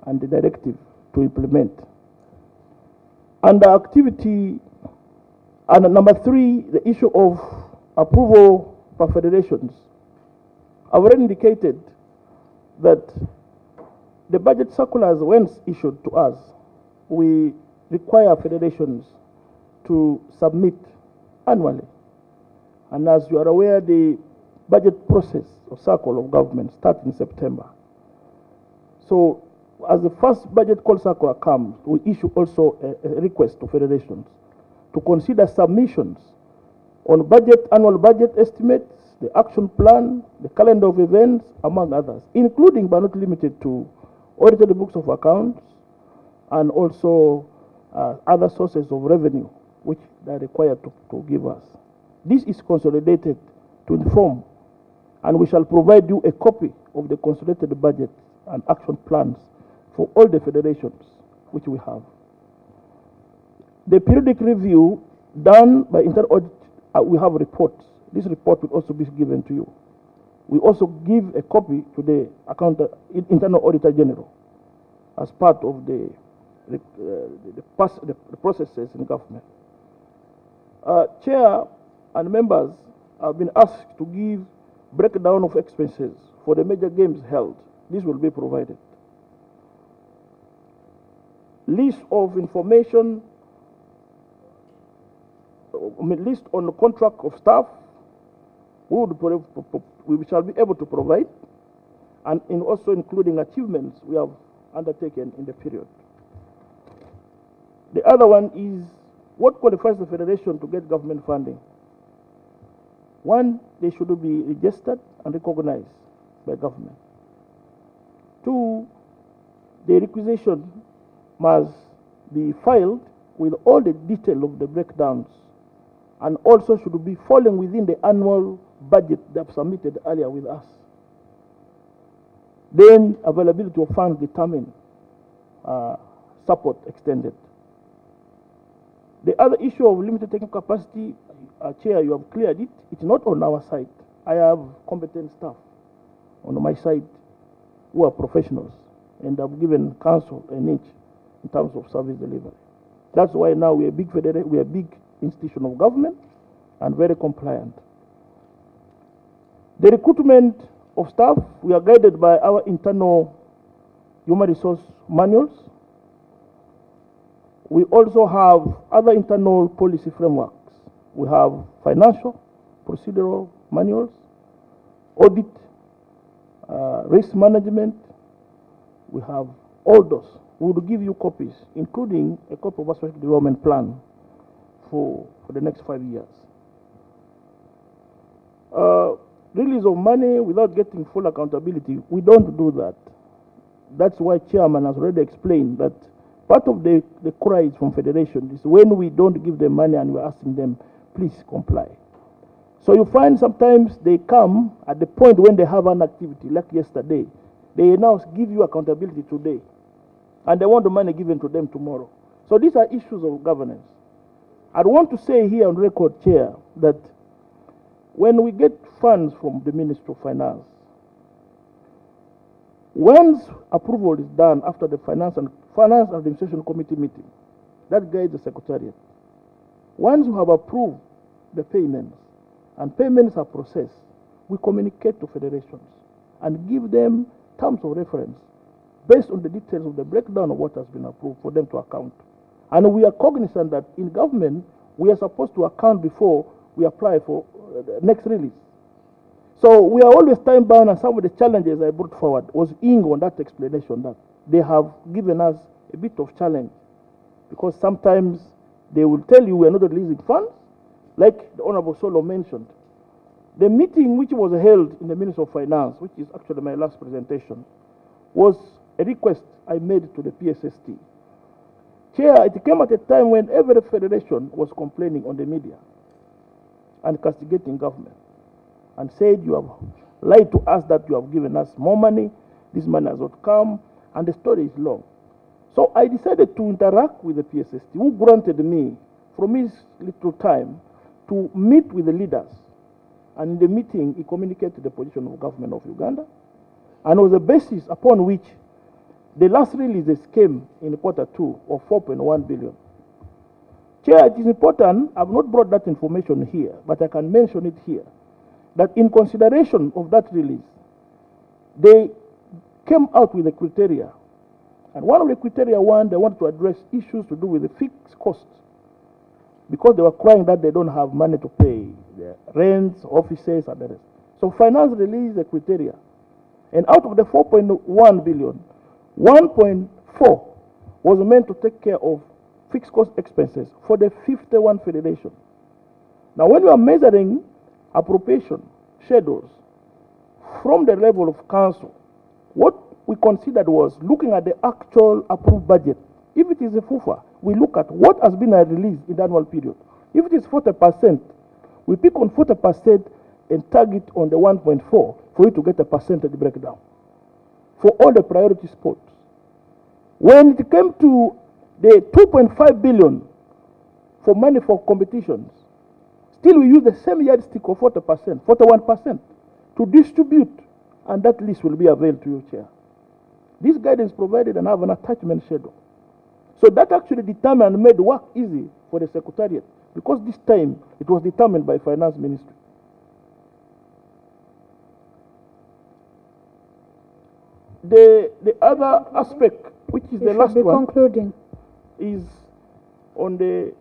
B: and the directive to implement. Under activity, and number 3, the issue of approval per federations. I've already indicated that the budget circulars, once issued to us, we require federations to submit annually. And as you are aware, the budget process or cycle of government starts in September. So as the first budget call circular comes, we issue also a request to federations to consider submissions on annual budget estimates, the action plan, the calendar of events, among others, including but not limited to audited books of accounts and also other sources of revenue which they are required to give us. This is consolidated to inform, and we shall provide you a copy of the consolidated budget and action plans for all the federations which we have. The periodic review done by internal audit, we have reports. This report will also be given to you. We also give a copy to the internal auditor general as part of the processes in government. Chair and members have been asked to give breakdown of expenses for the major games held. This will be provided. List of information, list on the contract of staff, we shall be able to provide, and also including achievements we have undertaken in the period. The other one is what qualifies the federation to get government funding. One, they should be registered and recognized by government. Two, the requisition must be filed with all the detail of the breakdowns, and also should be falling within the annual budget they have submitted earlier with us. Then availability of funds determined, support extended. The other issue of limited technical capacity, Chair, you have cleared it. It's not on our side. I have competent staff on my side who are professionals and have given counsel and each in terms of service delivery. That's why now we are a big institution of government and very compliant. The recruitment of staff, we are guided by our internal human resource manuals. We also have other internal policy frameworks. We have financial, procedural manuals, audit, risk management. We have all those. We will give you copies, including a copy of our strategic development plan for the next 5 years. Release of money without getting full accountability, we don't do that. That's why Chairman has already explained that part of the cries from Federation is when we don't give them money and we're asking them, please comply. So you find sometimes they come at the point when they have an activity, like yesterday. They now give you accountability today, and they want the money given to them tomorrow. So these are issues of governance. I want to say here on record, Chair, that when we get funds from the Ministry of Finance, once approval is done after the Finance and Administration Committee meeting, that guides the Secretariat. Once we have approved the payments and payments are processed, we communicate to federations and give them terms of reference based on the details of the breakdown of what has been approved for them to account. And we are cognizant that in government, we are supposed to account before we apply for the next release. So we are always time bound, and some of the challenges I brought forward was on that explanation that they have given us a bit of challenge, because sometimes they will tell you we are not releasing funds, like the Honorable Solo mentioned. The meeting which was held in the Ministry of Finance, which is actually my last presentation, was a request I made to the PSST. Chair, it came at a time when every federation was complaining on the media and castigating government and said, you have lied to us that you have given us more money, this money has not come, and the story is long. So I decided to interact with the PSST, who granted me, from his little time, to meet with the leaders. And in the meeting, he communicated the position of government of Uganda, and it was the basis upon which the last releases came in Q2 of 4.1 billion. Chair, it is important, I've not brought that information here, but I can mention it here, that in consideration of that release, they came out with a criteria. And one of the criteria, they wanted to address issues to do with the fixed costs, because they were crying that they don't have money to pay their rents, offices, and the rest. So finance released a criteria. And out of the 4.1 billion, 1.4 was meant to take care of fixed cost expenses for the 51 federations. Now, when we are measuring appropriation schedules from the level of council, what we considered was looking at the actual approved budget. If it is a FUFA, we look at what has been released in the annual period. If it is 40%, we pick on 40% and target on the 1.4 for you to get a percentage breakdown for all the priority sports. When it came to the 2.5 billion for money for competitions, still we use the same yardstick of 40%, 41% to distribute, and that list will be available to you, Chair. This guidance provided and have an attachment schedule. So that actually determined and made work easy for the Secretariat, because this time it was determined by Finance Ministry. The other aspect, which is the last one,
D: concluding,
B: is on the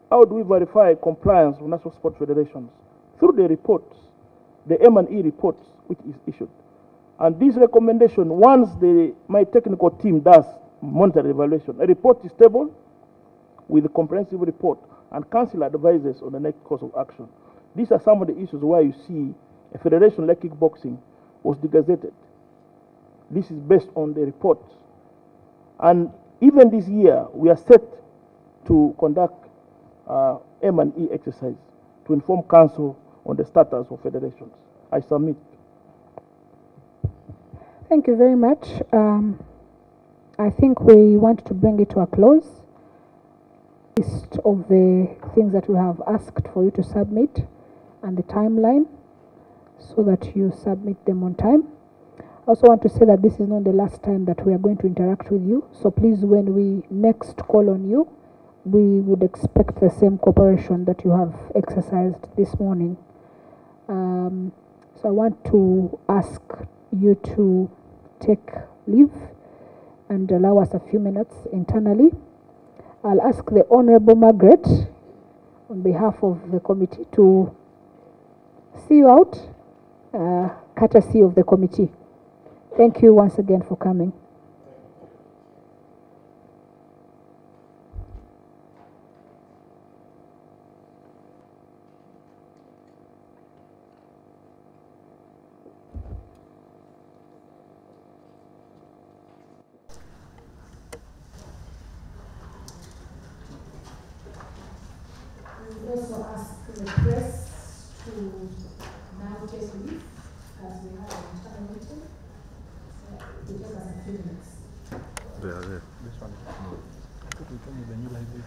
B: how do we verify compliance with national sport federations through the reports, the M&E reports which is issued. And this recommendation, once my technical team does monetary evaluation, a report is tabled with a comprehensive report, and council advises on the next course of action. These are some of the issues why you see a federation like kickboxing was degazetted. This is based on the reports. And even this year, we are set to conduct M&E exercise to inform council on the status of federations. I submit.
D: thank you very much. I think we want to bring it to a close. List of the things that we have asked for you to submit and the timeline so that you submit them on time. I also want to say that this is not the last time that we are going to interact with you. So please, when we next call on you, we would expect the same cooperation that you have exercised this morning. So I want to ask you to take leave and allow us a few minutes internally. I'll ask the Honorable Margaret on behalf of the committee to see you out, courtesy of the committee. Thank you once again for coming. We also ask the press to now take leave as we have an internal meeting. It will take us a few minutes.
K: This one. I thought we told you the new library.